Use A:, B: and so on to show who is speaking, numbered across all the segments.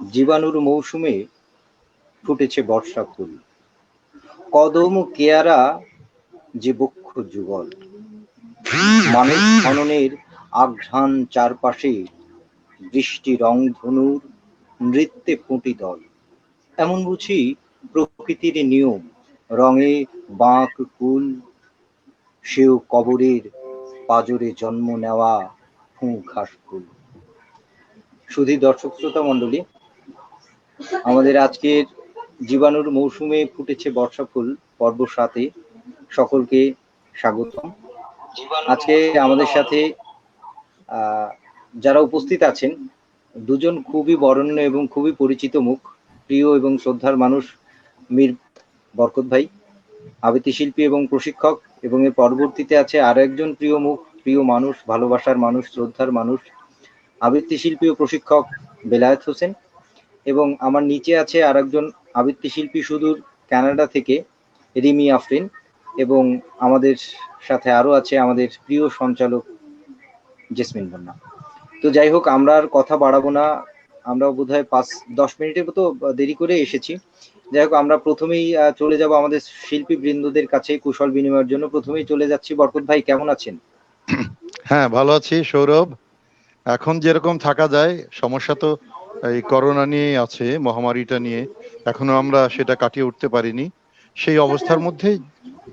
A: জীবাণুর মৌসুমে ফুটেছে বর্ষা ফুল, কদম কেয়ারা যে বক্ষ যুগল, মানুষ খননের আঘ্রাণ চারপাশে, বৃষ্টি রংধনুর নৃত্যে পুঁটি দল। এমন বুঝি প্রকৃতির নিয়ম, রঙে বাঁক কুল, সেও কবরের পাজরে জন্ম নেওয়া ফুঁ ঘাস ফুল। সুধী দর্শক শ্রোতা মণ্ডলী, আমাদের আজকের জীবাণুর মৌসুমে ফুটেছে বর্ষা ফুল পর্ব 7-এ সকলকে স্বাগতম। আজকে আমাদের সাথে যারা উপস্থিত আছেন, দুজন খুবই বরেণ্য এবং খুবই পরিচিত মুখ, প্রিয় এবং শ্রদ্ধার মানুষ মীর বরকত ভাই, আবৃত্তি শিল্পী এবং প্রশিক্ষক, এবং এর পরবর্তীতে আছে আরো একজন প্রিয় মুখ, প্রিয় মানুষ, ভালোবাসার মানুষ, শ্রদ্ধার মানুষ, আবৃত্তি শিল্পী ও প্রশিক্ষক বেলায়েত হোসেন, এবং আমার নিচে আছে আর একজন আবৃত্তি শিল্পী সুদূর কানাডা থেকে রিমি আফরিন, এবং আমাদের সাথে আরো আছে আমাদের প্রিয় সঞ্চালক জেসমিন বন্যা। তো যাই হোক, আমরা আর কথা বাড়াবো না, আমরা বোধহয় 5-10 মিনিটের মতো দেরি করে এসেছি। যাই হোক, আমরা প্রথমেই চলে যাব আমাদের শিল্পী বৃন্দদের কাছে কুশল বিনিময়ের জন্য। প্রথমেই চলে যাচ্ছি, বরকত ভাই কেমন আছেন?
B: হ্যাঁ, ভালো আছি সৌরভ। এখন যেরকম থাকা যায়, সমস্যা তো এই করোনা নিয়ে আছে, মহামারীটা নিয়ে এখনো আমরা সেটা কাটিয়ে উঠতে পারিনি। সেই অবস্থার মধ্যে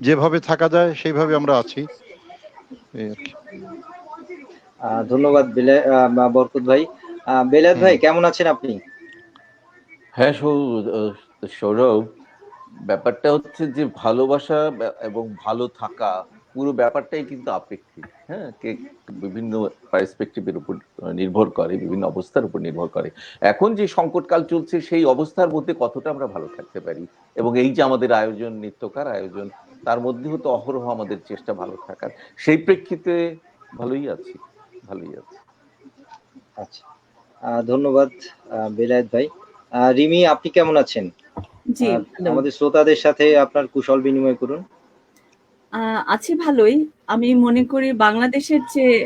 B: যেভাবে থাকা যায় সেইভাবে আমরা আছি।
A: ধন্যবাদ বরকত ভাই। বেলায়েত ভাই কেমন আছেন আপনি?
C: হ্যাঁ সৌরভ, ব্যাপারটা হচ্ছে যে ভালোবাসা এবং ভালো থাকা পুরো ব্যাপারটাই কিন্তু আপেক্ষিক। হ্যাঁ, বিভিন্ন পার্সপেক্টিভের উপর নির্ভর করে, বিভিন্ন অবস্থার উপর নির্ভর করে। এখন যে সংকটকাল চলছে সেই অবস্থার মধ্যে কতটা আমরা ভালো থাকতে পারি, এবং এই যে আমাদের আয়োজন, নিত্যকার আয়োজন, তার মধ্যেও তো অহরহ আমাদের চেষ্টা ভালো থাকার। সেই প্রেক্ষিতে ভালোই আছি।
A: আচ্ছা, ধন্যবাদ বেলায়েত ভাই। রিমি, আপনি কেমন আছেন?
D: জি,
A: আমাদের শ্রোতাদের সাথে আপনার কুশল বিনিময় করুন।
D: আছি ভালোই। আমি মনে করি বাংলাদেশের চেয়ে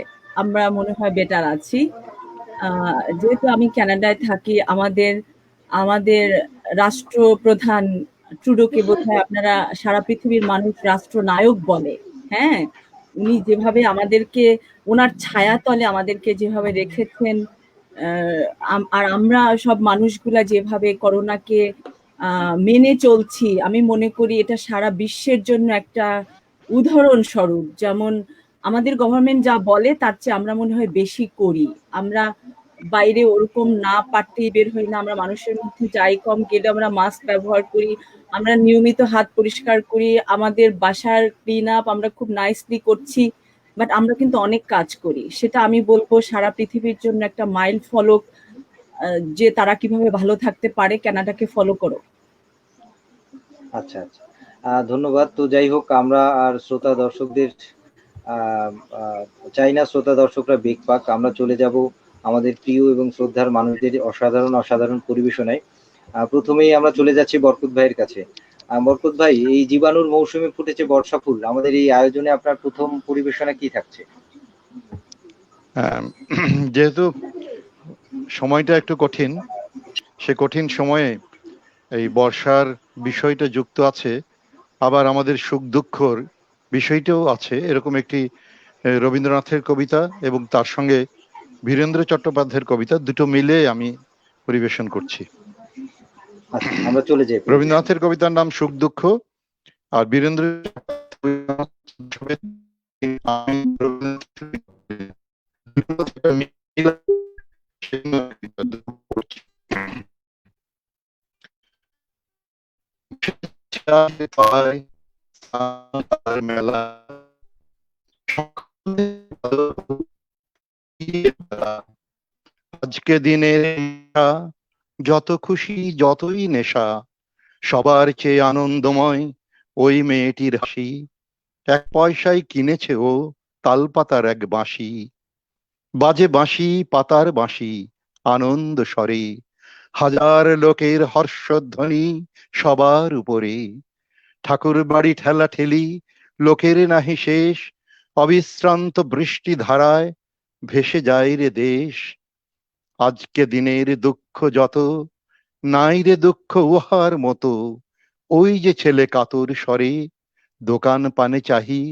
D: আমরা মনে হয় বেটার আছি। যেহেতু আমি কানাডায় থাকি, আমাদের রাষ্ট্রপ্রধান ট্রুডোকে বোধহয় আপনারা সারা পৃথিবীর মানুষ রাষ্ট্রনায়ক বলে। হ্যাঁ, উনি যেভাবে আমাদেরকে, ওনার ছায়াতলে আমাদেরকে যেভাবে রেখেছেন, আর আমরা সব মানুষগুলা যেভাবে করোনাকে মেনে চলছি, আমি মনে করি এটা সারা বিশ্বের জন্য একটা উদাহরণস্বরূপ। যেমন আমাদের গভর্নমেন্ট যা বলে তার চেয়ে আমরা মনে হয় বেশি করি। আমরা বাইরে ওরকম না পারতেই বের হই না, আমরা মানুষের মধ্যে যাই, কম গেলে আমরা মাস্ক ব্যবহার করি, আমরা নিয়মিত হাত পরিষ্কার করি, আমাদের বাসার ক্লিন আপ আমরা খুব নাইসলি করছি। বাট আমরা কিন্তু অনেক কাজ করি, সেটা আমি বলবো সারা পৃথিবীর জন্য একটা মাইল ফলক, যে তারা কিভাবে ভালো থাকতে পারে। কানাডাকে ফলো করো।
A: আচ্ছা, ধন্যবাদ। তো যাই হোক, আমরা আর শ্রোতা দর্শকদের চাই না শ্রোতা দর্শকরা বেগ পাক। আমরা চলে যাব আমাদের প্রিয় এবং শ্রদ্ধার মানুষদের অসাধারণ পরিবেশনায়। প্রথমেই আমরা চলে যাচ্ছি বরকত ভাইয়ের কাছে। বরকত ভাই, এই জীবাণুর মৌসুমে ফুটেছে বর্ষা ফুল, আমাদের এই আয়োজনে আপনার প্রথম পরিবেশনা কি থাকছে?
B: যেহেতু সময়টা একটু কঠিন, সে কঠিন সময়ে এই বর্ষার বিষয়টা যুক্ত আছে, আবার আমাদের সুখ দুঃখর বিষয়টাও আছে। এরকম একটি রবীন্দ্রনাথের কবিতা এবং তার সঙ্গে বীরেন্দ্র চট্টোপাধ্যায়ের কবিতা, দুটো মিলে আমি পরিবেশন করছি।
A: আমরা চলে যাই।
B: রবীন্দ্রনাথের কবিতার নাম সুখ দুঃখ, আর বীরেন্দ্র মেলা আজকে দিনের যত খুশি যতই নেশা, সবার চেয়ে আনন্দময় ওই মেয়েটির হাসি। 1 পয়সায় কিনেছে ও তালপাতার এক বাঁশি, বাজে বাঁশি পাতার বাঁশি আনন্দ স্বরে, হাজার লোকের হর্ষধ্বনি সবার উপরে। ঠাকুর বাড়ি ঠেলা ঠেলি লোকের নাহি শেষ, অবিশ্রান্ত বৃষ্টি ধারায় ভেসে যায় রে দেশ। আজকে দিনের দুঃখ যত নাই রে দুঃখ উহার মতো। ওই যে ছেলে কাতর স্বরে দোকান পানে চাহি,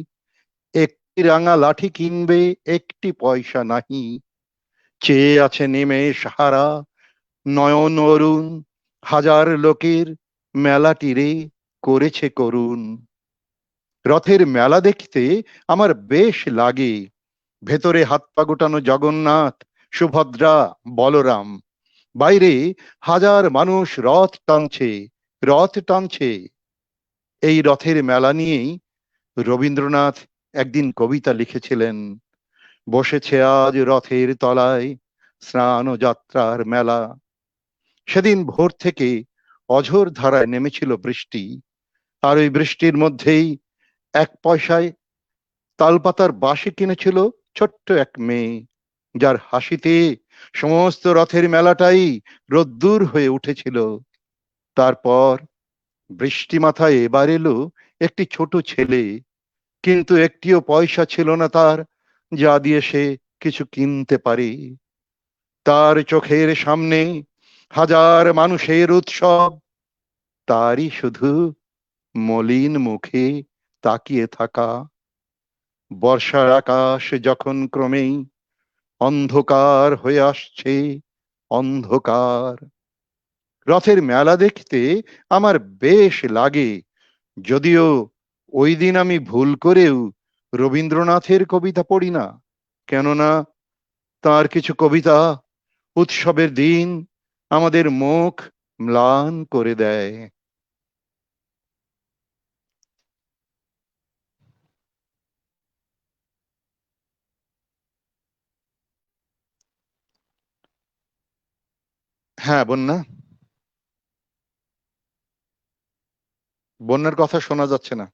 B: একটি রাঙা লাঠি কিনবে, একটি পয়সা নাহি। চেয়ে আছে নিমেষ হারা নয়ন অরুণ, হাজার লোকের মেলাটিরে করেছে করুণ। রথের মেলা দেখতে আমার বেশ লাগে, ভেতরে হাত পা গোটানো জগন্নাথ, সুভদ্রা, বলরাম। বাইরে হাজার মানুষ রথ টানছে, রথ টানছে। এই রথের মেলা নিয়েই রবীন্দ্রনাথ একদিন কবিতা লিখেছিলেন, বসেছে আজ রথের তলায় স্নান ও যাত্রার মেলা। সেদিন ভোর থেকে অঝোর ধারায় নেমেছিল বৃষ্টি, আর ওই বৃষ্টির মধ্যেই 1 পয়সায় তালপাতার বাঁশি কিনেছিল ছোট্ট এক মেয়ে, যার হাসিতে সমস্ত রথের মেলাটাই রোদ্দুর হয়ে উঠেছিল। তারপর বৃষ্টি মাথায় এবার এলো একটি ছোট ছেলে, কিন্তু একটিও পয়সা ছিল না তার, যা দিয়ে সে কিছু কিনতে পারে। তার চোখের সামনে হাজার মানুষের উৎসব, তারই শুধু মলিন মুখে তাকিয়ে থাকা। বর্ষার আকাশ যখন ক্রমেই অন্ধকার হয়ে আসছে, অন্ধকার। রথের মেলা দেখতে আমার বেশ লাগে, যদিও ওই দিন আমি ভুল করেও রবীন্দ্রনাথের কবিতা পড়ি না, কেননা তার কিছু কবিতা উৎসবের দিন আমাদের মুখ ম্লান করে দেয়। হ্যাঁ বন্যা, বন্যার কথা শোনা যাচ্ছে না।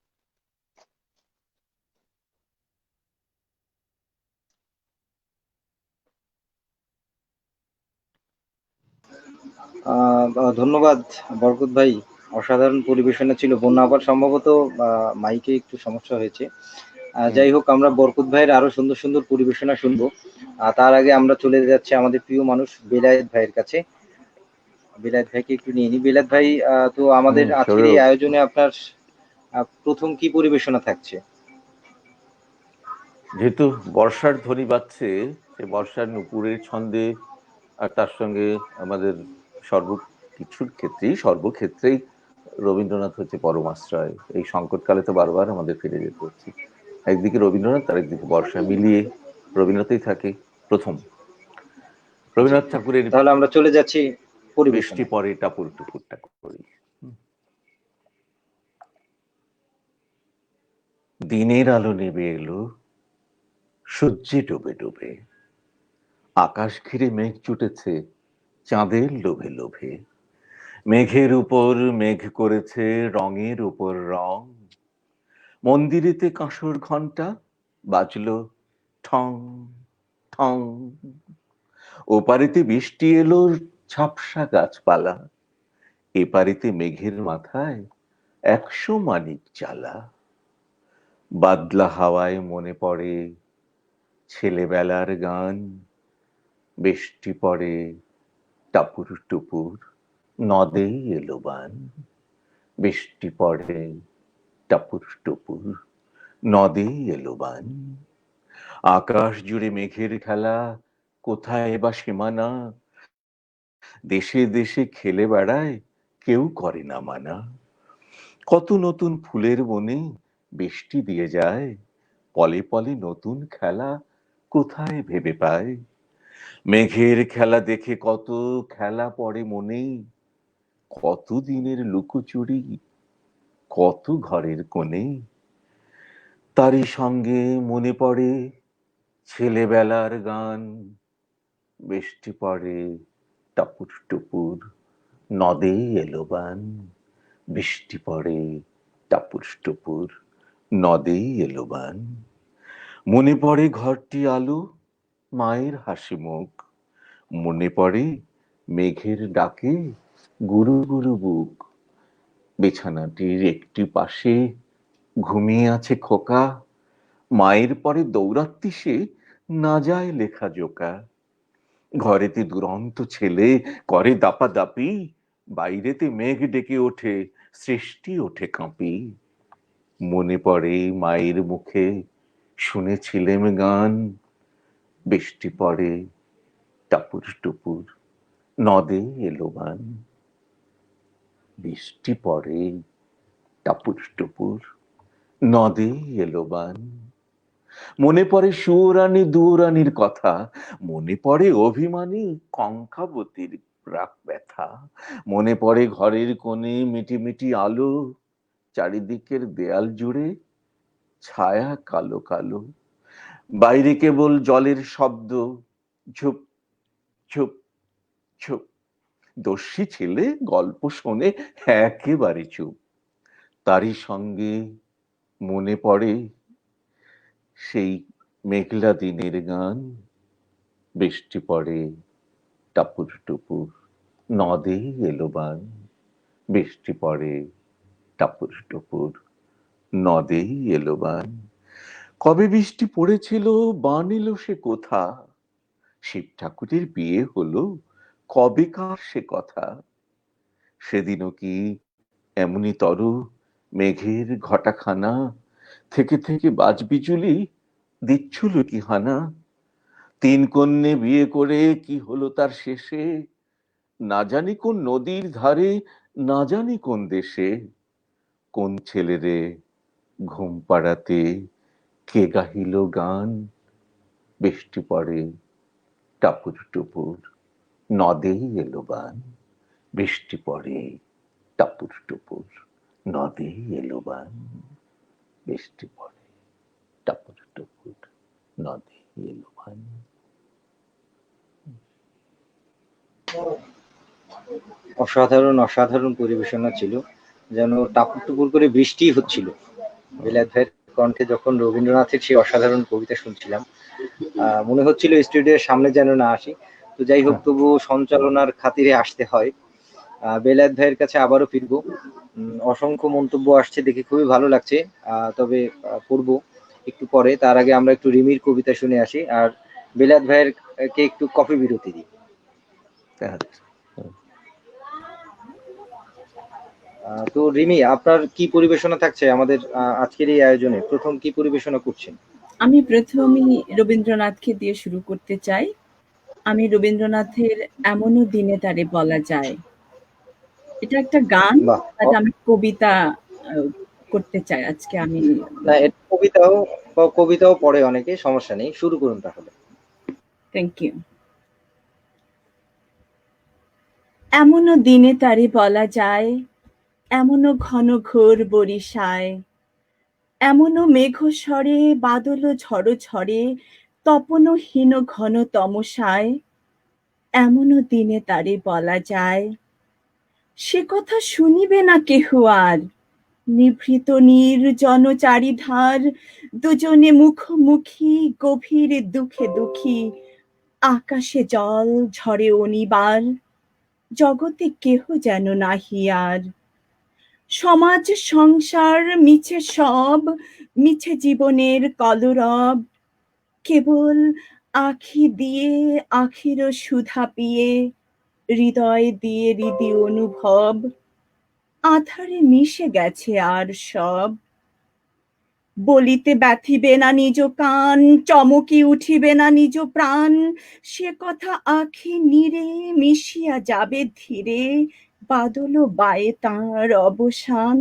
A: ধন্যবাদ বরকত ভাই, অসাধারণ পরিবেশনা ছিল। বন্যা আবার সম্ভবত মাইকে একটু সমস্যা হয়েছে। যাই হোক, আমরা বরকত ভাইয়ের আরো সুন্দর সুন্দর পরিবেশনা শুনবো। তার আগে আমরা চলে যাচ্ছি আমাদের প্রিয় মানুষ বেলায়েত ভাইয়ের কাছে। বেলায়েত ভাইকে একটু নিয়ে নিই। বেলায়েত ভাই, তো আমাদের আজকের এই
C: সৌরভ,
A: আয়োজনে আপনার প্রথম কি পরিবেশনা থাকছে?
C: যেহেতু বর্ষার ধ্বনি বাজছে, সে বর্ষার নুপুরের ছন্দে, আর তার সঙ্গে আমাদের সর্বক্ষেত্রেই রবীন্দ্রনাথ হচ্ছে পরমাশ্রয়। এই সংকটকালে তো বারবার আমাদের ফিরে যেতে হচ্ছে, একদিকে রবীন্দ্রনাথ আর একদিকে বর্ষা, মিলিয়ে রবীন্দ্রনাথই থাকে প্রথম। রবীন্দ্রনাথ ঠাকুরের
A: তাহলে আমরা চলে যাচ্ছি
C: বৃষ্টি
A: পরিবেশনা।
C: পরে টাপুর টুপুর করি। দিনের আলো নেমে এলো, সূর্যে ডুবে ডুবে, আকাশ ঘিরে মেঘ জুটেছে চাঁদের লোভে লোভে। মেঘের উপর মেঘ করেছে রঙের উপর রং। মন্দিরেতে কাঁসর ঘন্টা বাজলো ঠং ঠং। ওপারেতে বৃষ্টি এলো ঝাপসা গাছপালা, এপারেতে মেঘের মাথায় 100 মানিক জ্বালা। বাদলা হাওয়ায় মনে পড়ে ছেলেবেলার গান, বৃষ্টি পড়ে টাপুর টুপুর, নদে এলো বান। বৃষ্টি পড়ে টাপুর টুপুর, নদে এলো বান। আকাশ জুড়ে মেঘের খেলা, কোথায় বা সীমানা। দেশে দেশে খেলে বেড়ায়, কেউ করে না মানা। কত নতুন ফুলের বনে বৃষ্টি দিয়ে যায়, পলে পলে নতুন খেলা কোথায় ভেবে পায়। মেঘের খেলা দেখে কত খেলা পড়ে মনে, কত দিনের লুকোচুরি, কত ঘরের কোণে। তারই সঙ্গে মনে পড়ে ছেলেবেলার গান, বৃষ্টি পড়ে টাপুর টুপুর, নদে এলো বান। বৃষ্টি পড়ে টাপুর টুপুর, নদে এলো বান। মনে পড়ে ঘরটি আলো, মায়ের হাসি মুখ। মনে পড়ে মেঘের ডাকে গুরু গুরু বুক। বিছানাটির একটি পাশে ঘুমিয়ে আছে খোকা, মায়ের পরে দৌড়াত্তি সে না যায় লেখা জোকা। ঘরেতে দুরন্ত ছেলে করে দাপাদাপি, বাইরেতে মেঘ ডেকে ওঠে, সৃষ্টি ওঠে কাঁপি। মনে পড়ে মায়ের মুখে শুনেছিলেম গান। বৃষ্টি পড়ে টাপুর টুপুর, নদে এলো বান। বৃষ্টি পড়ে টাপুর টুপুর, নদে এলো বান। মনে পড়ে সুরানি দুরানির কথা, মনে পড়ে অভিমানী কঙ্কাবতীর রাগ ব্যথা। মনে পড়ে ঘরের কোণে মিটি মিটি আলো, চারিদিকের দেয়াল জুড়ে ছায়া কালো কালো। বাইরে কেবল জলের শব্দ, ঝুপ ঝুপ ঝুপ। দস্যি ছেলে গল্প শোনে একেবারে চুপ। তারই সঙ্গে মনে পড়ে সেই মেঘলা দিনের গান। বৃষ্টি পড়ে টাপুর টুপুর, নদে এলো বান। বৃষ্টি পড়ে টাপুর টুপুর, নদে এলো বান। কবে বৃষ্টি পড়েছিল, বান এলো সে কোথা? শিব ঠাকুরের বিয়ে হলো, কবেকার সে কথা। সেদিনও কি এমনি তরু মেঘের ঘটাখানা, থেকে থেকে বাজবিজুলি দিচ্ছিল কি হানা। তিন কন্যে বিয়ে করে কি হলো তার শেষে, না জানি কোন নদীর ধারে, না জানি কোন দেশে। কোন ছেলেরে ঘুম পাড়াতে কে গাহিল গান। বৃষ্টি পড়ে টাপুর টুপুর, নদে এলো বান। বৃষ্টি পড়ে টাপুর টুপুর, নদে এলো বান। বৃষ্টি পড়ে টাপুর টুপুর, নদে এলো বান।
A: অসাধারণ অসাধারণ পরিবেশনা ছিল, যেন টাপুর টুপুর করে বৃষ্টি হচ্ছিল। বেলায়েত ভাইয়ের কণ্ঠে যখন রবীন্দ্রনাথের সেই অসাধারণ কবিতা শুনছিলাম, মনে হচ্ছিল স্টুডিওর সামনে যেন না আসি। তো যাই হোক, তবুও সঞ্চালনার খাতিরে আসতে হয়। বেলায়েত ভাইয়ের কাছে আবারও ফিরবো। অসংখ্য মন্তব্য আসছে দেখে খুবই ভালো লাগছে। তবে পড়বো একটু পরে। তার আগে আমরা একটু রিমির কবিতা শুনে আসি, আর বেলায়েত ভাইয়ের কে একটু কফি বিরতি দিই। তো রিমি, আপনার কি পরিবেশনা থাকছে আমাদের আজকের এই আয়োজনে? প্রথম কি পরিবেশনা করছেন?
D: আমি প্রথমেই রবীন্দ্রনাথকে দিয়ে শুরু করতে চাই। আমি রবীন্দ্রনাথের এমনও দিনে তারে বলা যায়, এটা একটা গান,
A: বাহ!
D: বাট আমি কবিতা করতে চাই আজকে। আমি
A: না, এটা কবিতাও পড়ে অনেকে, সমস্যা নেই, শুরু করুন তাহলে।
D: Thank you. এমনও দিনে তারে বলা যায়, এমনও ঘন ঘোর বরিশায়, এমনও মেঘ স্বরে বাদল ঝড় ঝড়ে, তপনহীন ঘন তমসায়, এমনও দিনে তারে বলা যায়, সে কথা শুনিবে না কেহ আর, নিভৃত নির্জন চারিধার, দুজনে মুখোমুখি গভীর দুঃখে দুঃখী, আকাশে জল ঝরে অনিবার, জগতে কেহ যেন নাহি আর। সমাজ সংসার মিছে সব, মিছে জীবনের কলরব, কেবল আখি দিয়ে আখির সুধা পিয়ে, হৃদয় দিয়ে হৃদি অনুভব, আধারে মিশে গেছে আর সব। বলিতে ব্যথিবে না নিজ কান, চমকি উঠিবে না নিজ প্রাণ, সে কথা আখি নীরে মিশিয়া যাবে ধীরে, বাদল বায়ে তাঁর অবসান,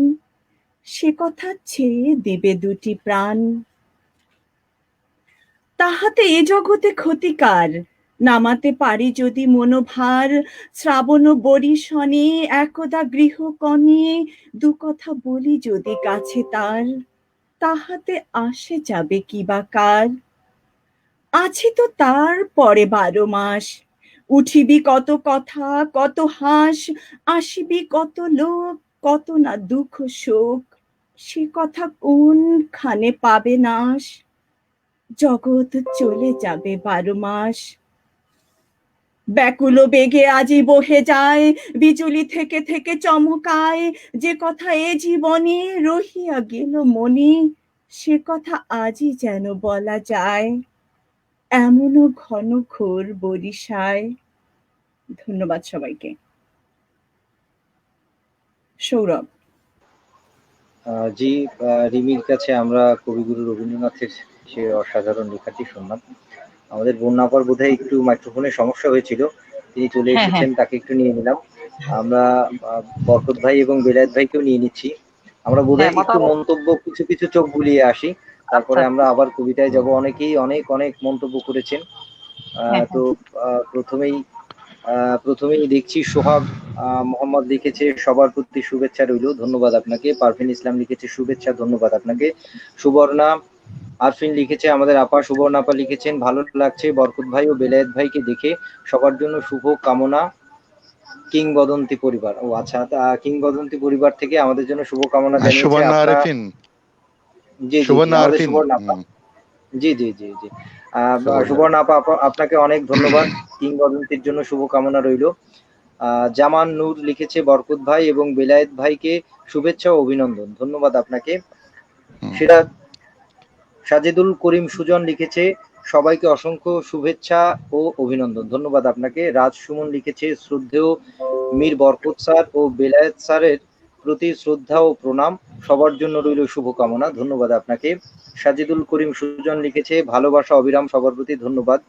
D: সে কথা ছেয়ে দেবে দুটি প্রাণ। তাহাতে এ জগতে ক্ষতিকার, নামাতে পারি যদি মনোভার, শ্রাবণ বরিশনে একদা গৃহকণে, দু কথা বলি যদি কাছে তার, তাহাতে আসে যাবে কি বা কার। আছি তো তার পরে 12 মাস, উঠিবি কত কথা কত হাস, আসিবি কত লোক কত না দুঃখ শোক, সে কথা কোনখানে পাবে নাশ, জগৎ চলে যাবে 12 মাস। ব্যাকুল বেগে আজি বহে যায়, বিজুলি থেকে থেকে চমকায়, যে কথা এ জীবনে রহিয়া গেল মনে, সে কথা আজই যেন বলা যায়, এমনও ঘন ঘোর বরিশায়। ধন্যবাদ সবাইকে। সৌরভ।
A: জি, রিমির কাছে আমরা কবিগুরু রবীন্দ্রনাথের সে অসাধারণ লেখাটি শুনলাম। আমাদের বন্যাপার বোধহয় একটু মাইক্রোফোনের সমস্যা হয়েছিল, তিনি চলে
E: হ্যাঁ,
A: এসেছেন, তাকে একটু নিয়ে নিলাম। আমরা বরকত ভাই এবং বেলায়েত ভাইকেও নিয়ে নিচ্ছি। আমরা বোধহয় একটু
E: মতামত।
A: মন্তব্য কিছু কিছু চোখ বুলিয়ে আসি, তারপরে
E: আচ্ছা,
A: আমরা আবার কবিতায় যাব। অনেকেই অনেক অনেক মন্তব্য করেছেন।
E: হ্যাঁ,
A: তো প্রথমেই দেখছি সোহাগ মোহাম্মদ লিখেছে সবার প্রতি শুভেচ্ছা রইল, ধন্যবাদ আপনাকে। পারভিন ইসলাম লিখেছে শুভেচ্ছা, ধন্যবাদ আপনাকে। সুবর্ণা আরফিন লিখেছে, আমাদের আপা সুবর্ণা আপা লিখেছেন, ভালো লাগছে বরকত ভাই ও বেলায়েত ভাইকে দেখে, সবার জন্য শুভ কামনা। কিংবদন্তি পরিবার, ও আচ্ছা, কিংবদন্তি পরিবার থেকে আমাদের জন্য শুভ কামনা জানিয়েছে
B: সুবর্ণা
A: আপনার।
B: আরেফিন,
A: জি জি জি,
B: সুবর্ণা
A: আমাদের
B: আরফিন।
A: সুবর্ণা আপা। জি জি জি জি,
B: সুবর্ণা।
A: সুবর্ণা আপা, আপনাকে অনেক ধন্যবাদ, কিংবদন্তির জন্য শুভকামনা রইল। জামান নূর লিখেছে, বরকত ভাই এবং বেলায়েত ভাইকে শুভেচ্ছা ও অভিনন্দন, ধন্যবাদ আপনাকে। সিরাজ সাজেদুল করিম সুজন লিখেছে, সবাইকে অসংখ্য শুভেচ্ছা ও অভিনন্দন, ধন্যবাদ আপনাকে। রাজ সুমন লিখেছে, শ্রদ্ধেয় মীর বরকত স্যার ও বেলায়েত স্যারের প্রতি শ্রদ্ধা ও প্রণাম, সবার জন্য রইল শুভকামনা, ধন্যবাদ আপনাকে। সাজিদুল করিম সুজন লিখেছে, ভালোবাসা অবিরাম সবার প্রতি, ধন্যবাদ।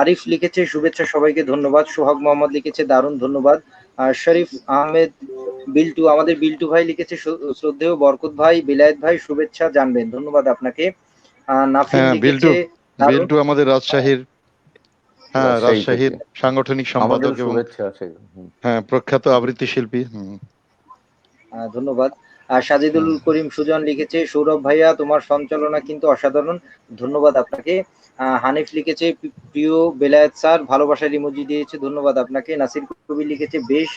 A: আরিফ লিখেছে, শুভেচ্ছা সবাইকে, ধন্যবাদ। সোহাগ মোহাম্মদ লিখেছে, দারুণ, ধন্যবাদ। শরীফ আহমেদ বিল্টু, আমাদের বিল্টু ভাই লিখেছে, শ্রদ্ধেয় বরকত ভাই বেলায়েত ভাই শুভেচ্ছা জানবেন, ধন্যবাদ আপনাকে। নাফিন
B: হ্যাঁ,
A: লিখেছে, দারুণ।
B: বিল্টু আমাদের রাজশাহীর, হ্যাঁ
C: রাজশাহী
B: রাজশাহীর
C: থেকে
B: সাংগঠনিক
C: আমাদের
B: সম্পাদক এবং
C: শুভেচ্ছা আছে।
B: হ্যাঁ প্রখ্যাত আবৃত্তি শিল্পী।
A: ধন্যবাদ। সাজিদুল করিম সুজন লিখেছে, সৌরভ ভাইয়া তোমার সঞ্চালনা কিন্তু অসাধারণ, ধন্যবাদ আপনাকে। হানিফ লিখেছে, প্রিয় বেলায়েত স্যার, ভালোবাসার ইমোজি দিয়েছে, ধন্যবাদ আপনাকে। নাসির কবির লিখেছে, বেশ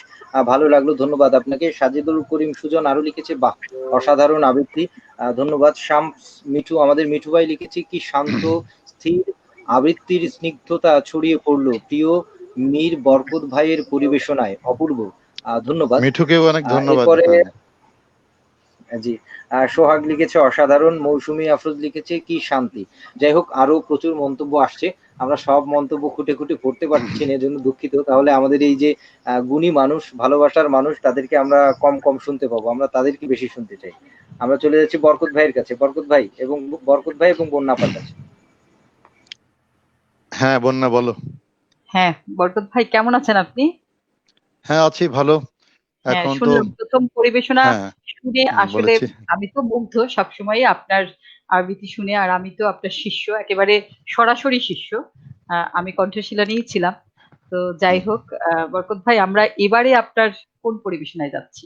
A: ভালো লাগলো, ধন্যবাদ আপনাকে। সাজিদুল করিম সুজন আরো লিখেছে, বাহ অসাধারণ আবৃত্তি, ধন্যবাদ। শামস মিঠু, আমাদের মিঠু ভাই লিখেছে, কি শান্ত স্থির আবৃত্তির স্নিগ্ধতা ছড়িয়ে পড়লো প্রিয় মীর বরকত ভাইয়ের পরিবেশনায়, অপূর্ব, ধন্যবাদ।
B: মিঠুকেও অনেক ধন্যবাদ।
A: এরপরে
B: হ্যাঁ,
A: জি, সোহাগ লিখেছে, অসাধারণ। মৌসুমী আফরোজ লিখেছে, কি শান্তি। যাই হোক, আরো প্রচুর মন্তব্য আসছে, আমরা সব মন্তব্য খুঁটে খুঁটে পড়তে পারছি না, এর জন্য দুঃখিত। তাহলে আমাদের এই যে গুণী মানুষ, ভালোবাসার মানুষ, তাদেরকে আমরা কম কম শুনতে পাবো, আমরা তাদেরকে বেশি শুনতে চাই। আমরা চলে যাচ্ছি বরকত ভাইয়ের কাছে, বরকত ভাই এবং বন্যাপার কাছে।
B: হ্যাঁ বন্যা বলো।
E: হ্যাঁ, বরকত ভাই কেমন আছেন আপনি?
B: হ্যাঁ আছি ভালো।
E: হ্যাঁ,
B: এখন তো
E: শুনলাম প্রথম পরিবেশনা
B: হ্যাঁ
E: শুনে আসলে
B: বলেছি।
E: আমি তো মুগ্ধ সবসময় আপনার আবৃত্তি শুনে, আর আমি তো আপনার শিষ্য, একেবারে সরাসরি শিষ্য। আমি কণ্ঠশিলা নিয়েছিলাম। তো যাই হোক, বরকত ভাই, আমরা এবারে আপনার কোন পরিবেশনায় যাচ্ছি?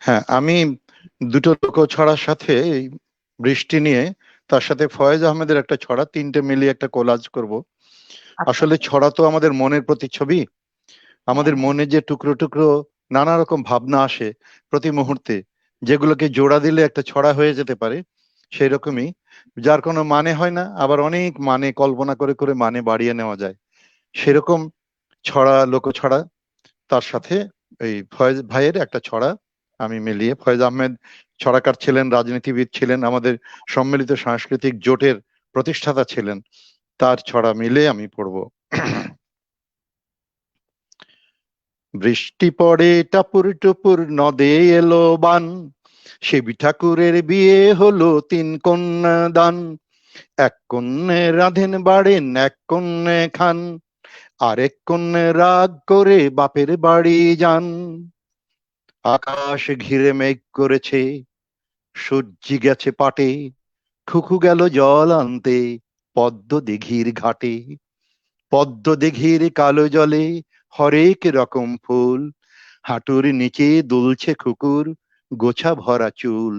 B: হ্যাঁ, আমি দুটো লোক ছড়ার সাথে এই বৃষ্টি নিয়ে, তার সাথে ফয়েজ আহমেদের একটা ছড়া, তিনটে মিলিয়ে একটা কোলাজ করব।
E: আচ্ছা।
B: আসলে ছড়া তো আমাদের মনের প্রতিচ্ছবি, আমাদের মনে যে টুকরো টুকরো নানা রকম ভাবনা আসে প্রতি মুহূর্তে, যেগুলোকে জোড়া দিলে একটা ছড়া হয়ে যেতে পারে, সেই রকমই, যার কোনো মানে হয় না, আবার অনেক মানে কল্পনা করে করে মানে বাড়িয়ে নেওয়া যায়, সেরকম ছড়া, লোক ছড়া। তার সাথে এই ফয়েজ ভাইয়ের একটা ছড়া আমি মিলিয়ে, ফয়েজ আহমেদ ছড়াকার ছিলেন, রাজনীতিবিদ ছিলেন, আমাদের সম্মিলিত সাংস্কৃতিক জোটের প্রতিষ্ঠাতা ছিলেন, তার ছড়া মিলে আমি পড়বো। বৃষ্টি পড়ে টাপুর টুপুর, নদে এলো বান, শিবি ঠাকুরের বিয়ে হলো 3 কন্যা দান, এক কন্যে রাধেন বাড়েন, এক কন্যে খান, আরেক কন্যে রাগ করে বাপের বাড়ি যান। আকাশ ঘিরে মেঘ করেছে, সূর্যি গেছে পাটে, খুকু গেল জল আনতে পদ্ম দিঘির ঘাটে। পদ্ম দিঘির কালো জলে হরেক রকম ফুল, হাঁটুর নিচে দুলছে খুকুর গোছা ভরা চুল।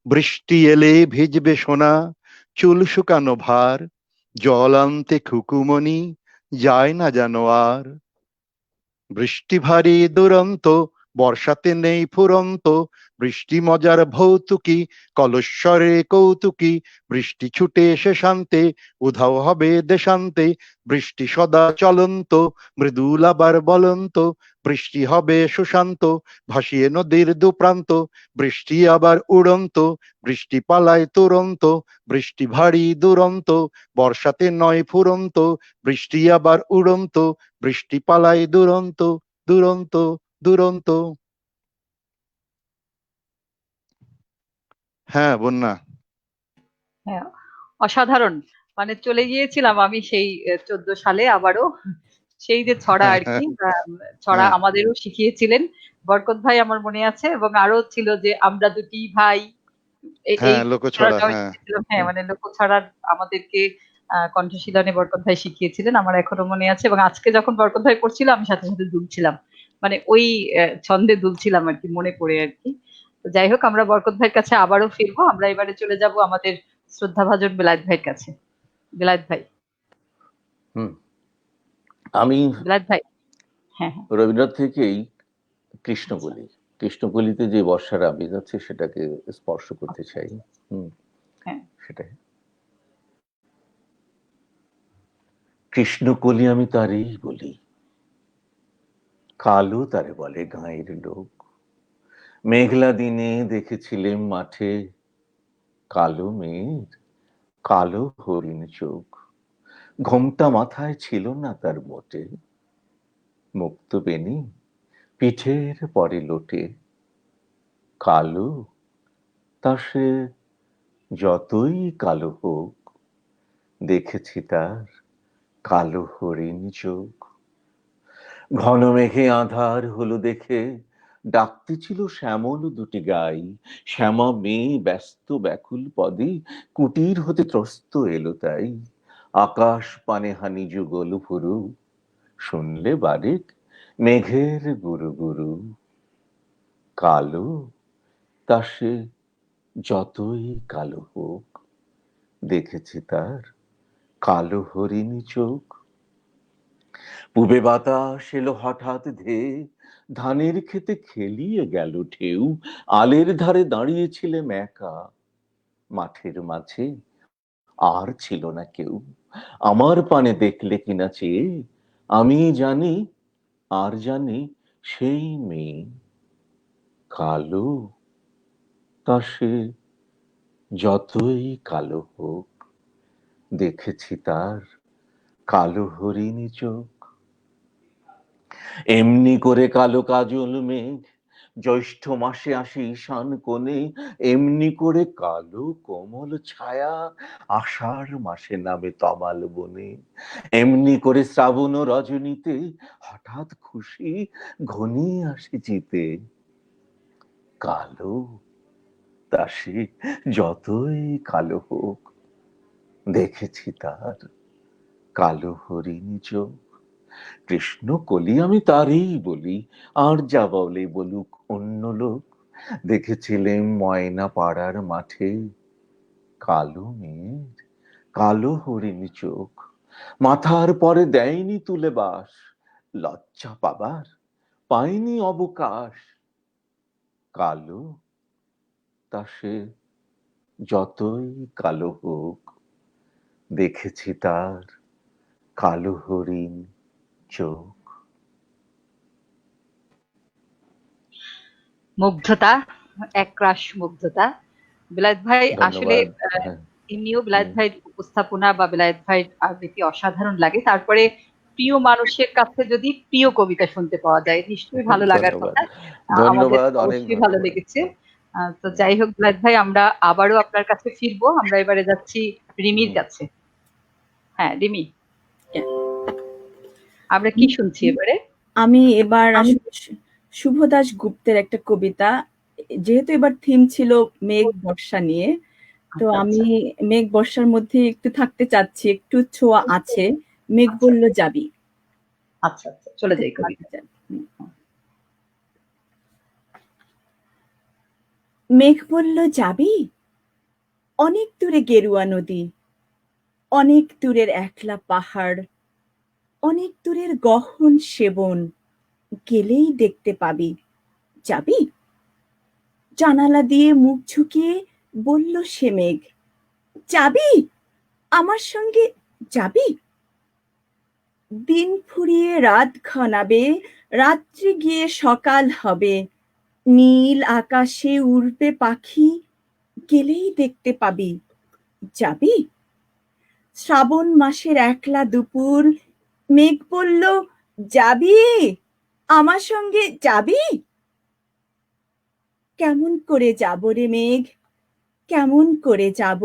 B: বৃষ্টি এলে ভিজবে সোনা, চুল শুকানো ভার, জল আনতে খুকুমণি যায় না যেন আর। বৃষ্টি ভারী দুরন্ত, বর্ষাতে নেই ফুরন্ত, বৃষ্টি মজার ভৌতুকি, কলস্বরে কৌতুকি, বৃষ্টি ছুটে এসে শান্তে, উধাও হবে দেশান্তে, বৃষ্টি সদা চলন্ত, মৃদুল আবার বলন্ত, বৃষ্টি হবে সুশান্ত, ভাসিয়ে নদীর দুপ্রান্ত, বৃষ্টি আবার উড়ন্ত, বৃষ্টি পালায় তুরন্ত, বৃষ্টি ভারী দুরন্ত, বর্ষাতে নয় ফুরন্ত, বৃষ্টি আবার উড়ন্ত, বৃষ্টি পালায় দুরন্ত, দুরন্ত, দুরন্ত। হ্যাঁ বন্যা।
E: হ্যাঁ, অসাধারণ। মানে চলে গিয়েছিলাম আমি সেই 14 সালে আবারও, সেই যে ছড়া আর কি, ছড়া
B: হ্যাঁ
E: আমাদেরও শিখিয়েছিলেন বরকত ভাই, আমার মনে আছে। এবং আরো ছিল যে আমরা দুটি ভাই, এই
B: হ্যাঁ, লোকছড়া,
E: ছড়াটাও
B: হ্যাঁ।
E: শিখেছিলাম। হ্যাঁ, মানে লোক ছড়ার আমাদেরকে কণ্ঠশীলনে বরকত ভাই শিখিয়েছিলেন, আমার এখনো মনে আছে। এবং আজকে যখন বরকত ভাই পড়ছিল আমি সাথে সাথে দুলছিলাম, মানে ওই ছন্দে দুলছিলাম আর কি, মনে পড়ে আর কি। তো যাই হোক, আমরা বরকত ভাইয়ের কাছে আবারও ফিরবো। আমরা এবারে চলে যাব আমাদের শ্রদ্ধাভাজন বেলায়েত ভাইয়ের কাছে। বেলায়েত ভাই।
C: হুম। আমি
E: বেলায়েত ভাই। হ্যাঁ, হ্যাঁ।
C: রবীন্দ্রনাথ থেকেই কৃষ্ণকলি, কৃষ্ণকলিতে যে বর্ষার আবেগ আছে সেটাকে স্পর্শ করতে চাই। হুম,
E: হ্যাঁ।
C: সেটাই। কৃষ্ণকলি আমি তারই বলি, কালো তারে বলে গাঁয়ের লোক। মেঘলা দিনে দেখেছিলেম মাঠে, কালো মেঘ, কালো হরিণ চোখ। ঘোমটা মাথায় ছিল না তার মোটে, মুক্ত বেনি পিঠের পরে লোটে। কালো তা সে যতই কালো হোক, দেখেছি তার কালো হরিণ চোখ। ঘন মেঘে আঁধার হলো দেখে, ডাকতেছিল শ্যামল দুটি গাই। শ্যামা মেয়ে ব্যস্ত ব্যাকুল পদে, কুটির হতে ত্রস্ত এলো তাই। আকাশ পানে হানি যুগল ভুরু, শুনলে বারেক মেঘের গুরু গুরু। কালো তা সে যতই কালো হোক, দেখেছি তার কালো হরিণ চোখ। পূবে বাতাস এলো হঠাৎ ধেয়ে, ধানের খেতে খেলিয়ে গেল ঢেউ। আলের ধারে দাঁড়িয়েছিলেম একা, মাঠের মাঝে আর ছিল না কেউ। আমার পানে দেখলে কিনা চেয়ে, আমি জানি আর জানি সেই মেয়ে। কালো তা সে যতই কালো হোক, দেখেছি তার কালো হরিণ চোখ। এমনি করে কালো কাজল মেঘ জ্যৈষ্ঠ মাসে আসে ঈশান কোণে, এমনি করে কালো কোমল ছায়া আষাঢ় মাসে নামে তমাল বনে। এমনি করে শ্রাবণ রজনীতে হঠাৎ খুশি ঘনিয়ে আসে জিতে। কালো তা সে যতই কালো হোক, দেখেছি তার কালো হরিণ চোখ। কৃষ্ণ কলি আমি তারই বলি, আর যা বলে বলুক অন্য লোক। দেখেছিলেন ময়না পাড়ার মাঠে, কালো মেয়ের কালো হরিণ চোখ। মাথার পরে দেয়নি তুলে বাস, লজ্জা পাবার পায়নি অবকাশ। কালো তা সে যতই কালো হোক, দেখেছি তার কালো হরিণ চোখ।
E: মুগ্ধতা, একরাশ মুগ্ধতা। বেলায়েত ভাই আসলে
C: ধন্যবাদ। হ্যাঁ।
E: এমনিও বেলায়েত ভাইয়ের উপস্থাপনা বা বেলায়েত ভাইয়ের আবৃত্তি অসাধারণ লাগে। তারপরে প্রিয় মানুষের কাছে যদি প্রিয় কবিতা শুনতে পাওয়া যায়, নিশ্চয়ই ভালো লাগার
C: ধন্যবাদ,
E: কথা। আমাদের
C: ধন্যবাদ, অনেক
E: অবশ্যই ভালো
C: ধন্যবাদ।
E: লেগেছে। তো যাই হোক বেলায়েত ভাই, আমরা আবারও আপনার কাছে ফিরবো। আমরা এবারে যাচ্ছি রিমির কাছে। হ্যাঁ, রিমি, আমরা কি শুনছি এবারে?
D: আমি এবার আসলে শুভদাস গুপ্তের একটা কবিতা, যেহেতু এবার থিম ছিল মেঘ বর্ষা নিয়ে, তো
E: আচ্ছা,
D: আমি মেঘ বর্ষার মধ্যে একটু থাকতে চাচ্ছি, একটু ছোঁয়া আছে। মেঘ বলল যাবি।
E: আচ্ছা, আচ্ছা, চলে যাই কবিতা।
D: মেঘ বলল যাবি, অনেক দূরে গেরুয়া নদী, অনেক দূরের একলা পাহাড়, অনেক দূরের গহন সেবন, গেলেই দেখতে পাবি। যাবি? জানালা দিয়ে মুখ ঝুঁকিয়ে বলল সে মেঘ, যাবি? আমার সঙ্গে যাবি? দিন ফুরিয়ে রাত ঘনাবে, রাত্রি গিয়ে সকাল হবে, নীল আকাশে উড়বে পাখি, গেলেই দেখতে পাবি। যাবি? শ্রাবণ মাসের একলা দুপুর, মেঘ বলল যাবি? আমার সঙ্গে যাবি? কেমন করে যাব রে মেঘ, কেমন করে যাব?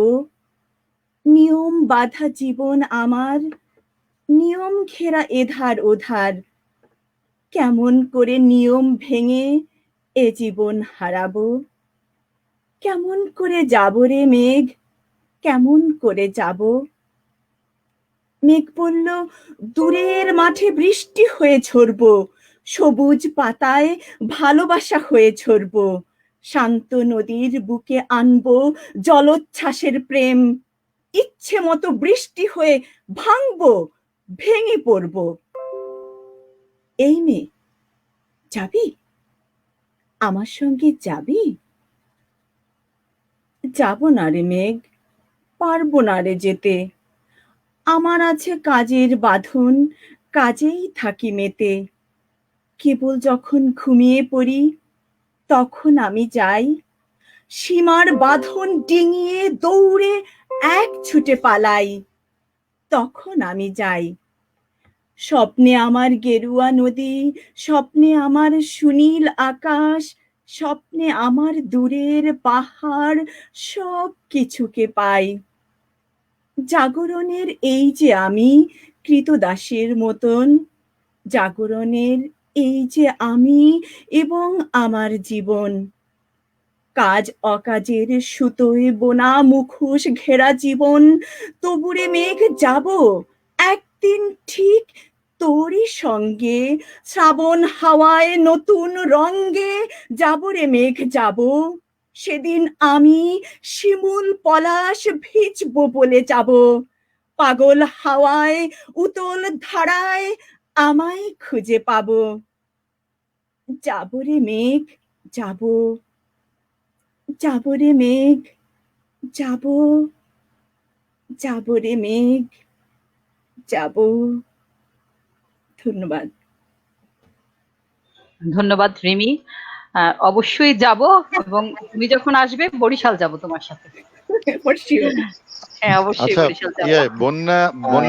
D: নিয়ম বাঁধা জীবন আমার, নিয়ম ঘেরা এধার ওধার। কেমন করে নিয়ম ভেঙে এ জীবন হারাবো? কেমন করে যাব রে মেঘ, কেমন করে যাব? মেঘ বলল, দূরের মাঠে বৃষ্টি হয়ে ঝরবো, সবুজ পাতায় ভালোবাসা হয়ে ঝরবো, শান্ত নদীর বুকে আনবো জলোচ্ছ্বাসের প্রেম, ইচ্ছে মতো বৃষ্টি হয়ে ভাঙবো, ভেঙে পড়বো। এই মেয়ে, যাবি? আমার সঙ্গে যাবি? যাব না রে মেঘ, পারবো না রে যেতে। আমার আছে কাজের বাঁধন, কাজেই থাকি মেতে। কেবল যখন ঘুমিয়ে পড়ি তখন আমি যাই, সীমার বাঁধন ডিঙিয়ে দৌড়ে এক ছুটে পালাই, তখন আমি যাই। স্বপ্নে আমার গেরুয়া নদী, স্বপ্নে আমার সুনীল আকাশ, স্বপ্নে আমার দূরের পাহাড়, সব কিছুকে পাই। জাগরণের এই যে আমি কৃতদাসের মতন, জাগরণের এই যে আমি এবং আমার জীবন, কাজ অকাজের সুতোয় বোনা মুখোশ ঘেরা জীবন, তবুরে মেঘ যাব একদিন ঠিক তোরই সঙ্গে, শ্রাবণ হাওয়ায় নতুন রঙ্গে যাব রে মেঘ যাব। সেদিন আমি শিমুল পলাশ ভিজবো বলে যাব, পাগল হাওয়ায় উতল ধারায় আমায় খুঁজে পাবো। যাব রে মেঘ যাব, যাব রে মেঘ যাব, যাব রে মেঘ যাব। ধন্যবাদ।
E: ধন্যবাদ রিমি। অবশ্যই যাব, এবং তুমি যখন আসবে বরিশাল যাব তোমার সাথে। হ্যাঁ, অবশ্যই
B: আচ্ছা,
E: বরিশাল যাব।
B: বন্যা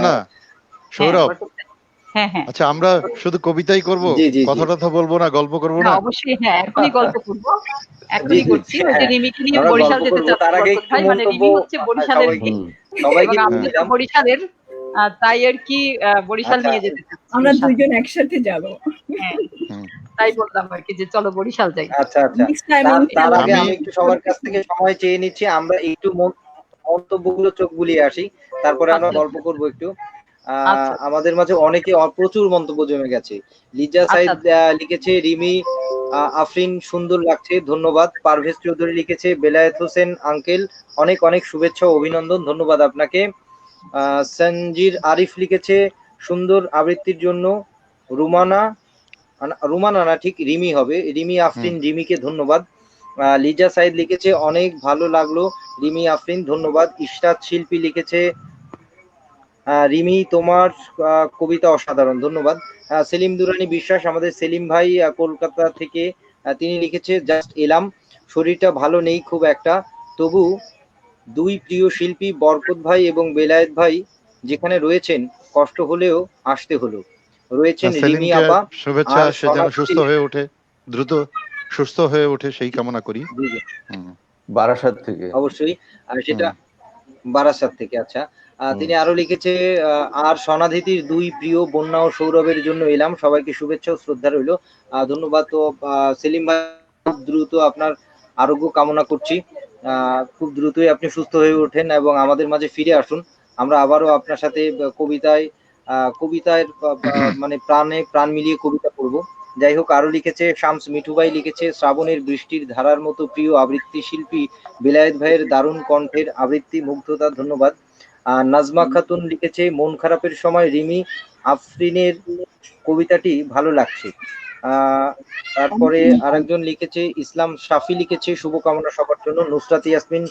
E: হ্যাঁ,
B: সৌরভ,
E: হ্যাঁ হ্যাঁ
B: আচ্ছা আমরা শুধু কবিতাই করব,
A: জি, জি, জি।
B: কথা টথা বলবো না, গল্প করবো
E: না,
B: না?
E: অবশ্যই, হ্যাঁ, এখনই গল্প করবো, এখনই
A: জি, জি,
E: করছি। ওই যে
A: হ্যাঁ,
E: রিমিকে নিয়ে
A: আমরা
E: বরিশাল
A: গল্প
E: যেতে
A: করবো।
E: চাচ্ছি
A: তার আগে
E: বরকত
A: একটু
E: ভাই, মানে
A: মন্তব্য
E: রিমি হচ্ছে বরিশালের
A: সবাইকে
E: এবং
A: সবাইকে
E: আমিও তো
A: দিলাম।
E: বরিশালের, তাই আর কি বরিশাল
A: আচ্ছা,
E: নিয়ে যেতে চাচ্ছি।
D: আমরা দুজন একসাথে যাব।
E: হ্যাঁ,
B: হুম।
E: তাই বললাম আর কি যে চলো বরিশাল যাই।
A: আচ্ছা, আচ্ছা।
D: Next time
A: তার আগে
B: আমি-
A: আমি একটু সবার কাছ থেকে সময় চেয়ে নিচ্ছি। আমরা একটু মন্তব্যগুলো চোখ বুলিয়ে আসি, তারপরে আমরা
E: আচ্ছা,
A: গল্প করব একটু।
E: আচ্ছা,
A: আমাদের মাঝে অনেকে প্রচুর মন্তব্য জমে গেছে। লিজা সাইদ লিখেছে, রিমি আফরিন সুন্দর লাগছে, ধন্যবাদ। পারভেজ চৌধুরী লিখেছে, বেলায়েত হোসেন আঙ্কেল অনেক অনেক শুভেচ্ছা ও অভিনন্দন, ধন্যবাদ আপনাকে। সঞ্জির আরিফ লিখেছে, সুন্দর আবৃত্তির জন্য রুমানা না, ঠিক রিমি হবে, রিমি আফরিন, রিমিকে ধন্যবাদ। লিজা সাইদ লিখেছে, অনেক ভালো লাগলো রিমি আফরিন, ধন্যবাদ। ইশরাত শিল্পী লিখেছে, রিমি তোমার কবিতা অসাধারণ, ধন্যবাদ। সেলিম দুরানি বিশ্বাস, আমাদের সেলিম ভাই কলকাতা থেকে, তিনি লিখেছে, জাস্ট এলাম, শরীরটা ভালো নেই খুব একটা, তবু দুই প্রিয় শিল্পী বরকত ভাই এবং বেলায়েত ভাই যেখানে রয়েছেন কষ্ট হলেও আসতে হলো। রয়েছেন রিমি
B: সেলিমকে
A: আপা
B: শুভেচ্ছা,
A: আর
B: সে যেন সুস্থ হয়ে ওঠে, দ্রুত সুস্থ হয়ে ওঠে সেই কামনা করি।
C: বারাসাত থেকে
A: অবশ্যই, আর সেটা বারাসাত থেকে। আচ্ছা, তিনি আরো লিখেছে, আর সনাধিতির দুই প্রিয় বন্যা ও সৌরভের জন্য এলাম, সবাইকে শুভেচ্ছা ও শ্রদ্ধা রইল, ধন্যবাদ। তো সেলিম ভাই, খুব দ্রুত আপনার আরোগ্য কামনা করছি, খুব দ্রুতই আপনি সুস্থ হয়ে ওঠেন এবং আমাদের মাঝে ফিরে আসুন। আমরা আবারও আপনার সাথে কবিতায় মানে প্রাণে প্রাণ মিলিয়ে কবিতা পড়ব। যাই হোক, আরো লিখেছে, শামস মিঠু ভাই লিখেছে, শ্রাবণের বৃষ্টির ধারার মতো প্রিয় আবৃত্তি শিল্পী বেলায়েত ভাইয়ের দারুণ কণ্ঠের আবৃত্তি, মুগ্ধতা, ধন্যবাদ। নাজমা খাতুন লিখেছে, মন খারাপের সময় রিমি আফরিনের কবিতাটি ভালো লাগছে। তারপরে আরেকজন লিখেছে, ইসলাম শাফি লিখেছে, শুভকামনা সবার জন্য। নুসরাত ইয়াসমিন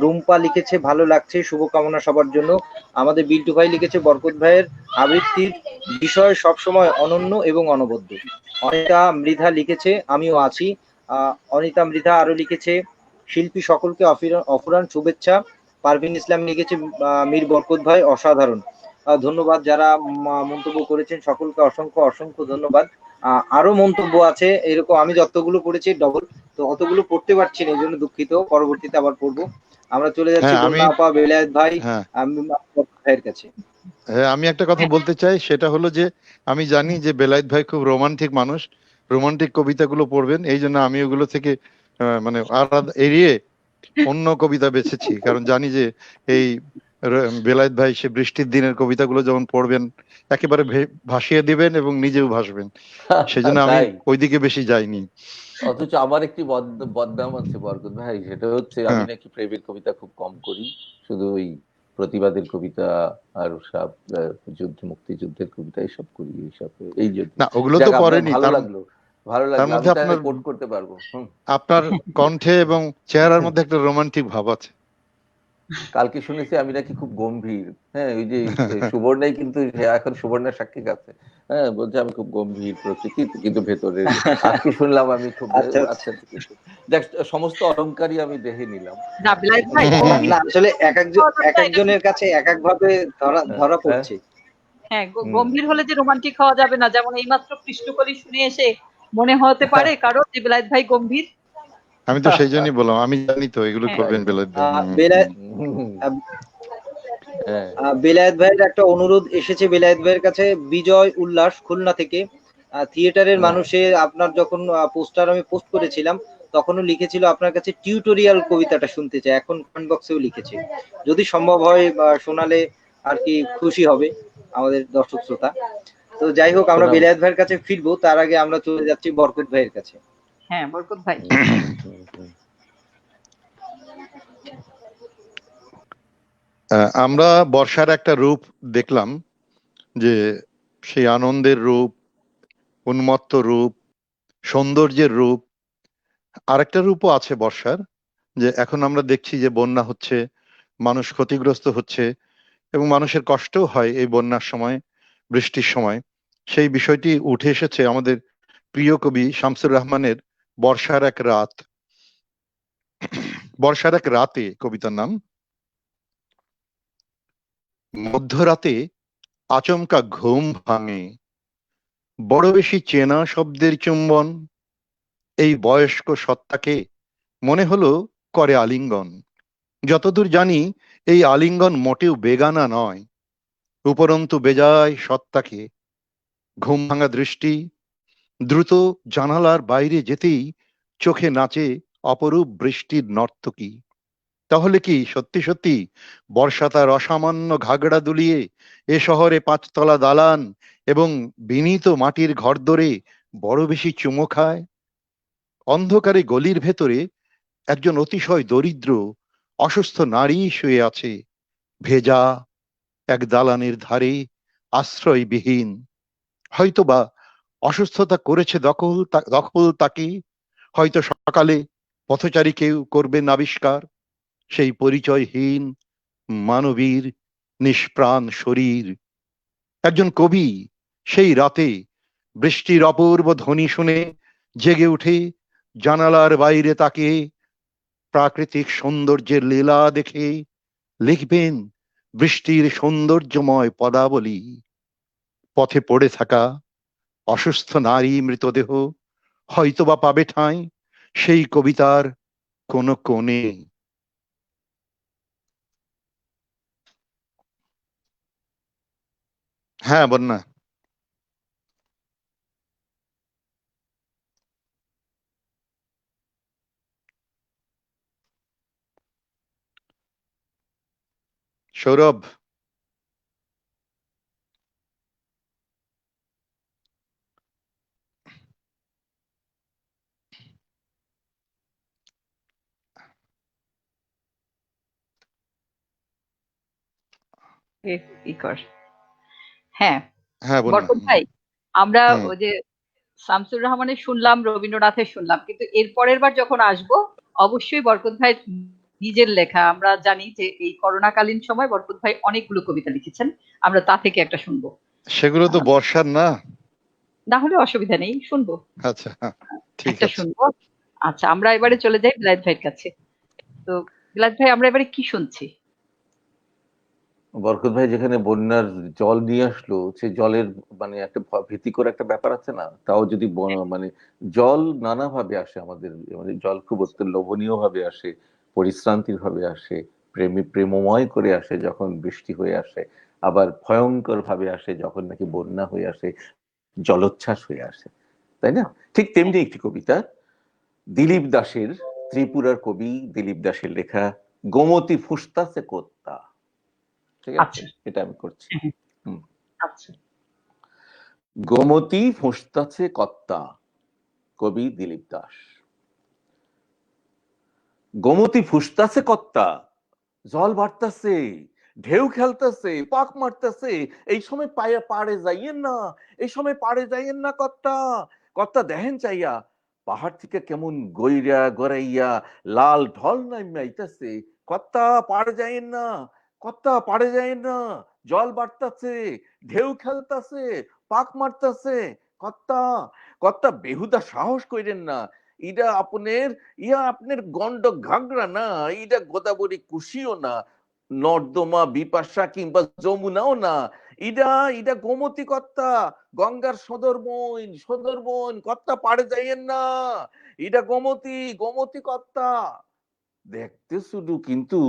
A: রুম্পা লিখেছে, ভালো লাগছে, শুভকামনা সবার জন্য। আমাদের বিল্টু ভাই লিখেছে, বরকত ভাইয়ের আবৃত্তির বিষয় সবসময় অনন্য এবং অনবদ্য। অনিতা মৃধা লিখেছে, আমিও আছি। অনিতা মৃধা আরো লিখেছে, শিল্পী সকলকে অফুরান শুভেচ্ছা। পারভিন ইসলাম লিখেছে, মীর বরকত ভাই অসাধারণ, ধন্যবাদ। যারা মন্তব্য করেছেন সকলকে অসংখ্য অসংখ্য ধন্যবাদ। আরো মন্তব্য আছে এরকম, আমি যতগুলো পড়েছি ডবল, তো অতগুলো পড়তে পারছি না, এই জন্য দুঃখিত, পরবর্তীতে আবার পড়বো। আমরা চলে যাচ্ছি
B: হ্যাঁ আমি
A: বন্যা আপা, বেলায়েত ভাই,
B: হ্যাঁ
A: আমি ভাইয়ের কাছে।
B: হ্যাঁ আমি একটা কথা বলতে চাই, সেটা হলো যে আমি জানি যে বেলায়েত ভাই খুব রোমান্টিক মানুষ, রোমান্টিক কবিতাগুলো পড়বেন, এই জন্য আমি ওগুলো থেকে মানে আলাদা এড়িয়ে অন্য কবিতা বেছেছি, কারণ জানি যে এই বেলায়েত ভাই সে বৃষ্টির দিনের কবিতাগুলো যখন পড়বেন একেবারে ভাসিয়ে দিবেন এবং নিজেও ভাসবেন, সেজন্য আমি
C: তাই?
B: ওইদিকে বেশি যাইনি।
C: অথচ আমার একটি বদনাম আছে বরকত ভাই, সেটা হচ্ছে আমি
B: হ্যাঁ
C: নাকি প্রেমের কবিতা খুব কম করি, শুধু ওই প্রতিবাদের কবিতা আর সব মুক্তিযুদ্ধের কবিতা এইসব করি, এইসব এই জন্য।
B: না, ওগুলো তো
C: যাক, আপনার
B: পড়েনি,
C: ভালো
B: তার
C: লাগলো, ভালো
B: তার
C: লাগলো, আমি
B: মধ্যে
C: তাহলে
B: আপনার
C: কোট করতে পারবো।
B: আপনার কণ্ঠে এবং চেহারার মধ্যে একটা রোমান্টিক ভাব আছে।
C: কালকে শুনেছি আমি নাকি খুব গম্ভীর, হ্যাঁ ওই যে সুবর্ণাই, কিন্তু এখন সুবর্ণার সাক্ষী আছে, হ্যাঁ বলছে আমি খুব গম্ভীর প্রকৃতি, কিন্তু ভেতরে আজকে শুনলাম আমি খুব
A: আচ্ছা
C: আচ্ছা ঠিক আছে। দেখ, সমস্ত অলংকারই আমি দেহে নিলাম।
E: না বিলাইত ভাই,
A: না, আসলে এক একজনের কাছে এক এক ভাবে ধরা
C: হ্যাঁ
A: পড়ছে।
E: হ্যাঁ, গম্ভীর হলে যে রোমান্টিক হওয়া যাবে না, যেমন এইমাত্র কৃষ্ণকলি শুনে এসে মনে হতে পারে কারো যে বিলাইত ভাই গম্ভীর।
B: আমি তো সেই জন্যই বললাম, আমি জানি তো এগুলো
E: হ্যাঁ,
B: করবেন বেলায়েত ভাই।
A: বেলায়েত
C: হ্যাঁ
A: বেলায়েত ভাইয়ের একটা অনুরোধ এসেছে বেলায়েত ভাইয়ের কাছে, বিজয় উল্লাস খুলনা থেকে। থিয়েটারের
C: হ্যাঁ।
A: মানুষে আপনার যখন পোস্টার আমি পোস্ট করেছিলাম তখনও লিখেছিল আপনার কাছে টিউটোরিয়াল কবিতাটা শুনতে চাই, এখন কমেন্ট বক্সেও লিখেছে, যদি সম্ভব হয় শোনালে আর কি খুশি হবে আমাদের দর্শক শ্রোতা। তো যাই হোক, আমরা
C: শোনাবো।
A: বেলায়েত ভাইয়ের কাছে ফিরবো, তার আগে আমরা চলে যাচ্ছি বরকত ভাইয়ের কাছে।
E: হ্যাঁ বরকত ভাই।
B: আমরা বর্ষার একটা রূপ দেখলাম, যে সেই আনন্দের রূপ, উন্মত্ত রূপ, সৌন্দর্যের রূপ। আরেকটা রূপও আছে বর্ষার, যে এখন আমরা দেখছি যে বন্যা হচ্ছে, মানুষ ক্ষতিগ্রস্ত হচ্ছে এবং মানুষের কষ্টও হয় এই বন্যার সময়, বৃষ্টির সময়। সেই বিষয়টি উঠে এসেছে আমাদের প্রিয় কবি শামসুর রহমানের বর্ষার এক রাত। বর্ষার এক রাতে কবিতার নাম। মধ্যরাতে আচমকা ঘুম ভাঙে, বড় বেশি চেনা শব্দের চুম্বন, এই বয়স্ক সত্তাকে মনে হলো করে আলিঙ্গন। যতদূর জানি এই আলিঙ্গন মোটেও বেগানা নয়, উপরন্তু বেজায় সত্তাকে। ঘুম ভাঙা দৃষ্টি দ্রুত জানালার বাইরে যেতেই চোখে নাচে অপরূপ বৃষ্টির নর্তকী। তাহলে কি সত্যি সত্যি বর্ষা তার অসামান্য ঘাগড়া দুলিয়ে এ শহরে 5 তলা দালান এবং বিনীত মাটির ঘরদোরে বড় বেশি চুমো খায়? অন্ধকারে গলির ভেতরে একজন অতিশয় দরিদ্র অসুস্থ নারী শুয়ে আছে, ভেজা এক দালানের ধারে, আশ্রয়বিহীন। হয়তোবা অসুস্থতা করেছে দখল তাকে, হয়তো সকালে পথচারী কেউ করবেন আবিষ্কার সেই পরিচয়হীন মানবীর নিষ্প্রাণ শরীর। একজন কবি সেই রাতে বৃষ্টির অপূর্ব ধ্বনি শুনে জেগে উঠে জানালার বাইরে তাকিয়ে প্রাকৃতিক সৌন্দর্যের লীলা দেখে লিখবেন বৃষ্টির সৌন্দর্যময় পদাবলী। পথে পড়ে থাকা অসুস্থ নারী মৃতদেহ হয়তোবা পাবে ঠাঁই সেই কবিতার কোন কোণে। হ্যাঁ বন্যা। সৌরভ,
E: ই কর। হ্যাঁ
B: হ্যাঁ বন্যা।
E: বরকত ভাই, আমরা
B: হ্যাঁ
E: ওই যে শামসুর রহমানের শুনলাম, রবীন্দ্রনাথের শুনলাম, কিন্তু এর পরের বার যখন আসবো অবশ্যই বরকত ভাই নিজের লেখা, আমরা জানি যে এই করোনাকালীন সময় বরকত ভাই অনেকগুলো কবিতা লিখেছেন, আমরা তা থেকে একটা শুনবো।
B: সেগুলো তো বর্ষার না।
E: না হলে অসুবিধা নেই, শুনবো,
B: আচ্ছা ঠিক
E: একটা
B: আছে।
E: শুনবো। আচ্ছা, আমরা এবারে চলে যাই বিলায়েত ভাইয়ের কাছে। তো বিলায়েত ভাই, আমরা এবারে কি শুনছি?
C: বরকত ভাই যেখানে বন্যার জল নিয়ে আসলো, সে জলের মানে একটা ভীতিকর একটা ব্যাপার আছে না, তাও যদি মানে জল নানাভাবে আসে আমাদের, মানে জল খুব অত্যন্ত লোভনীয় ভাবে আসে, পরিশ্রান্তির ভাবে আসে, প্রেমময় করে আসে যখন বৃষ্টি হয়ে আসে, আবার ভয়ঙ্কর ভাবে আসে যখন নাকি বন্যা হয়ে আসে, জলোচ্ছ্বাস হয়ে আসে, তাই না? ঠিক তেমনি একটি কবিতা দিলীপ দাসের, ত্রিপুরার কবি দিলীপ দাসের লেখা, গোমতী ফুসতাছে কোত্তা। ঠিক আছে,
E: আচ্ছা।
C: এটা আমি করছি। হুম।
E: আচ্ছা।
C: গোমতী ফুসতাছে কত্তা, কবি দিলীপ দাস। গোমতী ফুসতাছে কত্তা, জল বাড়তাছে, ঢেউ খেলতেছে, পাক মারতেছে, এই সময় পাড়ে যাইয়েন না, এই সময় পাড়ে যাইয়েন না কত্তা। কত্তা দেখেন চাইয়া পাহাড় থেকে কেমন গইরা গড়াইয়া লাল ঢল নাইতেছে। কত্তা পাড়ে যাইয়েন না, কত্তা পাড়ে যাইয়েন না, জল বাড়তাছে, ঢেউ খেলতাছে, পাক মারতাছে। কত্তা, কত্তা বেহুদা সাহস কইরেন না, আপনার গন্ড ঘাগরা না, ইটা গোদাবরী কুশিও না, নর্দমা বিপাশা কিংবা যমুনাও না, ইডা ইডা গোমতী কত্তা, গঙ্গার সদর বোন কত্তা পাড়ে যাইয়েন না, ইডা গোমতী, গোমতী কত্তা। দেখতে শুধু, কিন্তু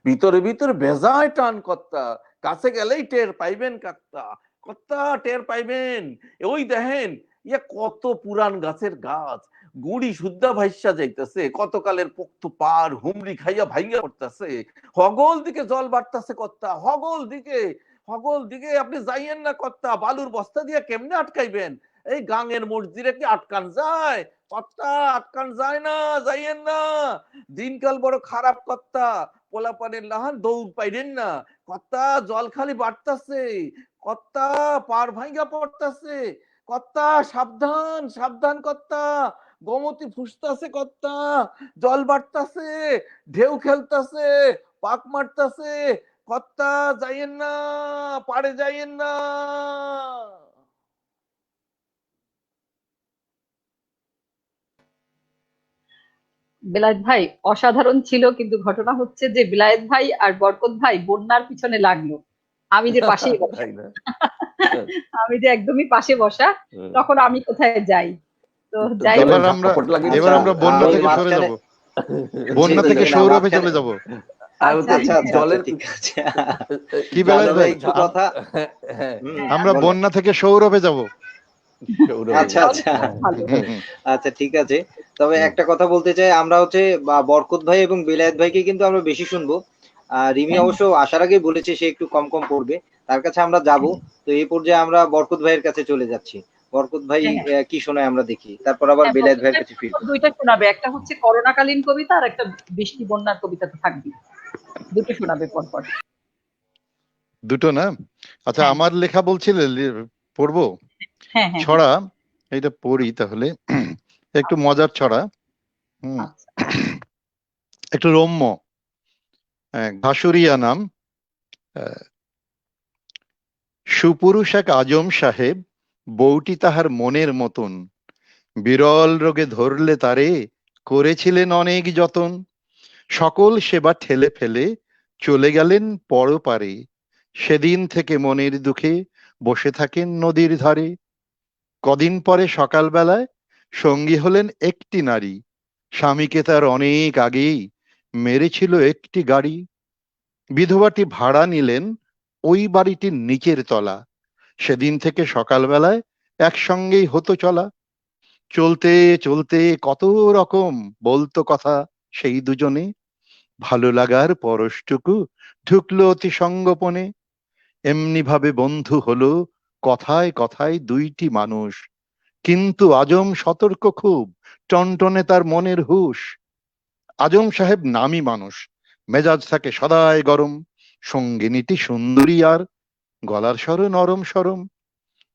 C: ভিতরে ভিতরে বেজায় টান কত্তা, কাছে গেলেই টের পাইবেন কাত্তা, কত্তা টের পাইবেন। ওই দেখেন, ইয়া কত পুরান গাছের গাছ, গুড়ি শুদ্ধা ভাইসা যাইতেছে, কতকালের পোক্ত পার হুমড়ি খাইয়া ভাইয়া পড়তেছে, হগল দিকে জল বাড়তেছে কত্তা, হগল দিকে আপনি যাইয়েন না কত্তা, বালুর বস্তা দিয়ে কেমনে আটকাইবেন? এই গাঙের মসজিদে কি আটকান যায়? কত্তা আটকান যায় না, যাইয়েন না, দিনকাল বড় খারাপ কত্তা, পোলাপানের লাহান দৌড় পাইলেন না, কত্তা জল খালি বাড়তাছে, কত্তা পার ভাঙ্গা পড়তাছে, কত্তা সাবধান সাবধান কত্তা, গোমতী ফুসতাছে কত্তা, জল বাড়তাছে, ঢেউ খেলতাছে, পাক মারতাছে, কত্তা যাইয়েন না, পাড়ে যাইয়েন না।
E: বেলায়েত ভাই অসাধারণ ছিল, কিন্তু ঘটনা হচ্ছে যে বেলায়েত ভাই আর বরকত ভাই বন্যার পিছনে লাগলো, আমি যে পাশেই বসা,
C: তাই না?
E: আমি যে একদমই পাশে বসা, তখন আমি কোথায় যাই? তো যাই হোক,
B: এবার আমরা বন্যা
A: আমি
B: থেকে সরে
A: মাঝখানে
B: যাব, বন্যা থেকে সৌরভে চলে যাব।
A: আচ্ছা ঠিক আছে।
B: কি বেলায়েত ভাই,
A: একটু কথা,
B: আমরা বন্যা থেকে সৌরভে যাব।
A: আচ্ছা আচ্ছা ঠিক আছে। তবে একটা কথা বলতে চাই, আমরা হচ্ছে বরকত ভাই এবং বেলায়েত ভাইকে কিন্তু আমরা বেশি শুনবো। রিমি অবশ্য আসার আগে বলেছে সে একটু কম কম পড়বে, তার কাছে আমরা যাব। তো এই পর্যায়ে আমরা বরকত ভাইয়ের কাছে চলে যাচ্ছি। বরকত ভাই কি শোনায় আমরা দেখি, তারপর আবার বেলায়েত ভাইয়ের কাছে ফিরবো।
E: দুইটা শোনাবে, একটা হচ্ছে করোনাকালীন কবিতা আর একটা বৃষ্টি বন্যার কবিতা তো থাকবে, দুটো শোনাবে পরপর।
B: দুটো না? আচ্ছা, আমার লেখা বলছিলে পড়বো ছড়া, এটা পড়ি তাহলে। একটু মজার ছড়া, একটু রম্য। ঘাসুরিয়া নাম। সুপুরুষ এক আজম সাহেব, বউটি তাহার মনের মতন, বিরল রোগে ধরলে তারে করেছিলেন অনেক যতন, সকল সেবা ঠেলে ফেলে চলে গেলেন পরপারে, সেদিন থেকে মনের দুঃখে বসে থাকেন নদীর ধারে। কদিন পরে সকালবেলায় সঙ্গী হলেন একটি নারী, স্বামীকে তার অনেক আগেই মেরেছিল একটি গাড়ি। বিধবাটি ভাড়া নিলেন ওই বাড়িটির নিচের তলা, সেদিন থেকে সকালবেলায় একসঙ্গেই হতো চলা। চলতে চলতে কত রকম বলতো কথা সেই দুজনে, ভালো লাগার পরশটুকু ঢুকলো অতি সঙ্গোপনে। এমনি ভাবে বন্ধু হলো কথায় কথায় দুইটি মানুষ, কিন্তু আজম সতর্ক খুব, টনটনে তার মনের হুঁশ। আজম সাহেব নামি মানুষ, মেজাজ থাকে সদাই গরম, সঙ্গিনীটি সুন্দরী আর গলার স্বর নরম সরম।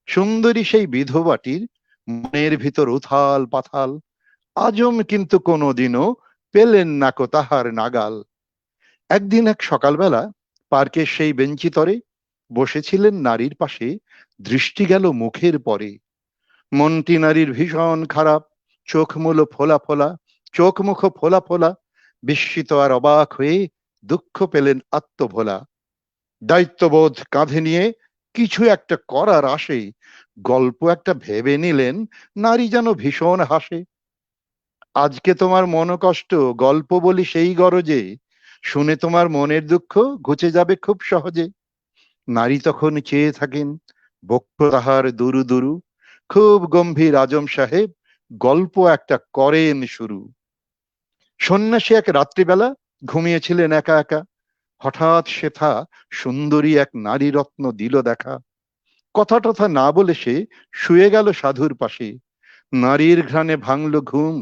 B: সুন্দরী সেই বিধবাটির মনের ভিতর উথাল পাথাল, আজম কিন্তু কোনোদিনও পেলেন না কো তাহার নাগাল। একদিন এক সকালবেলা পার্কের সেই বেঞ্চি তরে বসেছিলেন নারীর পাশে, দৃষ্টি গেল মুখের পরে। মনটি নারীর ভীষণ খারাপ, চোখ মুখ ফোলা ফোলা, বিস্মিত আর অবাক হয়ে দুঃখ পেলেন আত্মভোলা। দায়িত্ববোধ কাঁধে নিয়ে কিছু একটা করার আশে গল্প একটা ভেবে নিলেন, নারী যেন ভীষণ হাসে। আজকে তোমার মনোকষ্ট গল্প বলি সেই গরজে, শুনে তোমার মনের দুঃখ ঘুচে যাবে খুব সহজে। নারী তখন চেয়ে থাকেন, বক্ষ তাহার দুরু দুরু, খুব গম্ভীর আজম সাহেব গল্প একটা করেন শুরু। সন্ন্যাসী এক রাত্রিবেলা ঘুমিয়েছিলেন একা একা, হঠাৎ সেথা সুন্দরী এক নারী রত্ন দিল দেখা। কথা টথা না বলে সে শুয়ে গেল সাধুর পাশে। নারীর ঘ্রাণে ভাঙল ঘুম,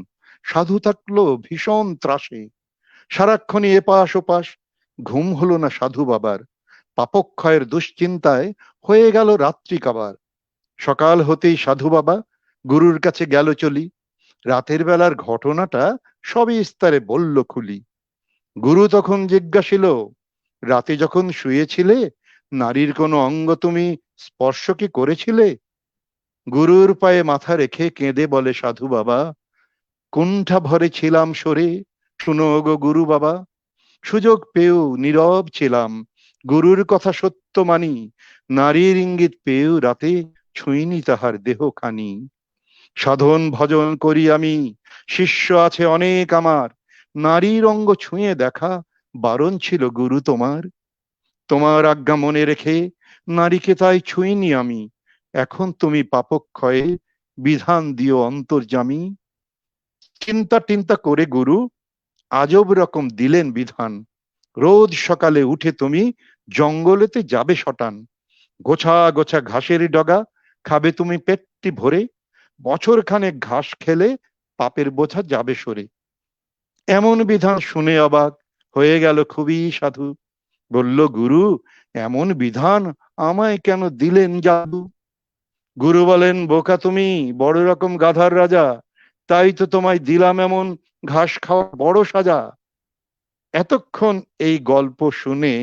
B: সাধু থাকলো ভীষণ ত্রাসে। সারাক্ষণই এপাশ ওপাশ, ঘুম হলো না সাধু বাবার। পাপক্ষয়ের দুশ্চিন্তায় হয়ে গেল রাত্রি কাবার। সকাল হতেই সাধু বাবা গুরুর কাছে গেল চলি, রাতের বেলার ঘটনাটা সবই ইস্তারে বলল খুলি। গুরু তখন জিজ্ঞাসিল, রাতে যখন শুয়েছিলে নারীর কোনো অঙ্গ তুমি স্পর্শ কি করেছিলে? গুরুর পায়ে মাথা রেখে কেঁদে বলে সাধু বাবা, কুণ্ঠা ভরে ছিলাম সরে, শুনো গো গুরু বাবা। সুযোগ পেয়েও নীরব ছিলাম, গুরুর কথা সত্য মানি। নারীর ইঙ্গিত পেয়েও রাতে ছুঁইনি তাহার দেহ খানি। সাধন ভজন করি আমি, শিষ্য আছে অনেক আমার। নারীর অঙ্গ ছুঁয়ে দেখা বারণ ছিল গুরু তোমার। তোমার আজ্ঞা মনে রেখে নারীকে তাই ছুঁইনি আমি। এখন তুমি পাপক্ষয়ে বিধান দিও অন্তর্যামী। চিন্তা টিন্তা করে গুরু আজব রকম দিলেন বিধান। রোজ সকালে উঠে তুমি জঙ্গলেতে যাবে শটান। গোছা গোছা ঘাসের ডগা খাবে তুমি পেটটি ভরে। বছর খানেক ঘাস খেলে পাপের বোঝা যাবে সরে। এমন বিধান শুনে অবাক হয়ে গেল খুবই সাধু। বলল, গুরু এমন বিধান আমায় কেন দিলেন জাদু? গুরু বলেন, বোকা তুমি, বড় রকম গাধার রাজা, তাই তো তোমায় দিলাম এমন ঘাস খাওয়া বড় সাজা। এতক্ষণ এই গল্প শুনে,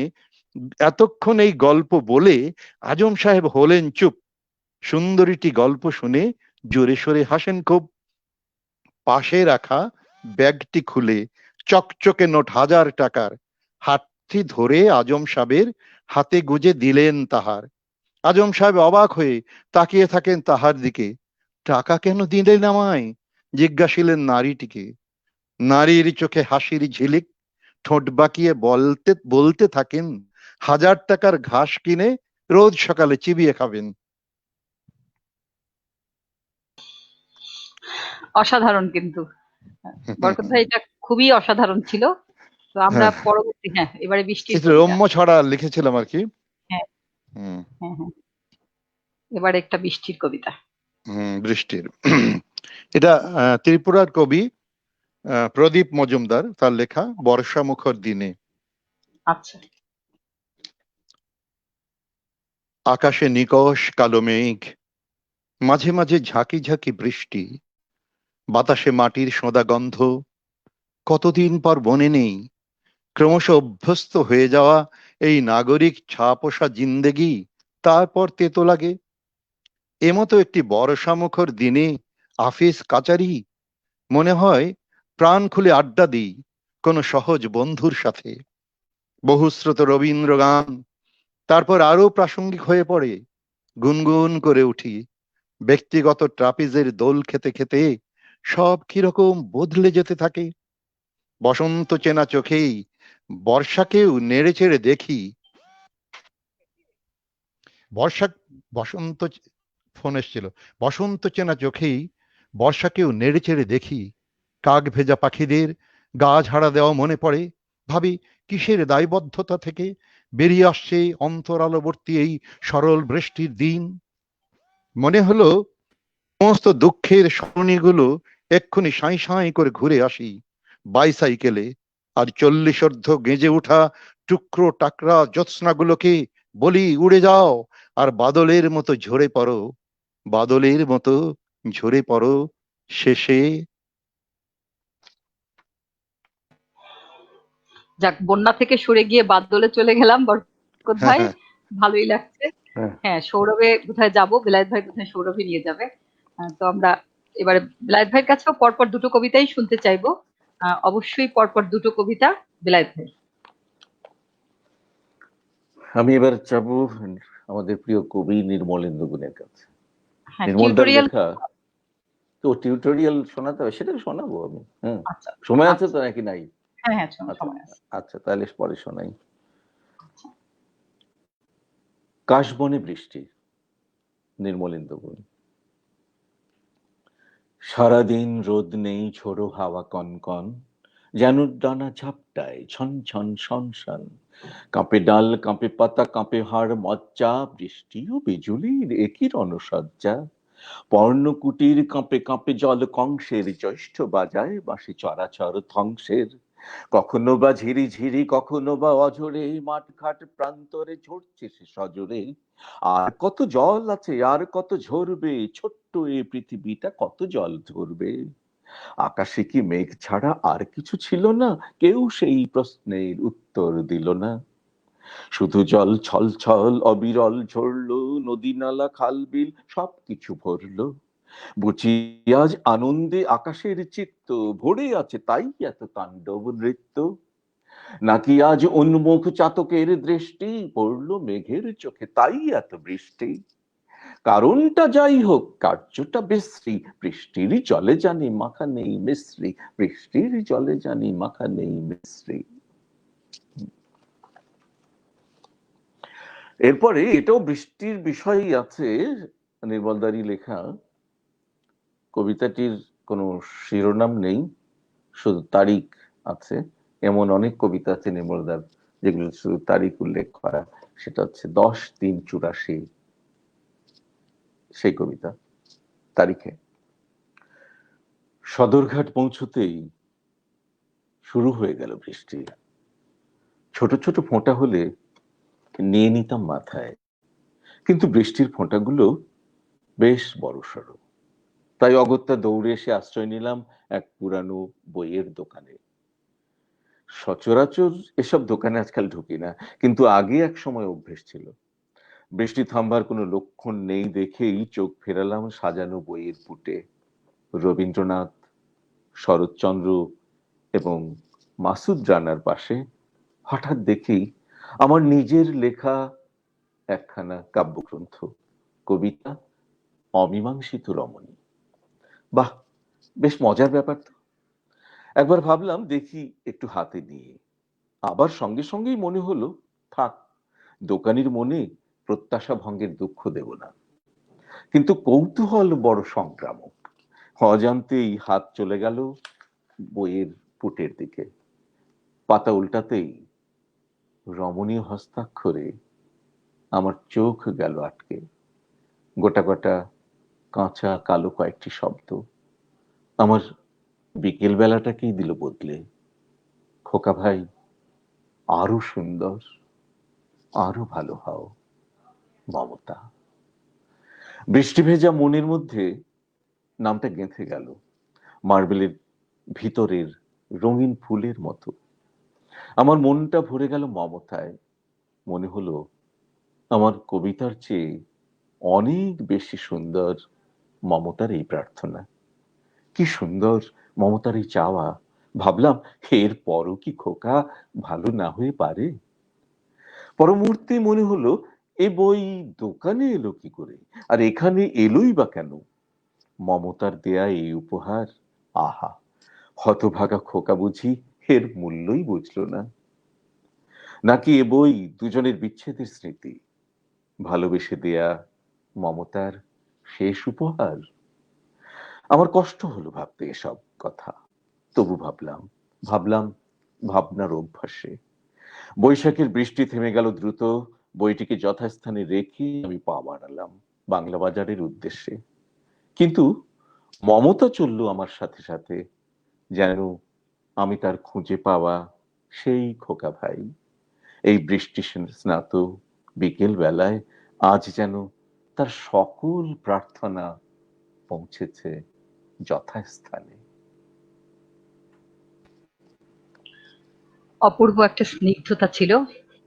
B: এতক্ষণ এই গল্প বলে আজম সাহেব হলেন চুপ। সুন্দরীটি গল্প শুনে জোরে সোরে হাসেন খুব। পাশে রাখা ব্যাগটি খুলে চকচকে নোট 1000 টাকার হাতটি ধরে আজম সাহেবের হাতে গুজে দিলেন তাহার। আজম সাহেব অবাক হয়ে তাকিয়ে থাকেন তাহার দিকে। টাকা কেন দিলেন আমায়? জিজ্ঞাসিলেন নারীটিকে। নারীর চোখে হাসির ঝিলিক, ঠোঁট বাঁকিয়ে বলতে বলতে থাকেন, 1000 টাকার ঘাস কিনে রোজ সকালে চিবিয়ে খাবেন।
E: অসাধারণ কিন্তু বরকত ভাই, এটা খুবই অসাধারণ ছিল। তো আমরা
B: হ্যাঁ,
E: পরবর্তী, হ্যাঁ, এবারে বৃষ্টির
B: কিছু
E: কবিতা।
B: রম্য ছড়া লিখেছিলাম আর কি।
E: হ্যাঁ,
B: হুম
E: হ্যাঁ, হ্যাঁ, এবারে একটা বৃষ্টির কবিতা।
B: হুম, বৃষ্টির। এটা ত্রিপুরার কবি প্রদীপ মজুমদার, তার লেখা বর্ষা মুখর দিনে।
E: আচ্ছা।
B: আকাশে নিকষ কালো মেঘ, মাঝে মাঝে ঝাঁকি ঝাঁকি বৃষ্টি, বাতাসে মাটির সোঁদা গন্ধ। কতদিন পর মনে নেই, ক্রমশ অভ্যস্ত হয়ে যাওয়া এই নাগরিক ছাপোষা জিন্দেগি তারপর তেতো লাগে। এমতো একটি বর্ষামুখর দিনে আফিস কাচারি, মনে হয় প্রাণ খুলে আড্ডা দিই কোনো সহজ বন্ধুর সাথে। বহুশ্রুত রবীন্দ্র গান তারপর আরো প্রাসঙ্গিক হয়ে পড়ে। গুনগুন করে উঠি, ব্যক্তিগত ট্রাপিজের দোল খেতে খেতে সব কিরকম বদলে যেতে থাকে। বসন্ত চেনা চোখেই বর্ষাকেও নেড়ে চেড়ে দেখি। বর্ষা বসন্ত ফোন এসছিল। বসন্ত চেনা চোখেই বর্ষাকেও নেড়ে চেড়ে দেখি। কাক ভেজা পাখিদের গা ঝাড়া দেওয়া মনে পড়ে। ভাবি, কিসের দায়বদ্ধতা থেকে বেরিয়ে আসছে অন্তরালবর্তী এই সরল বৃষ্টির দিন। মনে হলো সমস্ত দুঃখের সরণিগুলো এক্ষুনি সাঁই সাঁই করে ঘুরে আসি বাইসাইকেলে। আর 40 গেঁজে ওঠা টুকরো টাকরা জ্যোৎস্নাগুলোকে বলি, উড়ে যাও আর বাদলের মতো ঝরে পড়ো, বাদলের মতো ঝরে পড়ো শেষে।
E: যাক, বন্যা থেকে সরে গিয়ে বাদদলে চলে গেলাম বরকত
B: হ্যাঁ
E: ভাই।
B: হ্যাঁ
E: ভালোই লাগছে।
C: হ্যাঁ,
E: হ্যাঁ, সৌরভে কোথায় যাব, বেলায়েত ভাই কোথায় সৌরভে নিয়ে যাবে। তো আমরা এবারে বেলায়েত ভাইয়ের কাছেও পরপর দুটো কবিতাই শুনতে চাইবো। অবশ্যই পরপর দুটো কবিতা বেলায়েত ভাই।
C: আমি এবার যাবো আমাদের প্রিয় কবি নির্মলেন্দু গুণের কাছে।
E: হ্যাঁ,
C: নির্মলদার
E: টিউটোরিয়াল।
C: লেখা তো টিউটোরিয়াল শোনাতে হবে, সেটা শোনাবো আমি। হ্যাঁ,
E: আচ্ছা
C: সময় আছে
E: আচ্ছা,
C: তো নাকি নাই?
E: হ্যাঁ হ্যাঁ,
C: আচ্ছা
E: সময় আছে।
C: আচ্ছা, তাহলে পরে শোনাই। কাশবনে বৃষ্টি, নির্মলেন্দু গুণ। সারাদিন রোদ নেই, ঝোড়ো হাওয়া কনকন, যেন ডানা ঝাপটায় ছন ছন শন শন। কাঁপে ডাল, কাঁপে পাতা, কাঁপে হাড় মজ্জা, বৃষ্টি ও বিজুলির একই রণসজ্জা। পর্ণকুটির কাঁপে কাঁপে জল কংসের, জ্যৈষ্ঠ বাজায় বাঁশি চরাচর ধ্বংসের। কখনো বা ঝিরি ঝিরি, কখনো বা অঝরে, মাঠঘাট প্রান্তরে ঝরছে সে সজোরে। আর কত জল আছে, আর কত ঝরবে, ছোট্ট এই পৃথিবীটা কত জল ধরবে। আকাশে কি মেঘ ছাড়া আর কিছু ছিল না? কেউ সেই প্রশ্নের উত্তর দিল না। শুধু জল ছল ছল অবিরল ঝরলো, নদী নালা খাল বিল সবকিছু ভরলো। বুঝি আজ আনন্দে আকাশের চিত্ত ভরে আছে, তাই এত তাণ্ডব নৃত্য। নাকি আজ উন্মুখ চাতকের দৃষ্টি পড়লো মেঘের চোখে, তাই এত বৃষ্টি। কারণটা যাই হোক, কার্যটা বিশ্রী, বৃষ্টির জলে জানি মাখা নেই মিশ্রি, বৃষ্টির জলে জানি মাখা নেই মিশ্রি। এরপরে এটাও বৃষ্টির বিষয়ই আছে, নির্মলদারি লেখা। কবিতাটির কোনো শিরোনাম নেই, শুধু তারিখ আছে। এমন অনেক কবিতা আছে নির্মলদার যেগুলো শুধু তারিখ উল্লেখ করা। সেটা হচ্ছে 10-3-84, সেই কবিতা তারিখে। সদরঘাট পৌঁছতেই শুরু হয়ে গেল বৃষ্টি। ছোট ছোট ফোঁটা হলে নিয়ে নিতাম মাথায়, কিন্তু বৃষ্টির ফোঁটাগুলো বেশ বড়সড়। তাই অগত্যা দৌড়ে এসে আশ্রয় নিলাম এক পুরানো বইয়ের দোকানে। সচরাচর এসব দোকানে আজকাল ঢুকি না, কিন্তু আগে এক সময় অভ্যেস ছিল। বৃষ্টি থামবার কোনো লক্ষণ নেই দেখেই চোখ ফেরালাম সাজানো বইয়ের পুটে। রবীন্দ্রনাথ, শরৎচন্দ্র এবং মাসুদ রানার পাশে হঠাৎ দেখি আমার নিজের লেখা একখানা কাব্যগ্রন্থ, কবিতা অমীমাংসিত রমণী। বাহ, বেশ মজার ব্যাপার তো। একবার ভাবলাম দেখি একটু হাতে নিয়ে, আবার সঙ্গে সঙ্গেই মনে হলো থাক, দোকানির মনে প্রত্যাশা ভঙ্গের দুঃখ দেব না। কিন্তু কৌতূহল বড় সংক্রামক। অজান্তেই হাত চলে গেল বইয়ের পুটের দিকে। পাতা উল্টাতেই রমণীয় হস্তাক্ষরে আমার চোখ গেল আটকে। গোটা গোটা কাঁচা কালো কয়েকটি শব্দ আমার বিকেল বেলাটাকেই দিল বদলে। খোকা ভাই, আরো সুন্দর, আরো ভালো হও, মমতা। বৃষ্টি ভেজা মনের মধ্যে নামটা গেঁথে গেল মার্বেলের ভিতরের রঙিন ফুলের মতো। আমার মনটা ভরে গেল মমতায়। মনে হলো আমার কবিতার চেয়ে অনেক বেশি সুন্দর মমতার এই প্রার্থনা। কি সুন্দর মমতার এই চাওয়া। ভাবলাম এর পরও কি খোকা ভালো না হয়ে পারে। পর মুহূর্তে মনে হলো এ বই দোকানে এলো কি করে, আর এখানে এলোই বা কেন? মমতার দেয়া এই উপহার, আহা, হতভাগা খোকা বুঝি এর মূল্যই বুঝলো না। নাকি এ বই দুজনের বিচ্ছেদের স্মৃতি, ভালোবেসে দেয়া মমতার শেষ উপহার? আমার কষ্ট হলো ভাবতে এসব কথা। তবু ভাবলাম ভাবলাম ভাবনার অভ্যাসে। বৈশাখের বৃষ্টি থেমে গেল দ্রুত। বইটিকে যথাস্থানে রেখে আমি পা বাড়ালাম বাংলা বাজারের উদ্দেশ্যে। কিন্তু মমতা চলল আমার সাথে সাথে, যেন আমি তার খুঁজে পাওয়া সেই খোকা ভাই। এই বৃষ্টি স্নাত বিকেল বেলায় আজ যেন তার সকল প্রার্থনা পৌঁছেছে যথাস্থানে।
E: অপূর্ব একটা স্নিগ্ধতা ছিল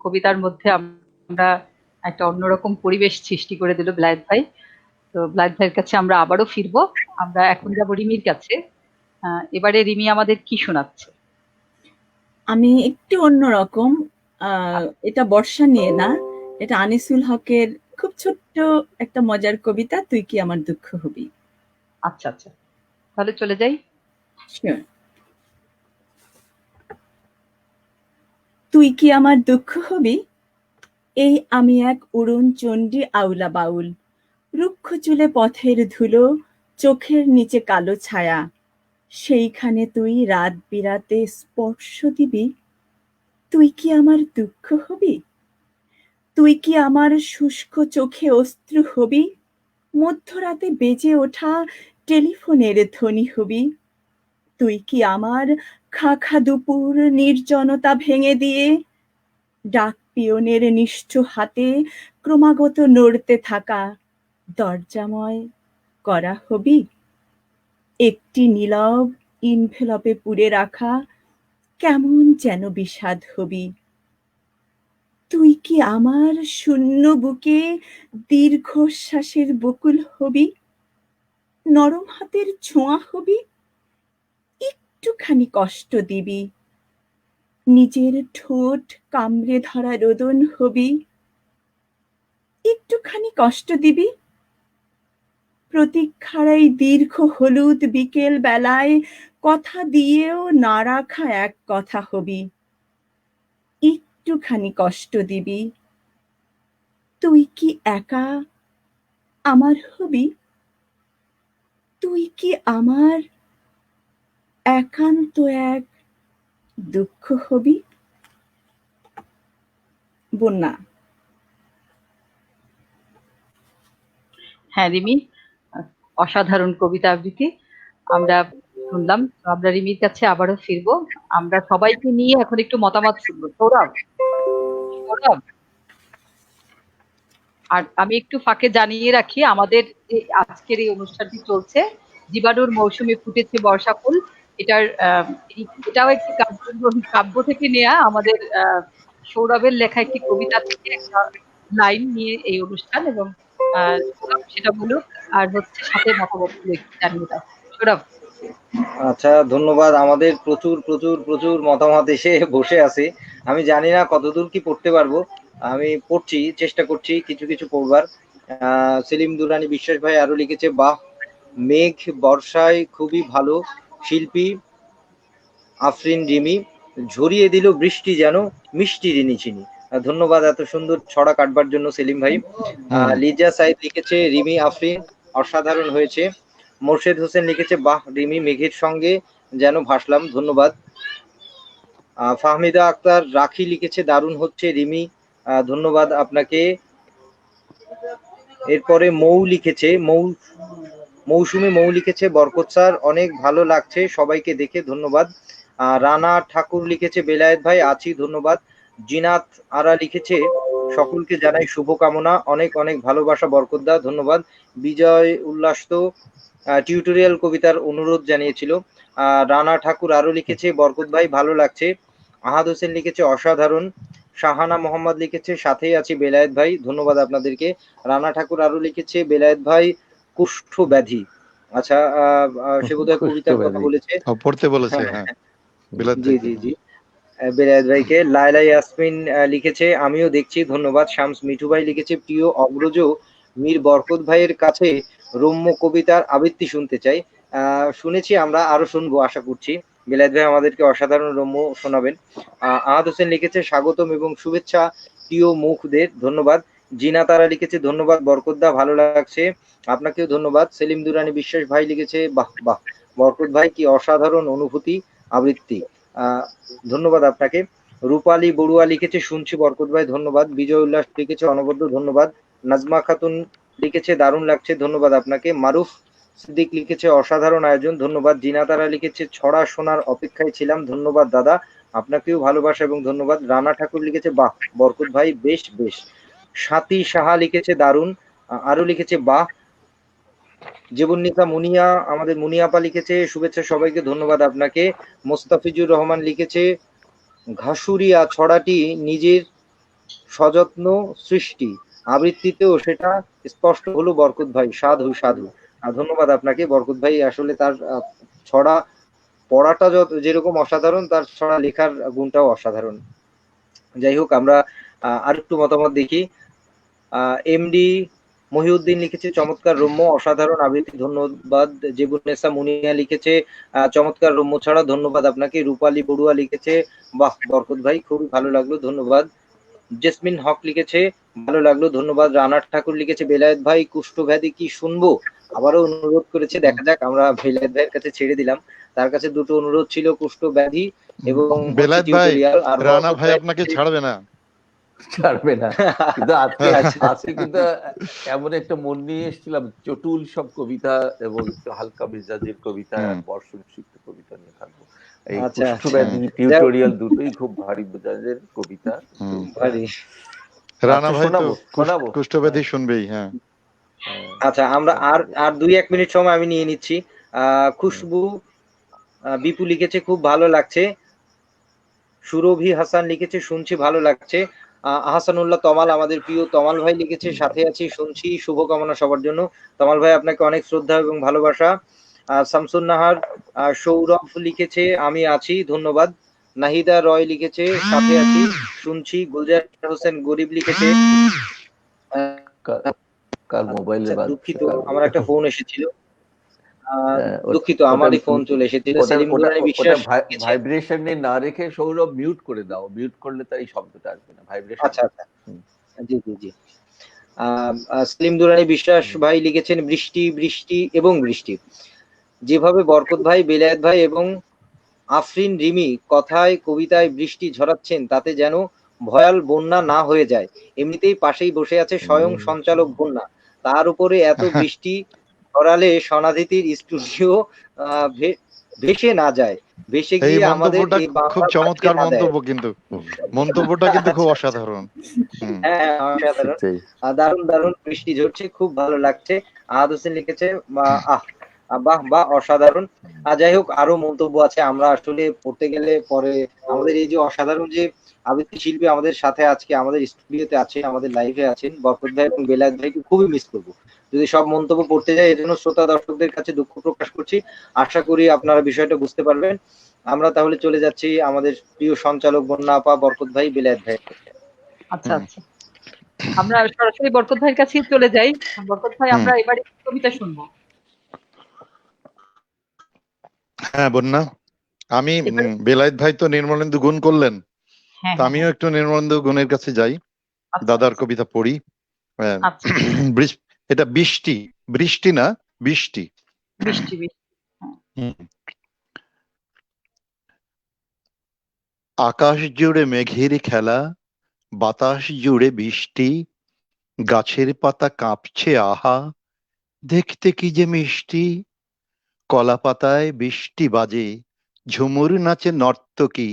E: কবিতার মধ্যে। আমরা একটা অন্যরকম পরিবেশ সৃষ্টি করে দিল ব্লায়েত ভাই। তো ব্লায়েত ভাইয়ের কাছে আমরা আবারও ফিরবো। আমরা এখন যাব রিমির কাছে। এবারে রিমি আমাদের কি শোনাচ্ছে?
D: আমি একটু অন্যরকম, এটা বর্ষা নিয়ে না, এটা আনিসুল হকের খুব ছোট্ট একটা মজার কবিতা, তুই কি আমার দুঃখ হবি।
E: আচ্ছা আচ্ছা, তাহলে চলে যাই।
D: Sure. তুই কি আমার দুঃখ হবি, এই আমি এক উড়ন চণ্ডী আউলা বাউল, রুক্ষ চুলে পথের ধুলো, চোখের নিচে কালো ছায়া, সেইখানে তুই রাত বিরাতে স্পর্শ দিবি, তুই কি আমার দুঃখ হবি। তুই কি আমার শুষ্ক চোখে অশ্রু হবি, মধ্যরাতে বেজে ওঠা টেলিফোনের ধ্বনি হবি। তুই কি আমার খাখা দুপুর নির্জনতা ভেঙে দিয়ে ডাক পিয়নের নিষ্ঠু হাতে ক্রমাগত নড়তে থাকা দরজাময় করা হবি। একটি নীরব ইনভেলপে পুড়ে রাখা কেমন যেন বিষাদ হবি। তুই কি আমার শূন্য বুকে দীর্ঘশ্বাসের বকুল হবি, নরম হাতের ছোঁয়া হবি, একটুখানি কষ্ট দিবি, নিজের ঠোঁট কামড়ে ধরা রোদন হবি, একটুখানি কষ্ট দিবি। প্রতীক্ষার দীর্ঘ হলুদ বিকেল বেলায় কথা দিয়েও না রাখা এক কথা হবি, একটুখানি কষ্ট দিবি। তুই কি একা আমার হবি, তুই কি আমার একান্ত এক দুঃখ হবি। বন্যা।
E: হ্যাঁ রিমি, অসাধারণ কবিতা আবৃত্তি আমরা শুনলাম। আমরা রিমির কাছে আবারও ফিরবো। আমরা সবাইকে নিয়ে এখন একটু মতামত শুনবো। সৌরভ, সৌরভ, আর আমি একটু ফাঁকে জানিয়ে রাখি, আমাদের যে আজকের এই অনুষ্ঠানটি চলছে জীবাণুর মৌসুমে ফুটেছে বর্ষা ফুল, এটাও একটি কাব্য থেকে নেয়া, আমাদের সৌরভের লেখা একটি কবিতা থেকে একটা লাইন নিয়ে এই অনুষ্ঠান, এবং সেটা বলুক আর হচ্ছে সাথে মতামত একটু জানিয়ে দাও। সৌরভ।
A: আচ্ছা, ধন্যবাদ। আমাদের প্রচুর প্রচুর প্রচুর মতামত এসে বসে আছে। আমি জানি না কতদূর কি পড়তে পারবো, আমি পড়ছি, চেষ্টা করছি কিছু কিছু পড়বার। সেলিম দুরানি বিশ্বাস ভাই আরো লিখেছে, বাহ, মেঘ বর্ষায় খুবই ভালো, শিল্পী আফরিন রিমি ঝরিয়ে দিল বৃষ্টি যেন মিষ্টি রিনি চিনি। ধন্যবাদ এত সুন্দর ছড়া কাটবার জন্য সেলিম ভাই। লিজা সাইদ লিখেছে, রিমি আফরিন অসাধারণ হয়েছে। মোর্শেদ হোসেন লিখেছে, বাহ রিমি, মেঘের সঙ্গে যেন ভাসলাম। ধন্যবাদ। ফাহমিদা আক্তার রাখি লিখেছে, দারুণ হচ্ছে রিমি, ধন্যবাদ আপনাকে। এরপরে মৌ লিখেছে, মৌসুমী মৌ লিখেছে, বরকত স্যার অনেক ভালো লাগছে সবাইকে দেখে, ধন্যবাদ। রানা ঠাকুর লিখেছে, বেলায়েত ভাই আছি, ধন্যবাদ। জিনাত আরা লিখেছে, সকলকে জানাই শুভকামনা, অনেক অনেক ভালোবাসা বরকতদা, ধন্যবাদ। বিজয় উল্লাস তো টিউটোরিয়াল কবিতার অনুরোধ জানিয়েছিল। রানা ঠাকুর আরো লিখেছে, বরকত ভাই ভালো লাগছে। আহাদ হোসেন লিখেছে, অসাধারণ। শাহানা মোহাম্মদ লিখেছে, সাথেই আছি বেলায়েত ভাই, ধন্যবাদ আপনাদেরকে। রানা ঠাকুর আরো লিখেছে, বেলায়েত ভাই কুষ্ঠ ব্যাধি। আচ্ছা, সে বোধহয় কবিতার কথা বলেছে,
B: পড়তে বলেছে। হ্যাঁ,
A: জি জি জি, বেলায়েত ভাইকে। লায়লা ইয়াসমিন লিখেছে, আমিও দেখছি, ধন্যবাদ। শামস মিঠু ভাই লিখেছে, প্রিয় অগ্রজ মীর বরকত ভাইয়ের কাছে রম্য কবিতার আবৃত্তি শুনতে চাই। শুনেছি, আমরা আরো শুনবো আশা করছি। বেলায়েত ভাই আমাদেরকে অসাধারণ রম্য শোনাবেন। আহাদ হোসেন লিখেছে, স্বাগতম এবং শুভেচ্ছা প্রিয় মুখদের, ধন্যবাদ। জিনা তারা লিখেছে, ধন্যবাদ বরকতদা, ভালো লাগছে, আপনাকেও ধন্যবাদ। সেলিম দুরানি বিশ্বাস ভাই লিখেছে, বাহ বাহ বরকত ভাই, কি অসাধারণ অনুভূতি আবৃত্তি, ধন্যবাদ আপনাকে। রূপালী বড়ুয়া লিখেছে, শুনছি বরকত ভাই, ধন্যবাদ। বিজয় উল্লাস লিখেছে, অনবদ্য, ধন্যবাদ। নাজমা খাতুন লিখেছে, দারুণ লাগছে, ধন্যবাদ আপনাকে। মারুফ সিদ্দিক লিখেছে, অসাধারণ আয়োজন, ধন্যবাদ। জিনাতারা লিখেছে, ছড়া শোনার অপেক্ষায় ছিলাম, ধন্যবাদ দাদা, আপনাকেও ভালোবাসা এবং ধন্যবাদ। রানা ঠাকুর লিখেছে, বাহ বরকত ভাই, বেশ বেশ। সাথী সাহা লিখেছে, দারুণ। আরো লিখেছে, বাহ। জীবননিকা মুনিয়া, আমাদের মুনিয়াপা লিখেছে, শুভেচ্ছা সবাইকে, ধন্যবাদ আপনাকে। মোস্তাফিজুর রহমান লিখেছে, ঘাসুরিয়া ছড়াটি নিজের সযত্ন সৃষ্টি, আবৃত্তিতেও সেটা স্পষ্ট হলো বরকত ভাই, সাধু সাধু। ধন্যবাদ আপনাকে বরকত ভাই, আসলে তার ছড়া পড়াটা যেরকম অসাধারণ, তার ছড়া লেখার গুণটাও অসাধারণ। যাই হোক, আমরা আরেকটু মতামত দেখি। এমডি মহিউদ্দিন লিখেছে চমৎকার রম্য অসাধারণ আবৃত্তি ধন্যবাদ। জেবুন্নেসা মুনিয়া লিখেছে চমৎকার রম্য ছাড়া ধন্যবাদ আপনাকে। রূপালী বড়ুয়া লিখেছে বাহ বরকত ভাই খুবই ভালো লাগলো ধন্যবাদ। জেসমিন হক লিখেছে ভালো লাগলো ধন্যবাদ। রানার ঠাকুর লিখেছে বেলায়েত ভাই কুষ্ঠব্যাধি কি শুনবো, আবারও অনুরোধ করেছে, দেখা যাক, আমরা বেলায়েত ভাইয়ের কাছে ছেড়ে দিলাম। তার কাছে দুটো অনুরোধ ছিল, কুষ্ঠব্যাধি এবং
B: বেলায়েত ভাই,
A: টিউটোরিয়াল। আর
B: রানা ভাই আপনাকে ছাড়বে না।
C: ছাড়বে না, কিন্তু আজকে
A: আচ্ছা।
C: আজকে কিন্তু এমন একটা মন নিয়ে এসেছিলাম, চটুল সব কবিতা এবং একটু হালকা মেজাজের কবিতা, বর্ষণ সিক্ত কবিতা নিয়ে থাকবো। এই
A: আচ্ছা,
C: কুষ্ঠব্যাধি টিউটোরিয়াল দুটোই খুব ভারী মেজাজের কবিতা।
A: ভারী।
B: রানা ভাই তো
C: শোনাবো।
B: কুষ্ঠব্যাধি শুনবেই। হ্যাঁ,
A: আচ্ছা, আমরা আর 2-1 মিনিট সময় আমি নিয়ে নিচ্ছি। খুশবু বিপু লিখেছে খুব ভালো লাগছে। সুরভি হাসান লিখেছে শুনছি ভালো লাগছে। আহসানুল্লাহ তমাল, আমাদের প্রিয় তমাল ভাই লিখেছে সাথে আছি শুনছি, শুভকামনা সবার জন্য। তমাল ভাই আপনাকে অনেক শ্রদ্ধা এবং ভালোবাসা। শামসুন নাহার সৌরভ লিখেছে আমি আছি ধন্যবাদ। নাহিদা রয় লিখেছে সাথে আছি শুনছি। গুলজার হোসেন গরিব লিখেছে
C: কার মোবাইলে
A: দুঃখিত আমার একটা ফোন এসেছিল, দুঃখিত আমারই ফোন চলে এসেছিল। সেলিম দুরানি বিশ্বাস
C: ভাইব্রেশনে না রেখে সৌরভ মিউট করে দাও, মিউট করলে তার এই শব্দটা আসবে না, ভাইব্রেশন।
A: আচ্ছা আচ্ছা, জি জি জি। সেলিম দুরানি বিশ্বাস ভাই লিখেছেন বৃষ্টি বৃষ্টি এবং বৃষ্টি। যেভাবে বরকত ভাই, বেলায়েত ভাই এবং আফরিন রিমি কথায় কবিতায় বৃষ্টি ঝরাচ্ছেন তাতে যেন ভয়াল বন্যা না হয়ে যায়। এমনিতেই পাশেই বসে আছে স্বয়ং সঞ্চালক বন্যা, তার উপরে এত বৃষ্টি ঝরালে সনাধিতির স্টুডিও ভেসে না যায়, ভেসে
B: এই
A: গিয়ে আমাদের
B: মন্তব্যটা খুব চমৎকার মন্তব্য, কিন্তু মন্তব্যটা কিন্তু খুব অসাধারণ।
A: হ্যাঁ অসাধারণ, দারুণ দারুণ বৃষ্টি ঝরছে, খুব ভালো লাগছে। আহাদ হোসেন লিখেছে বাহ বাহ অসাধারণ। যাই হোক, আরো মন্তব্য আছে, আমরা আসলে পড়তে গেলে পরে আমাদের এই যে অসাধারণ যে আবৃত্তি শিল্পী আমাদের সাথে আজকে আমাদের স্টুডিওতে আছে, আমাদের লাইভে আছেন বরকত ভাই এবং বেলায়েত ভাইকে খুবই মিস করবো যদি সব মন্তব্য পড়তে যাই। এর জন্য শ্রোতা দর্শকদের কাছে দুঃখ প্রকাশ করছি। আশা করি আপনারা বিষয়টা বুঝতে পারবেন। আমরা তাহলে চলে যাচ্ছি আমাদের প্রিয় সঞ্চালক বন্যা আপা, বরকত ভাই, বেলায়েত ভাই।
E: আচ্ছা আচ্ছা, আমরা সরাসরি বরকত ভাইয়ের কাছেই চলে যাই। বরকত ভাই, আমরা এবারে কবিতা শুনবো।
B: হ্যাঁ বন্যা, আমি বেলায়েত ভাই তো নির্মলেন্দু গুণ করলেন, আমিও একটু নির্মলেন্দু গুণের কাছে যাই, দাদার কবিতা পড়ি। এটা বৃষ্টি, বৃষ্টি না বৃষ্টি।
E: বৃষ্টি
B: আকাশ জুড়ে মেঘের খেলা, বাতাস জুড়ে বৃষ্টি, গাছের পাতা কাঁপছে আহা, দেখতে কি যে মিষ্টি। কলা পাতায় বৃষ্টি বাজে, ঝুমুর নাচে নর্তকী,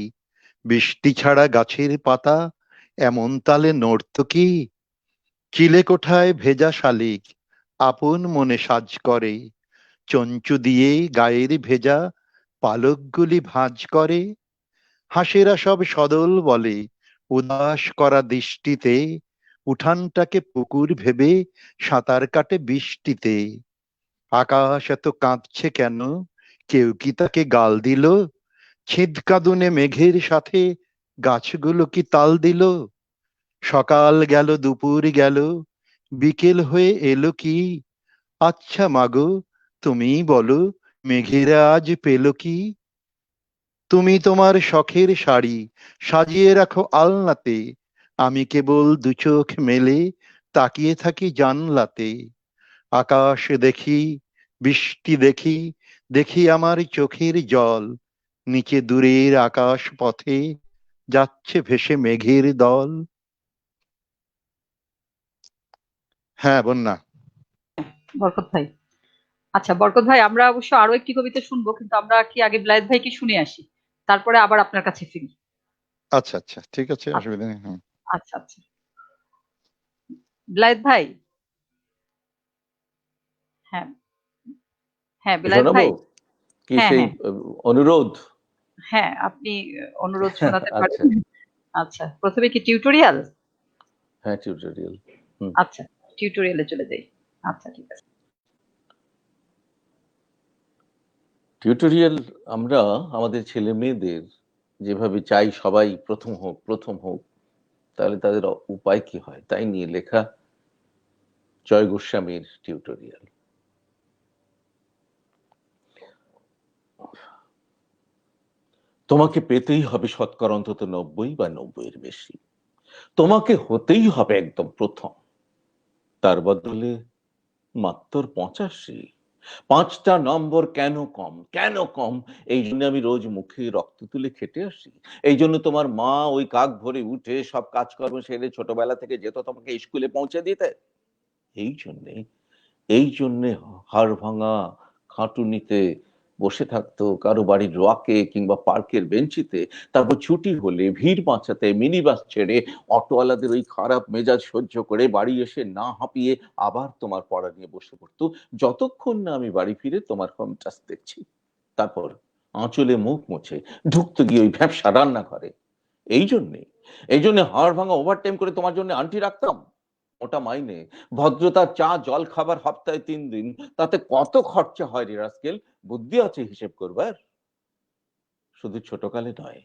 B: বৃষ্টি ছাড়া গাছের পাতা এমন তালে নর্তকী। চিলে কোঠায় ভেজা শালিক আপন মনে সাজ করে, চঞ্চু দিয়ে গায়ের ভেজা পালকগুলি ভাঁজ করে। হাঁসেরা সব সদল বলে উদাস করা দৃষ্টিতে, উঠানটাকে পুকুর ভেবে সাঁতার কাটে বৃষ্টিতে। আকাশ এত কাঁদছে কেন, কেউ কি তাকে গাল দিল? ছিদকাদুনে মেঘের সাথে গাছগুলো কি তাল দিল? সকাল গেল দুপুর গেল, বিকেল হয়ে এলো কি? আচ্ছা মাগো তুমি বলো, মেঘেরা আজ পেল কি? তুমি তোমার শখের শাড়ি সাজিয়ে রাখো আলনাতে, আমি কেবল দু চোখ মেলে তাকিয়ে থাকি জানলাতে। আকাশ দেখি, বৃষ্টি দেখি, দেখি আমার চোখের জল, নিচে দূরের আকাশ পথে যাচ্ছে ভেসে মেঘের দল। হ্যাঁ বন্যা।
E: বরকত ভাই, আচ্ছা বরকত ভাই, আমরা অবশ্য আরো একটি কবিতা শুনবো, কিন্তু আমরা কি আগে বেলায়েত ভাইকে শুনে আসি, তারপরে আবার আপনার কাছে ফিরি।
B: আচ্ছা আচ্ছা, ঠিক আছে, অসুবিধা নেই।
E: আচ্ছা আচ্ছা, বেলায়েত ভাই। হ্যাঁ হ্যাঁ, বেলায়েত ভাই,
C: কি সেই অনুরোধ?
E: হ্যাঁ, আপনি অনুরোধ শোনাতে পারেন। আচ্ছা, প্রথমে কি টিউটোরিয়াল?
C: হ্যাঁ টিউটোরিয়াল।
E: আচ্ছা, টিউটোরিয়ালে চলে যাই। আচ্ছা ঠিক আছে।
C: টিউটোরিয়াল আমরা আমাদের ছেলে মেয়েদের যেভাবে চাই সবাই প্রথম হোক, তাহলে তাদের উপায় কি হয় তাই নিয়ে লেখা জয় গোস্বামীর টিউটোরিয়াল। তোমাকে পেতেই হবে শতকরা অন্তত 90 বা 90-এর বেশি। তোমাকে হতেই হবে একদম প্রথম। তার বদলে মাত্র 85। 5টা নম্বর কেন কম, কেন কম? এই জন্য আমি রোজ মুখে রক্ত তুলে খেটে আসি। এই জন্য তোমার মা ওই কাক ভরে উঠে সব কাজকর্ম সেরে ছোটবেলা থেকে যেত তোমাকে স্কুলে পৌঁছে দিতে। এই জন্যে হাড় ভাঙা খাটুনিতে বসে থাকতো কারো বাড়ির রোয়াকে কিংবা পার্কের বেঞ্চিতে। তারপর ছুটি হলে ভিড় বাঁচাতে মিনি বাস ছেড়ে অটোওয়ালাদের ওই খারাপ মেজাজ সহ্য করে বাড়ি এসে না হাঁপিয়ে আবার তোমার পড়া নিয়ে বসে পড়তো, যতক্ষণ না আমি বাড়ি ফিরে তোমার হোম টাস্ক দেখছি। তারপর আঁচলে মুখ মুছে ঢুকতে গিয়ে ওই ভ্যাবসা রান্নাঘরে। এই জন্যে হাড় ভাঙা ওভারটাইম করে তোমার জন্য আন্টি রাখতাম। ওটা মাইনে, ভদ্রতার চা জল খাবার সপ্তাহে 3 দিন, তাতে কত খরচা হয় রে রাস্কেল? বুদ্ধি আছে হিসেব করবার? শুধু ছোটকালে নয়,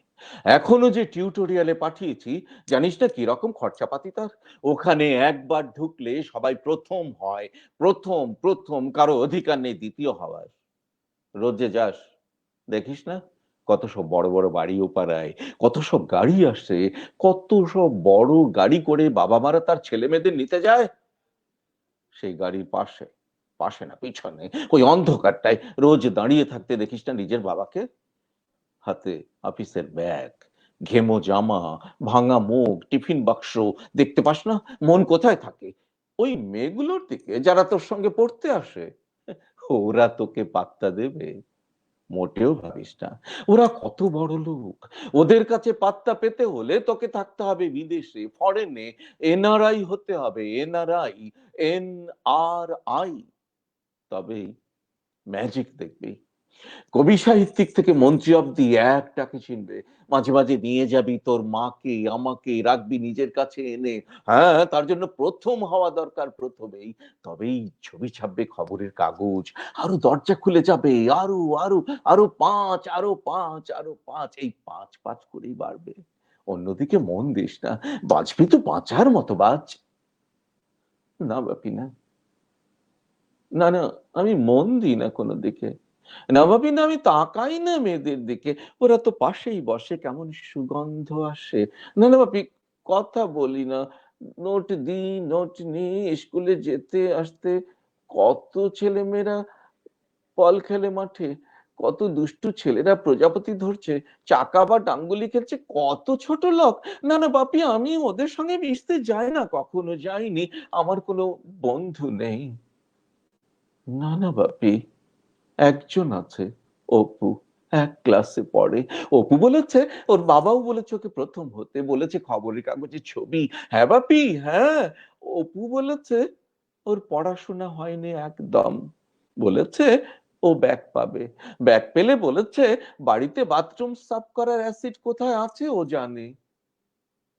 C: এখনো যে টিউটোরিয়ালে পাঠিয়েছি, জানিস না কি রকম খরচাপাতি তার? ওখানে একবার ঢুকলে সবাই প্রথম হয়, প্রথম প্রথম, কারো অধিকার নেই দ্বিতীয় হওয়ার। রোজ যে যাস, দেখিস না কত সব বড় বড় বাড়ি ও পাড়ায়, কত সব গাড়ি আসে, কত সব বড় গাড়ি করে বাবা মারা তার ছেলে মেয়েদের নিতে যায়। সেই গাড়ির পাশে, পাশে না পিছনে, ওই অন্ধকারটায় রোজ দাঁড়িয়ে থাকতে দেখিস না নিজের বাবাকে? হাতে অফিসের ব্যাগ, ঘেমো জামা, ভাঙা মুখ, টিফিন বাক্স, দেখতে পাস না মন কোথায় থাকে? ওই মেয়েগুলোর দিকে যারা তোর সঙ্গে পড়তে আসে। ওরা তোকে পাত্তা দেবে? মোটেও ভাবিস না। ওরা কত বড় লোক, ওদের কাছে পাত্তা পেতে হলে তোকে থাকতে হবে বিদেশে, ফরেনে, এনআরআই হতে হবে, এনআরআই, NRI। তবেই ম্যাজিক দেখবি। কবি সাহিত্যিক থেকে মন্ত্রী অব্দি একটাকে চিনবে। মাঝে মাঝে নিয়ে যাবি তোর মাকে আমাকে, রাখবি নিজের কাছে এনে। হ্যাঁ, তার জন্য প্রথম হওয়া দরকার প্রথমেই। তবেই ছবি ছাপবে খবরের কাগজ, আরো দরজা খুলে যাবে, আরো আরো আরো 5, আরো 5, আরো 5, এই 5 5 করেই বাড়বে। অন্যদিকে মন দিস না, বাঁচবি তো বাঁচার মতো বাঁচ। না বাপি না, না না, আমি মন দিই না কোনো দিকে। না ভাবি না, আমি তাকাই না মেয়েদের দিকে। ওরা তো পাশেই বসে, কেমন সুগন্ধ আসে। না না বাপি, কথা বলি না। নোট দি, নোট নি, স্কুলে যেতে আসতে কত ছেলে মেয়েরা বল খেলে মাঠে, কত দুষ্টু ছেলেরা প্রজাপতি ধরছে, চাকা বা ডাঙ্গুলি খেলছে, কত ছোট লোক। না না বাপি, আমি ওদের সঙ্গে মিশতে যাই না, কখনো যাইনি। আমার কোনো বন্ধু নেই। না না বাপি, একজন আছে, অপু, এক ক্লাসে পড়ে। অপু বলেছে ওর বাবাও বলেছে ওকে প্রথম হতে, বলেছে খবরের কাগজে ছবি। হ্যাঁ বাপি, হ্যাঁ, অপু বলেছে ওর পড়াশোনা হয়নি একদম, বলেছে ও ব্যাক পাবে। ব্যাক পেলে বলেছে বাড়িতে বাথরুম সাফ করার অ্যাসিড কোথায় আছে ও জানে।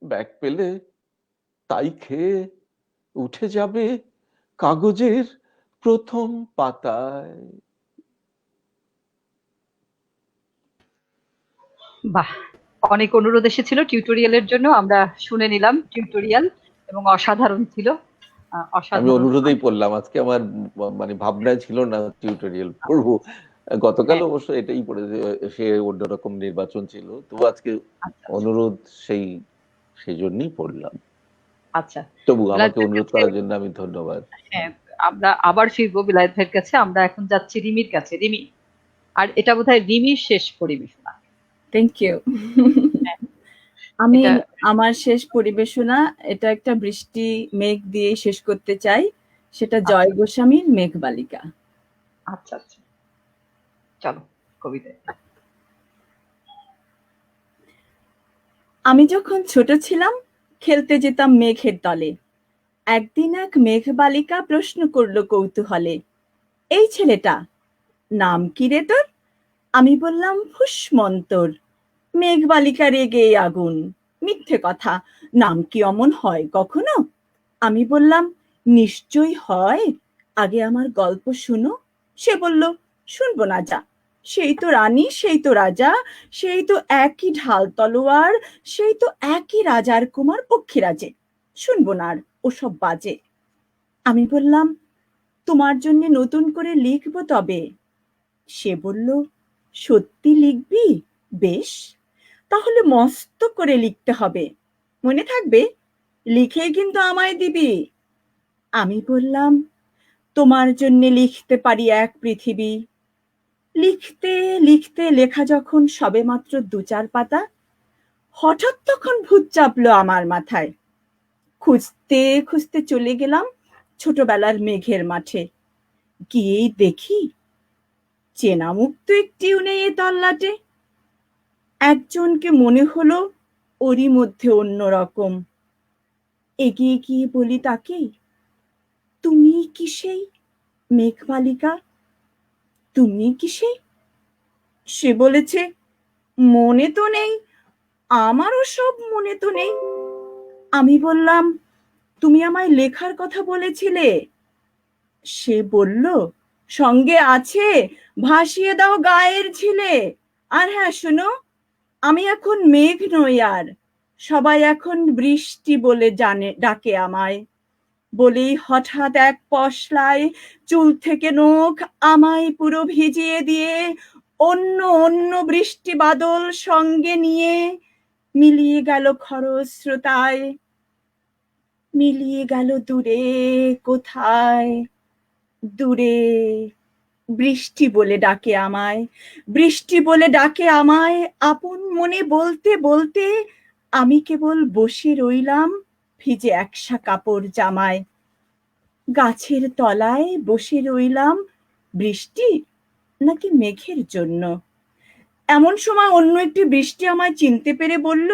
C: ব্যাক পেলে তাই খেয়ে উঠে যাবে কাগজের প্রথম পাতায়।
E: বাহ, অনেক অনুরোধ এসেছিল টিউটোরিয়ালের জন্য, আমরা শুনে নিলাম টিউটোরিয়াল এবং অসাধারণ ছিল।
C: আমি
E: অসাধারণ।
C: অনুরোধেই পড়লাম, আজকে আমার মানে ভাবনায় ছিল না টিউটোরিয়াল পড়বো। গতকাল
E: হ্যাঁ,
C: অবশ্য এটাই পড়েছে, সে অন্যরকম নির্বাচন ছিল, তো আজকে
E: আচ্ছা আচ্ছা
C: অনুরোধ সেই জন্যই পড়লাম।
E: আচ্ছা।
C: তবু
E: বিলাত
C: আমাকে
E: ভাইয়ের
C: অনুরোধ
E: কাছে,
C: করার জন্য আমি ধন্যবাদ।
E: হ্যাঁ, আমরা আবার ফিরবো বিলাত ভাইয়ের কাছে। আমরা এখন যাচ্ছি রিমির কাছে। রিমি, আর এটা বোধহয় রিমির শেষ পরিবেশনা।
D: Thank you.
E: হ্যাঁ,
D: আমি
E: এটা
D: আমার শেষ পরিবেশনা, এটা একটা বৃষ্টি মেঘ দিয়ে শেষ করতে চাই। সেটা
E: আচ্ছা
D: জয় গোস্বামীর মেঘবালিকা।
E: আচ্ছা আচ্ছা, চলো কবিতা।
D: আমি যখন ছোট ছিলাম, খেলতে যেতাম মেঘের দলে। একদিন এক মেঘবালিকা প্রশ্ন করলো কৌতূহলে, এই ছেলেটা, নাম কি রে তোর? আমি বললাম ফুসমন্তর। মেঘবালিকা রেগে আগুন, মিথ্যে কথা, নাম কি অমন হয় কখনো? আমি বললাম, নিশ্চয়ই হয়, আগে আমার গল্প শুনো। সে বলল, শুনবো না যা, সেই তো রানী, সেই তো রাজা, সেই তো একই ঢাল তলোয়ার, সেই তো একই রাজার কুমার পক্ষীরাজে, শুনবো না আর ওসব বাজে। আমি বললাম, তোমার জন্য নতুন করে লিখবো তবে। সে বলল, সত্যি লিখবি? বেশ, তাহলে মস্ত করে লিখতে হবে, মনে থাকবে, লিখে কিন্তু আমায় দিবি। আমি বললাম, তোমার জন্য লিখতে পারি এক পৃথিবী। লিখতে লিখতে লেখা যখন সবেমাত্র ২-৪ পাতা, হঠাৎ তখন ভূত চাপলো আমার মাথায়। খুঁজতে খুঁজতে চলে গেলাম ছোটবেলার মেঘের মাঠে। গিয়েই দেখি চেনা মুখ তো একটিও নেই এ তল্লাটে। একজনকে মনে হলো ওরই মধ্যে অন্যরকম। এগিয়ে গিয়ে বলি তাকে, তুমি কি সেই মেঘমালিকা? তুমি কি সেই? সে বলেছে, মনে তো নেই, আমারও সব মনে তো নেই। আমি বললাম, তুমি আমায় লেখার কথা বলেছিলে। সে বলল, সঙ্গে আছে, ভাসিয়ে দাও গায়ের ঝিলে। আর হ্যাঁ শোনো, আমি এখন মেঘ নই আর, সবাই এখন বৃষ্টি বলে ডাকে আমায়। বলেই হঠাৎ এক পশলায় চুল থেকে নখ আমায় পুরো ভিজিয়ে দিয়ে অন্য অন্য বৃষ্টি বাদল সঙ্গে নিয়ে মিলিয়ে গেল খরস্রোতায়, মিলিয়ে গেল দূরে কোথায়। দূরে বৃষ্টি বলে ডাকে আমায়, বৃষ্টি বলে ডাকে আমায়। আপন মনে বলতে বলতে আমি কেবল বসে রইলাম ভিজে একসা কাপড় জামায়। গাছের তলায় বসে রইলাম, বৃষ্টি নাকি মেঘের জন্য। এমন সময় অন্য একটি বৃষ্টি আমায় চিনতে পেরে বলল,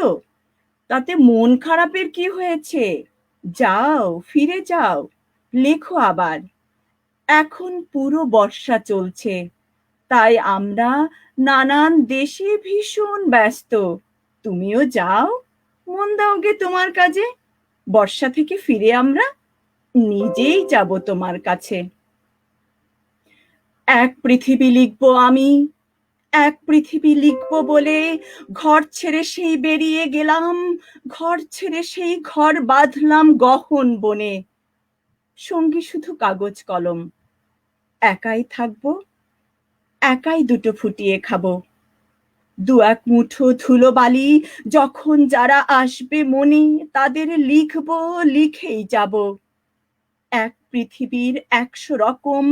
D: তাতে মন খারাপের কি হয়েছে? যাও, ফিরে যাও, লেখো আবার। এখন পুরো বর্ষা চলছে, তাই আমরা নানান দেশে ভীষণ ব্যস্ত। তুমিও যাও, মন দাও গে তোমার কাজে। বর্ষা থেকে ফিরে আমরা নিজেই যাব তোমার কাছে। এক পৃথিবী লিখবো আমি, এক পৃথিবী লিখবো বলে ঘর ছেড়ে সেই বেরিয়ে গেলাম। ঘর ছেড়ে সেই ঘর বাঁধলাম গহন বনে। সঙ্গী শুধু কাগজ কলম। একাই থাকবো, একাই দুটো ফুটিয়ে খাবো। দু এক মুঠো ধুলো বালি যখন যারা আসবে মনে, তাদের লিখবো, লিখেই যাব। এক পৃথিবীর ১০০ রকম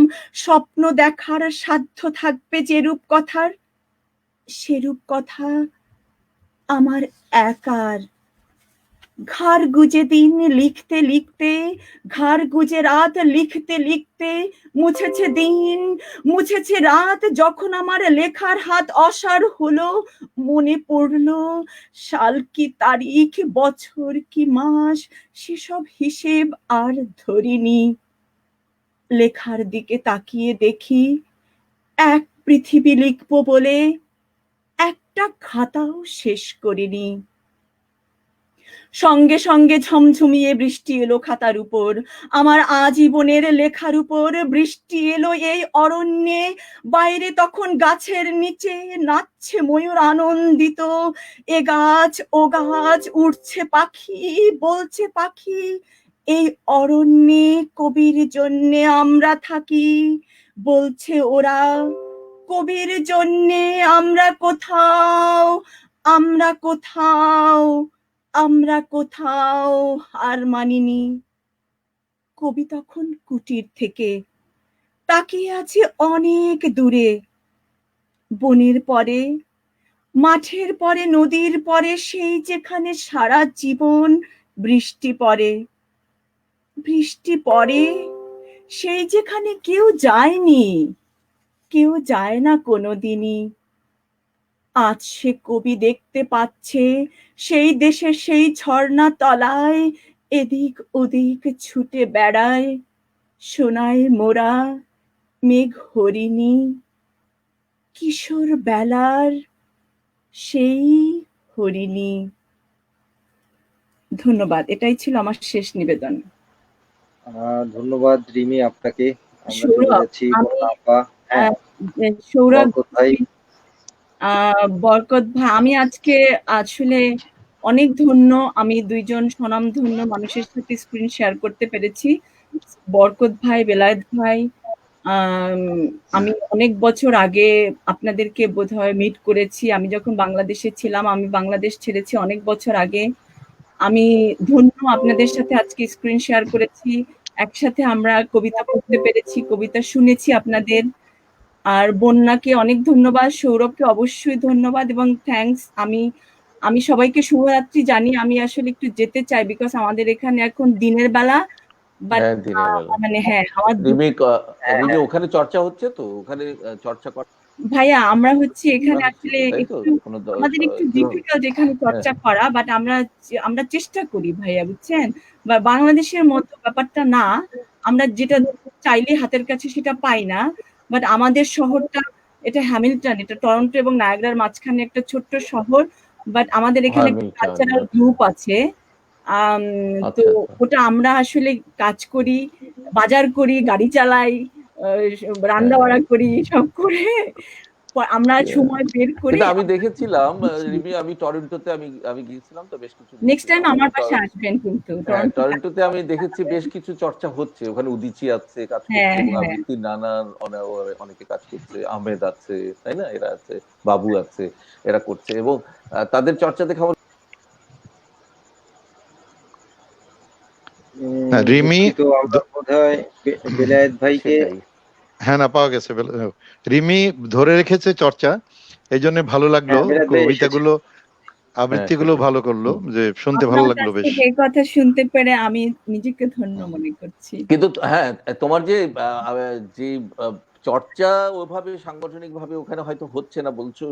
D: স্বপ্ন দেখার সাধ্য থাকবে যেরূপ কথার, সেরূপ কথা আমার একার। ঘাড় গুজে দিন লিখতে লিখতে, ঘাড় গুজে রাত লিখতে লিখতে, মুছেছে দিন, মুছেছে রাত। যখন আমার লেখার হাত অসাড় হলো, মনে পড়লো সাল কি তারিখ, বছর কি মাস, সেসব হিসেব আর ধরিনি। লেখার দিকে তাকিয়ে দেখি, এক পৃথিবী লিখবো বলে একটা খাতাও শেষ করিনি। সঙ্গে সঙ্গে ঝমঝমিয়ে বৃষ্টি এলো খাতার উপর, আমার আজীবনের লেখার উপর। বৃষ্টি এলো এই অরণ্যে, বাইরে তখন গাছের নিচে নাচছে ময়ূর আনন্দিত। এ গাছ ও গাছ, উড়ছে পাখি, বলছে পাখি, এই অরণ্যে কবির জন্যে আমরা থাকি। বলছে ওরা, কবির জন্যে আমরা কোথাও, আমরা কোথাও, আমরা কোথাও হার মানিনি। কবি তখন কুটির থেকে তাকিয়ে আছে অনেক দূরে। বনের পরে, মাঠের পরে, নদীর পরে, সেই যেখানে সারা জীবন বৃষ্টি পড়ে। বৃষ্টি পড়ে সেই যেখানে কেউ যায়নি, কেউ যায় না কোনোদিনই। আজ সে কবি দেখতে পাচ্ছে সেই দেশে সেই ঝর্ণা তলায় এদিক ওদিক ছুটে বেড়ায় সোনায় মোরা মেঘ হরিণী। কিশোর বেলার সেই হরিণী। ধন্যবাদ, এটাই ছিল আমার শেষ নিবেদন।
A: ধন্যবাদ রিমি আপনাকে। আমরা চলে
D: সৌরভ,
A: যাচ্ছি বন্যা আপা। হ্যাঁ,
D: সৌরভ
A: বরকত ভাই।
D: বরকত ভাই, আমি আজকে আসলে অনেক ধন্য, আমি দুইজন স্বনামধন্য মানুষের সাথে স্ক্রিন শেয়ার করতে পেরেছি। বরকত ভাই, বেলায়েত ভাই, আমি অনেক বছর আগে আপনাদেরকে বোধহয় মিট করেছি। আমি যখন বাংলাদেশে ছিলাম, আমি বাংলাদেশ ছেড়েছি অনেক বছর আগে। আমি ধন্য আপনাদের সাথে আজকে স্ক্রিন শেয়ার করেছি। একসাথে আমরা কবিতা পড়তে পেরেছি, কবিতা শুনেছি আপনাদের। আর বন্যাকে অনেক ধন্যবাদ, সৌরভকে অবশ্যই ধন্যবাদ এবং থ্যাঙ্কস। আমি সবাইকে শুভরাত্রি জানি। আমি আসলে একটু যেতে চাই বিকজ আমাদের এখানে এখন দিনের বেলা, বাট
C: হ্যাঁ, দিনের বেলা।
D: মানে হ্যাঁ আমার
C: রিমি ওখানে চর্চা হচ্ছে তো, ওখানে চর্চা করা
D: ভাইয়া আমরা হচ্ছে এখানে
C: হচ্ছে
D: আসলে
C: তো, তাই তো?
D: একটু আমাদের একটু
C: কিভাবে?
D: ডিফিকাল্ট এখানে
C: হ্যাঁ,
D: চর্চা করা, বাট আমরা চেষ্টা করি ভাইয়া, বুঝছেন? বা বাংলাদেশের মতো ব্যাপারটা না, আমরা যেটা চাইলে হাতের কাছে সেটা পাই না। বাট আমাদের শহরটা, এটা হ্যামিল্টন, এটা টরন্টো এবং নায়াগ্রার মাঝখানে একটা ছোট্ট শহর, বাট আমাদের এখানে একটা
C: হ্যামিল্টন,
D: কালচারাল
C: আচ্ছা
D: গ্রুপ আছে। তো
C: আচ্ছা আচ্ছা।
D: ওটা আমরা আসলে কাজ করি, বাজার করি, গাড়ি চালাই, রান্না
C: হ্যাঁ,
D: বাড়া করি, সব করে আমরা সময় বের করে
C: কিন্তু আমি
D: আমরা
C: দেখেছিলাম
D: দিচ্ছি।
C: রিমি, আমি টরন্টোতে আমি আমি গিয়েছিলাম তো, বেশ কিছু
D: নেক্সট টাইম
C: গিয়েছিলাম
D: আমার
C: তো।
D: বাসায় আসবেন কিন্তু
C: হ্যাঁ,
D: টরন্টো।
C: টরন্টোতে আমি দেখেছি বেশ কিছু চর্চা হচ্ছে, ওখানে উদিচি আছে কাজ করছে,
D: হ্যাঁ
C: এবং
D: হ্যাঁ
C: আবৃত্তির নানান অনেকে কাজ করছে, আহমেদ আছে, তাই না, এরা আছে, বাবু আছে, এরা করছে, এবং তাদের চর্চা দেখে আমার
B: রিমি
A: দুঃখিত, আমরা বোধহয় বেলায়েত ভাইকে
C: সেটাই।
B: হ্যাঁ না পাওয়া গেছে। রিমি ধরে রেখেছে চর্চা, এই জন্য ভালো লাগলো।
A: বেলায়েত ভাই এসেছে।
B: কবিতাগুলো,
C: হ্যাঁ,
B: আবৃত্তিগুলো
C: সেটাই।
B: ভালো করলো,
C: হুম।
B: যে শুনতে ভালো
D: আপনার
B: লাগলো
D: কাছ
B: বেশ।
D: থেকে এই কথা শুনতে পেরে আমি নিজেকে ধন্য মনে করছি।
C: কিন্তু হ্যাঁ, তোমার যে যে চর্চা ওইভাবে সাংগঠনিক ভাবে ওখানে হয়তো হচ্ছে না বলছো,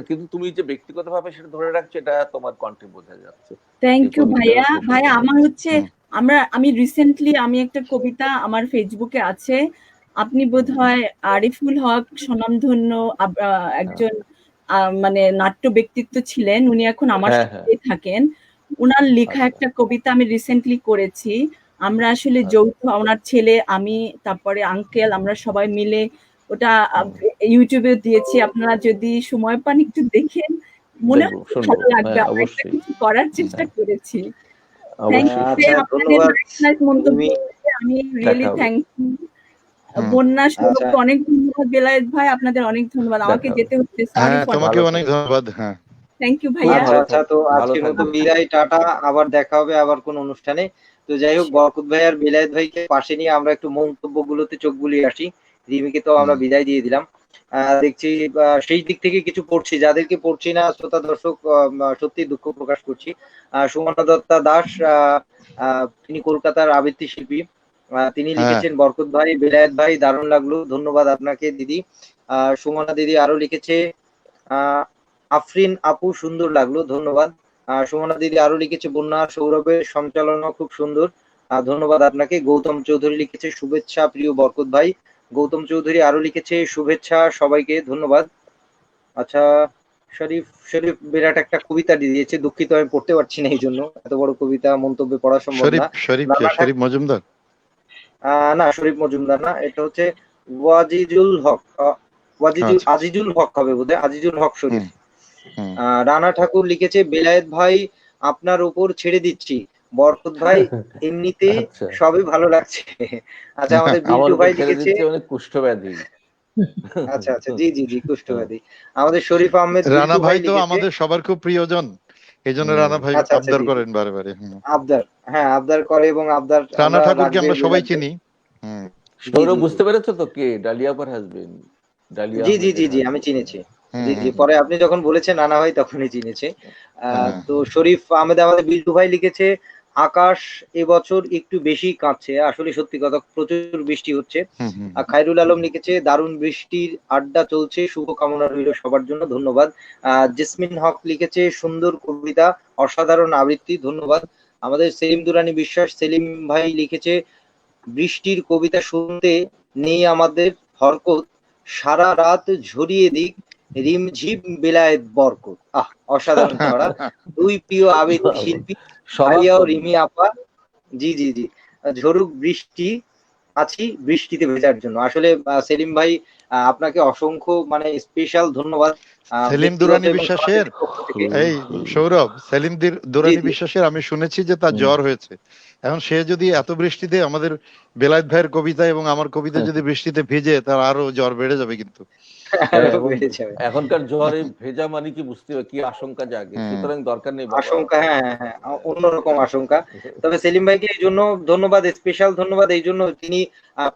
C: কিন্তু তুমি যে ব্যক্তিগতভাবে সেটা ধরে রাখছো, এটা তোমার কণ্ঠে বোঝা যাচ্ছে,
D: থ্যাংক
C: যে
D: ইউ
C: কবিতা
D: ভাইয়া।
C: শেষ
D: ভাইয়া
C: হচ্ছে।
D: আমার হচ্ছে
B: হুম,
D: আমি রিসেন্টলি একটা কবিতা আমার ফেসবুকে আছে, আপনি বোধহয় আরিফুল হক স্বনামধন্য
C: হ্যাঁ
D: একজন মানে নাট্য ব্যক্তিত্ব ছিলেন, উনি এখন আমার
C: হ্যাঁ হ্যাঁ,
D: সাথে থাকেন। উনার লেখা
C: আচ্ছা
D: একটা কবিতা আমি রিসেন্টলি করেছি। আমরা আসলে
C: আচ্ছা।
D: যৌথ, ওনার ছেলে, আমি, তারপরে আঙ্কেল, আমরা সবাই মিলে ওটা
C: হুম,
D: ইউটিউবে দিয়েছি। আপনারা যদি সময় পান একটু দেখেন, মনে
C: দেখবো,
D: হয় খুব
C: শুনবো,
D: ভালো লাগবে।
C: হ্যাঁ
D: আমরা একটা
C: অবশ্যই।
D: কিছু করার চেষ্টা
C: হ্যাঁ,
D: করেছি। থ্যাংক
C: অবশ্যই
D: ইউ
A: আচ্ছা,
C: শুনবো।
D: আপনাদের
A: ধন্যবাদ
D: নাইস নাইস মন্তব্য
A: রিমি।
D: করতে, আমি রিয়েলি
C: দেখা হবে।
D: Thank you.
B: হুম।
D: বন্যা,
A: আচ্ছা,
D: সৌরভকে অনেক ধন্যবাদ, বেলায়েত ভাই আপনাদের অনেক ধন্যবাদ। আমাকে
C: দেখা হবে।
D: যেতে হচ্ছে, সরি
B: হ্যাঁ
D: ফর
B: তোমাকে
C: ভালো
B: অনেক
C: থাকো,
B: ধন্যবাদ। হ্যাঁ,
D: থ্যাংক ইউ
C: খুব
D: ভাইয়া।
A: আচ্ছা,
C: ভালো
A: আচ্ছা,
C: থাকো,
A: তো
C: ভালো
A: আজকের মতো
C: থাকবে।
A: বিদায়, টাটা। আবার দেখা হবে আবার কোন অনুষ্ঠানে। তো যাই হোক, বরকত ভাই আর বেলায়েত ভাইকে পাশে নিয়ে আমরা একটু মন্তব্যগুলোতে চোখ বুলিয়ে আসি। রিমিকে তো আমরা
B: হুম,
A: বিদায় দিয়ে দিলাম। দেখছি সেই দিক থেকে কিছু পড়ছি, যাদেরকে পড়ছি না শ্রোতা দর্শক, সত্যি দুঃখ প্রকাশ করছি। সুমনা দত্তা দাস, তিনি কলকাতার আবৃত্তি শিল্পী। তিনি
B: হ্যাঁ,
A: লিখেছেন, বরকত ভাই, বেলায়েত ভাই, দারুণ লাগলো, ধন্যবাদ আপনাকে দিদি। সুমনা দিদি আরো লিখেছে, আহ আফরিন আপু, সুন্দর লাগলো, ধন্যবাদ। সুমনা দিদি আরো লিখেছে, বন্যা সৌরভের সঞ্চালনা খুব সুন্দর, ধন্যবাদ আপনাকে। গৌতম চৌধুরী লিখেছে, শুভেচ্ছা প্রিয় বরকত ভাই। গৌতম চৌধুরী আরো লিখেছে, শুভেচ্ছা সবাইকে, ধন্যবাদ। আচ্ছা, শরীফ শরীফ বিরাট একটা কবিতা দিয়ে দিয়েছে, দুঃখিত আমি পড়তে পারছি না, এই জন্য এত বড় কবিতা মন্তব্যে পড়া সম্ভব
B: শরীফ
A: না।
B: শরীফ কে?
A: নানা ঠাক
B: শরীফ মজুমদার?
A: না, শরীফ মজুমদার না, এটা হচ্ছে ওয়াজিজুল হক,
B: আচ্ছা আচ্ছা।
A: আজিজুল হক হবে বোধহয়, আজিজুল হক শরীফ।
B: হুম হুম।
A: রানা ঠাকুর লিখেছে, বেলায়েত ভাই, আপনার উপর ছেড়ে দিচ্ছি, বরকত ভাই এমনিতেই
C: আচ্ছা,
A: সবই ভালো লাগছে। আচ্ছা, আমাদের
C: আমার
A: বিল্টু
C: উপর
A: ভাই
C: ছেড়ে
A: লিখেছে,
C: দিচ্ছে মানে কুষ্ঠব্যাধি।
A: আচ্ছা আচ্ছা, জি জি জি, কুষ্ঠব্যাধি। আমাদের শরীফ আহমেদ
B: রানা
A: বিল্টু
B: ভাই
A: ভাই
B: তো
A: লিখেছে,
B: আমাদের সবার খুব প্রিয়জন, এই জন্য
C: হুম,
B: রানা ভাই
A: আচ্ছা আচ্ছা,
B: আবদার
A: জি জি,
B: করেন বারে বারে। হুম।
A: আবদার, হ্যাঁ আবদার করে, এবং আবদার
B: রানা
A: আমরা
B: ঠাকুরকে
A: রাখবে
B: আমরা সবাই
A: বেলায়েত ভাই।
B: চিনি। হুম
A: জি
C: সৌরভ
A: জি জি
C: বুঝতে পেরেছো তো কে ডালিয়া আপার হাজবেন্ড, ডালিয়া
A: জি জি জি
C: আহমেদের
A: জি, আমি
C: হাজবেন্ড।
A: চিনেছি।
B: হুম
A: জি জি,
B: হুম হুম।
A: পরে আপনি যখন বলেছেন নানা ভাই, তখনই চিনেছে।
B: হ্যাঁ।
A: তো শরীফ আহমেদ, আমাদের বিল্টু ভাই লিখেছে, আকাশ এবছর একটু বেশি কাঁপছে, আসলে সত্যি কথা, প্রচুর বৃষ্টি হচ্ছে।
B: হুম হুম
A: খায়রুল আলম লিখেছে, দারুণ বৃষ্টির আড্ডা চলছে, শুভকামনা রইল সবার জন্য, ধন্যবাদ। জেসমিন হক লিখেছে, সুন্দর কবিতা, অসাধারণ আবৃত্তি, ধন্যবাদ। আমাদের সেলিম দুরানি বিশ্বাস, সেলিম ভাই লিখেছে, বৃষ্টির কবিতা শুনতে নেই আমাদের হরকত, সারা রাত ঝরিয়ে দিক রিমঝিম বেলায়েত বরকত। অসাধারণ ছড়া। দুই প্রিয় আবৃত্তি শিল্পী, ভাইয়া ও
C: সমাপন।
A: রিমি আপা। জি জি জি, ঝরুক বৃষ্টি, আছি বৃষ্টিতে ভেজার জন্য। আসলে সেলিম ভাই আপনাকে অসংখ্য মানে স্পেশাল ধন্যবাদ
B: সেলিম
A: ব্যক্তিগত
B: দুরানি
A: এবং
B: বিশ্বাসের
A: সমাজের পক্ষ থেকে।
B: এই সৌরভ, সেলিম
A: জি
B: দুরানি
A: জি
B: বিশ্বাসের আমি শুনেছি যে তার
C: হুম।
B: জ্বর হয়েছে। এখন সে যদি এত বৃষ্টিতে আমাদের বেলায়েত ভাইয়ের কবিতা এবং আমার কবিতা যদি বৃষ্টিতে ভিজে, তার আরো জ্বর বেড়ে যাবে কিন্তু।
C: হ্যাঁ,
A: আরো
C: এবং
A: বেড়ে যাবে।
C: এখনকার জ্বরে ভেজা মানে কি বুঝতে হবে কি আশঙ্কা জাগে, সুতরাং দরকার নেই বাবা।
A: আশঙ্কা, হ্যাঁ হ্যাঁ হ্যাঁ, অন্যরকম আশঙ্কা। তবে সেলিম ভাইকে এই জন্য ধন্যবাদ, স্পেশাল ধন্যবাদ এই জন্য, তিনি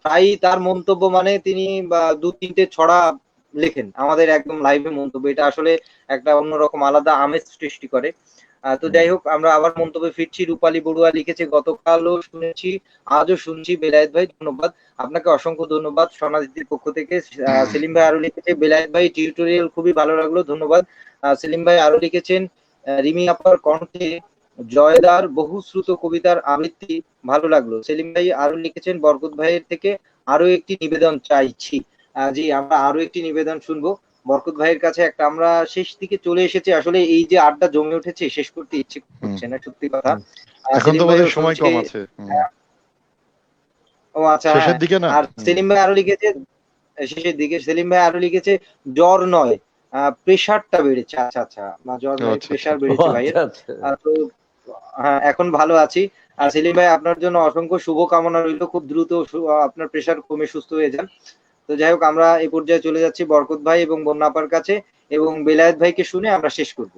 A: প্রায়ই তার মন্তব্য মানে তিনি 2-3টে ছড়া লেখেন আমাদের একদম লাইভে মন্তব্য, এটা আসলে একটা অন্যরকম আলাদা আমেজ সৃষ্টি করে। তো যাই হোক, আমরা আবার মন্তব্যে ফিরছি। রূপালী বড়ুয়া লিখেছে, গতকালও শুনেছি আজও শুনছি বেলায়েত ভাই, ধন্যবাদ। আপনাকে অসংখ্য ধন্যবাদ সোনাদিদির পক্ষ থেকে। সেলিম ভাই আরো লিখেছে, বেলায়েত ভাই টিউটোরিয়াল খুবই ভালো লাগলো, ধন্যবাদ। সেলিম ভাই আরো লিখেছেন, রিমি আপার কণ্ঠে জয়দার বহুশ্রুত কবিতার আবৃত্তি ভালো লাগলো। সেলিম ভাই আরো লিখেছেন, বরকত ভাইয়ের থেকে আরো একটি নিবেদন চাইছি। জি, আমরা আরো একটি নিবেদন শুনবো বরকত ভাইয়ের কাছে। একটা আমরা শেষ দিকে চলে এসেছি, আসলে এই যে আড্ডা জমে উঠেছে শেষ করতে ইচ্ছে করছে না, সত্যি কথা।
B: এখন
A: সেলিম
B: তো
A: ভাইও
B: বোধহয় সময়
A: শুনছে।
B: কম আছে।
A: ও আচ্ছা,
B: শেষের
A: হ্যাঁ।
B: দিকে না।
A: আর সেলিম ভাই আরো লিখেছে, শেষের দিকে সেলিম ভাই আরো লিখেছে, জ্বর নয়, প্রেশারটা বেড়েছে। আচ্ছা আচ্ছা, জ্বর
B: ও
A: নয়,
B: আচ্ছা আচ্ছা।
A: প্রেশার
C: ও
A: বেড়েছে ভাইয়ের।
C: আচ্ছা আচ্ছা।
A: তো হ্যাঁ, এখন ভালো আছি। আর সেলিম ভাই, আপনার জন্য অসংখ্য শুভকামনা রইল, খুব দ্রুত আপনার প্রেশার কমে সুস্থ হয়ে যান। তো যাই হোক, আমরা এই পর্যায়ে চলে যাচ্ছি বরকত ভাই এবং বন্যাপার কাছে, এবং বেলায়েত ভাইকে শুনে আমরা শেষ করব।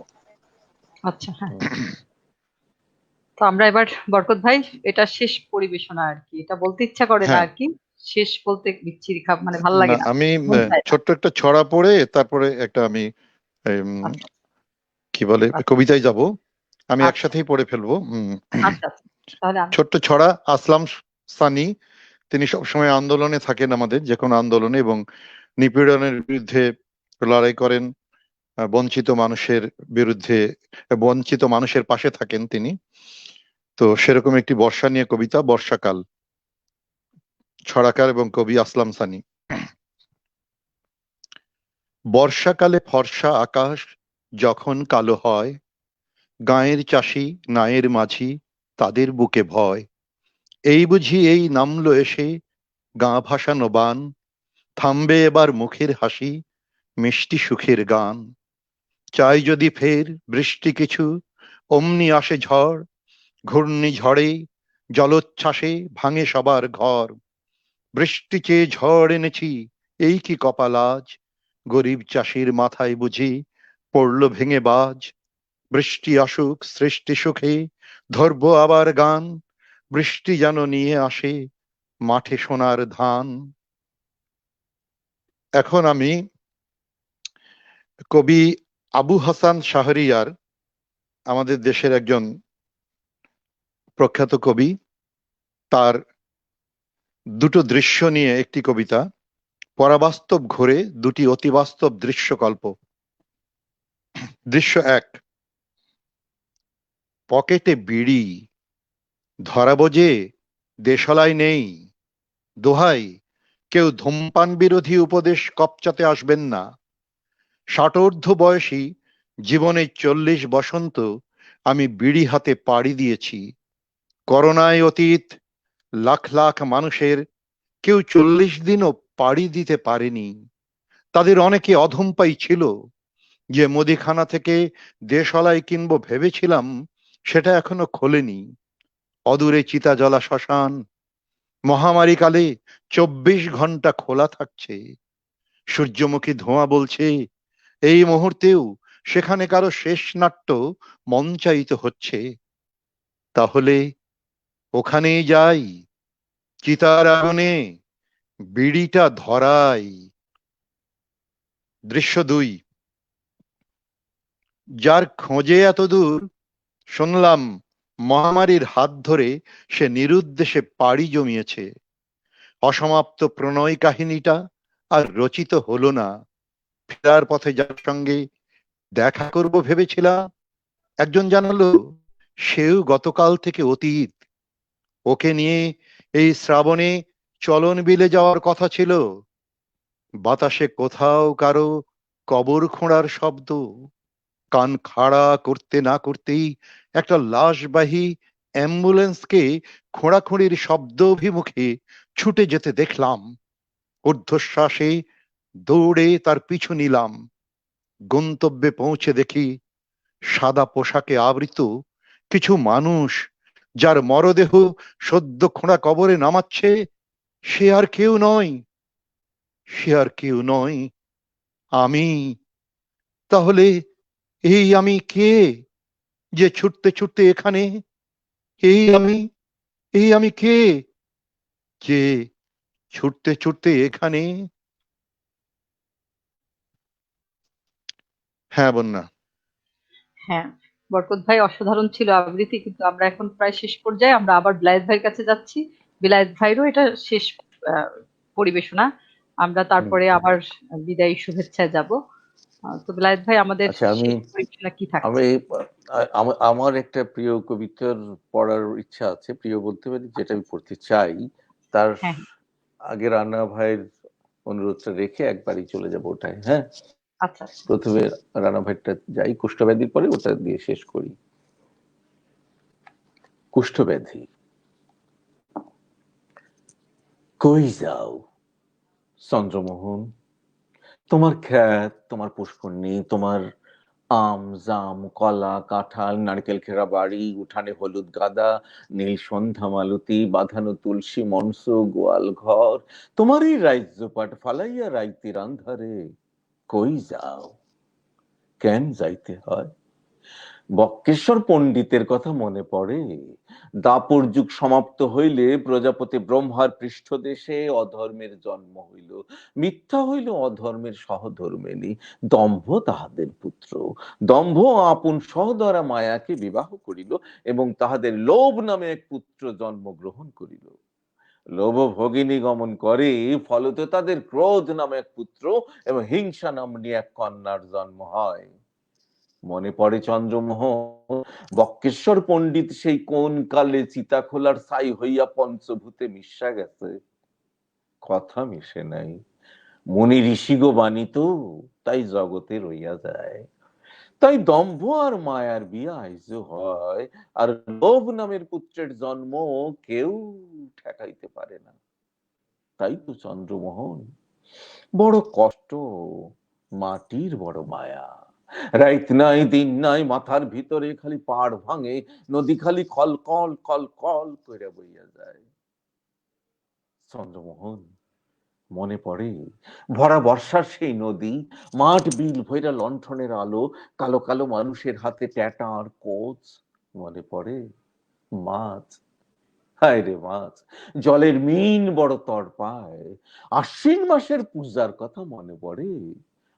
E: আচ্ছা, হ্যাঁ। তো আমরা এবার বরকত ভাই, এটা শেষ পরিবেশনা আর কি, এটা বলতে ইচ্ছা করে না
B: হ্যাঁ,
E: আর কি, শেষ বলতে বিচ্ছিরি খাপ মানে ভালো
B: না
E: লাগে না,
B: আমি
E: মন চায় না।
B: ছোট্ট একটা ছড়া পড়ে তারপরে একটা আমি
E: আচ্ছা
B: কি বলে
E: আচ্ছা
B: কবিতায় যাব। আমি
E: আচ্ছা
B: একসাথেই পড়ে ফেলবো।
E: আচ্ছা আচ্ছা। তাহলে আমি
B: ছোট্ট ছড়া। আসলাম সানি, তিনি সবসময় আন্দোলনে থাকেন, আমাদের যে কোনো আন্দোলনে, এবং নিপীড়নের বিরুদ্ধে লড়াই করেন, বঞ্চিত মানুষের বিরুদ্ধে, বঞ্চিত মানুষের পাশে থাকেন তিনি। তো সেরকম একটি বর্ষা নিয়ে কবিতা, বর্ষাকাল। ছড়াকার এবং কবি আসলাম সানি। বর্ষাকালে ফর্সা আকাশ যখন কালো হয়, গাঁয়ের চাষি নায়ের মাঝি তাদের বুকে ভয়। এই বুঝি এই নামলো এসে গাঁ ভাসানো বান, থামবে এবার মুখের হাসি, মিষ্টি সুখের গান। চাই যদি ফের বৃষ্টি কিছু, অমনি আসে ঝড়, ঘূর্ণি ঝড়ে জলোচ্ছ্বাসে ভাঙে সবার ঘর। বৃষ্টি চেয়ে ঝড় এনেছি, এই কি কপাল আজ, গরিব চাষির মাথায় বুঝি পড়লো ভেঙে বাজ। বৃষ্টি আসুক সৃষ্টি সুখে, ধরবো আবার গান, বৃষ্টি যেন নিয়ে আসে মাঠে সোনার ধান। এখন আমি কবি আবু হাসান শাহরিয়ার, আমাদের দেশের একজন প্রখ্যাত কবি, তার দুটো দৃশ্য নিয়ে একটি কবিতা, পরাবাস্তব ঘুরে দুটি অতিবাস্তব দৃশ্যকল্প। দৃশ্য এক, পকেটে বিড়ি, ধরাবো যে দেশালায় নেই, দোহাই কেউ ধূমপান বিরোধী উপদেশ কপচাতে আসবেন না। ষাটোর্ধ্ব বয়সী জীবনে 40 বসন্ত আমি বিড়ি হাতে পাড়ি দিয়েছি। করোনায় অতীত লাখ লাখ মানুষের কেউ 40 দিনও পাড়ি দিতে পারেনি। তাদের অনেকে অধম ছিল। যে মুদিখানা থেকে দেশালাই কিনবো ভেবেছিলাম, সেটা এখনো খোলেনি। অদূরে চিতাজলা শ্মশান মহামারী কালে 24 ঘন্টা খোলা থাকছে। সূর্যমুখী ধোঁয়া বলছে এই মুহূর্তেও সেখানে কারো শেষ নাট্য মঞ্চায়িত হচ্ছে। তাহলে ওখানেই যাই, চিতার আগুনে বিড়িটা ধরাই। দৃশ্য দুই, যার খোঁজে এত দূর, শুনলাম মহামারীর হাত ধরে সে নিরুদ্দেশে পাড়ি জমিয়েছে। অসমাপ্ত প্রণয় কাহিনীটা আর রচিত হলো না। ফেরার পথে যার সঙ্গে দেখা করব ভেবেছিলাম, একজন জানালো সেও গতকাল থেকে অতীত। ওকে নিয়ে এই শ্রাবণে চলন বিলে যাওয়ার কথা ছিল। বাতাসে কোথাও কারো কবর খোঁড়ার শব্দ। কান খাড়া করতে না করতেই একটা লাশবাহী অ্যাম্বুলেন্সকে খোঁড়াখুঁড়ির শব্দ অভিমুখে ছুটে যেতে দেখলাম। ঊর্ধ্বশ্বাসে দৌড়ে তার পিছু নিলাম। গন্তব্যে পৌঁছে দেখি সাদা পোশাকে আবৃত কিছু মানুষ, যার মরদেহ সদ্য খোঁড়া কবরে নামাচ্ছে। সে আর কেউ নয়, সে আর কেউ নয়, আমি। তাহলে এই আমি কে, যে ছুটতে ছুটতে এখানে? এই আমি, এই আমি কে, যে ছুটতে ছুটতে এখানে? হ্যাঁ বন্যা।
E: হ্যাঁ, বরকত ভাই অসাধারণ ছিল আবৃত্তি, কিন্তু আমরা এখন প্রায় শেষ পর্যায়ে, আমরা আবার বিলায়েত ভাইয়ের কাছে যাচ্ছি। বিলায়েত ভাইরও এটা শেষ আহ, পরিবেশনা। আমরা তারপরে আবার বিদায়ী শুভেচ্ছায় যাব। তো বিলায়েত ভাই, আমাদের
C: আচ্ছা,
E: শেষ পরিবেশনা কি থাকছে?
C: আমি আমার একটা প্রিয় কবিতার পড়ার ইচ্ছা আছে, প্রিয় বলতে পারি যেটা আমি পড়তে চাই। তার
E: হ্যাঁ,
C: আগে রানা ভাইয়ের অনুরোধটা রেখে একবারই চলে যাব ওটায়। হ্যাঁ,
E: আচ্ছা।
C: প্রথমে রানা ভাইটা যাই, কুষ্ঠব্যাধির পরে ওটা দিয়ে শেষ করি। কুষ্ঠব্যাধি। কই যাও চন্দ্রমোহন, তোমার ক্ষেত, তোমার পুষ্করণী, তোমার আম, জাম, কলা, কাঁঠাল, নারকেল ঘেরা বাড়ি, উঠানে হলুদ গাদা, নীল সন্ধ্যা মালতী, বাঁধানো তুলসী মঞ্চ, গোয়াল ঘর, তোমারই রাজ্যপাট ফালাইয়া রাইতের আন্ধারে কই যাও, কেন যাইতে হয়? বক্রেশ্বর পণ্ডিতের কথা মনে পড়ে। দাপর যুগ সমাপ্ত হইলে প্রজাপতি ব্রহ্মার পৃষ্ঠদেশে অধর্মের জন্ম হইল। মিথ্যা হইল অধর্মের সহধর্মিণী, দম্ভ তাহাদের পুত্র। দম্ভ আপন সহদরা মায়াকে বিবাহ করিল এবং তাহাদের লোভ নামে এক পুত্র জন্মগ্রহণ করিল। লোভ ভগিনী গমন করে, ফলত তাদের ক্রোধ নামে এক পুত্র এবং হিংসা নামনি এক কন্যার জন্ম হয়। মনে পড়ে চন্দ্রমোহন, বক্রেশ্বর পণ্ডিত সেই কোন কালে চিতাখোলার ছাই হইয়া পঞ্চভূতে মিশা গেছে, কথা মিশে নাই। মুনি ঋষিগো বাণী তো তাই জগতে রইয়া যায়। তাই দম্ভ আর মায়ার বিয়ে আইজ হয়, আর লোভ নামের পুত্রের জন্ম কেউ ঠেকাইতে পারে না। তাই তো চন্দ্রমোহন, বড় কষ্ট, মাটির বড় মায়া। রাইত নাই দিন নাই, মাথার ভিতরে খালি পাড় ভাঙে, নদী খালি কলকল কলকল করে বইয়া যায়। চন্দ্রমোহন, মনে পড়ে ভরা বর্ষার সেই নদী, মাঠ বিল ভৈরা লণ্ঠনের আলো, কালো কালো মানুষের হাতে ট্যাটা আর কোচ। মনে পড়ে মাছ, হায় রে মাছ, জলের মিন বড় তড়পায়। আশ্বিন মাসের পূজার কথা মনে পড়ে।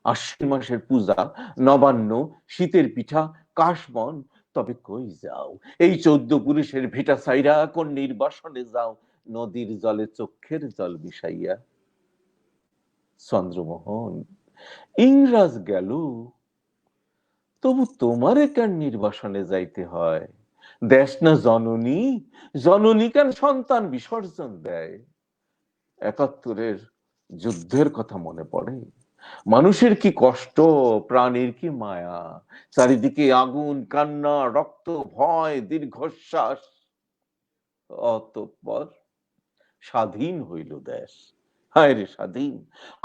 C: আশ্বিন মাসের পূজা, নবান্ন, শীতের পিঠা, কাশবন। তবে কই যাও এই 14 পুরুষের ভিটা সাইরা, কোন নির্বাসনে যাও নদীর জলে চক্ষের জল মিশাইয়া? চন্দ্রমোহন, ইংরাজ গেল, তবু তোমারে কেন নির্বাসনে যাইতে হয়? দেশ না জননী, জননী কেন সন্তান বিসর্জন দেয়? ৭১-এর যুদ্ধের কথা মনে পড়ে। মানুষের কি কষ্ট, প্রাণীর কি মায়া, চারিদিকে আগুন, কান্না, রক্ত, ভয়, দীর্ঘশ্বাস। অতঃপর স্বাধীন হইল দেশ। হায় রে স্বাধীন,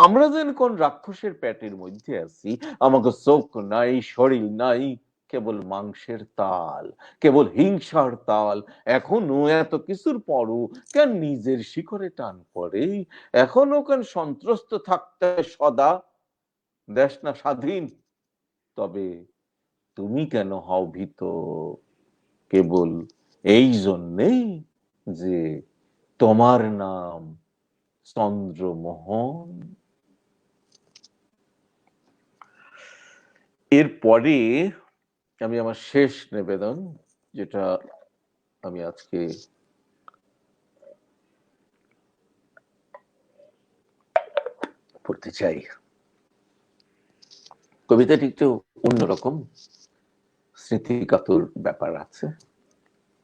C: আমরা যেন কোন রাক্ষসের পেটের মধ্যে আছি। আমাকে চোখ নাই, শরীর নাই, কেবল মাংসের তাল, কেবল হিংসার তাল। এখনো এত কিছুর পরও কেন নিজের শিখরে টান পড়ে? এখনো কেন সন্ত্রস্ত থাকতে সদা? দেশ না স্বাধীন, তবে তুমি কেন হও ভীত? কেবল এই জন্যেই যে তোমার নাম চন্দ্রমোহন। এরপরে আমি আমার শেষ নিবেদন, যেটা আমি আজকে পড়তে চাই। কবিতাটি একটু অন্যরকম, স্মৃতিকাতর ব্যাপার আছে,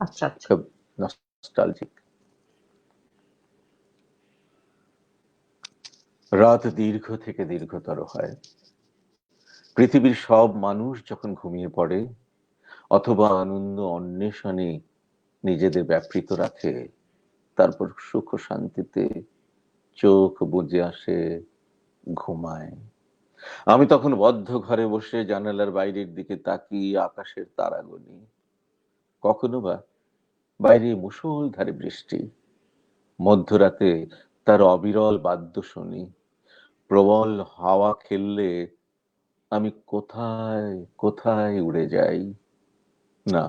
E: আচ্ছা, আচ্ছা।
C: খুব নস্টালজিক। রাত দীর্ঘ থেকে দীর্ঘতর হয়। পৃথিবীর সব মানুষ যখন ঘুমিয়ে পড়ে অথবা আনন্দ অন্বেষণে নিজেদের ব্যাপৃত রাখে, তারপর সুখ শান্তিতে চোখ বুজে আসে ঘুমায়। আমি তখন বদ্ধ ঘরে বসে জানালার বাইরের দিকে তাকিয়ে আকাশের তারা গুনি। কখনো বা বাইরে মুষলধারে বৃষ্টি, মধ্যরাতে তার অবিরল বাদ্য শুনি। প্রবল হাওয়া খেললে আমি কোথায় কোথায় উড়ে যাই। না,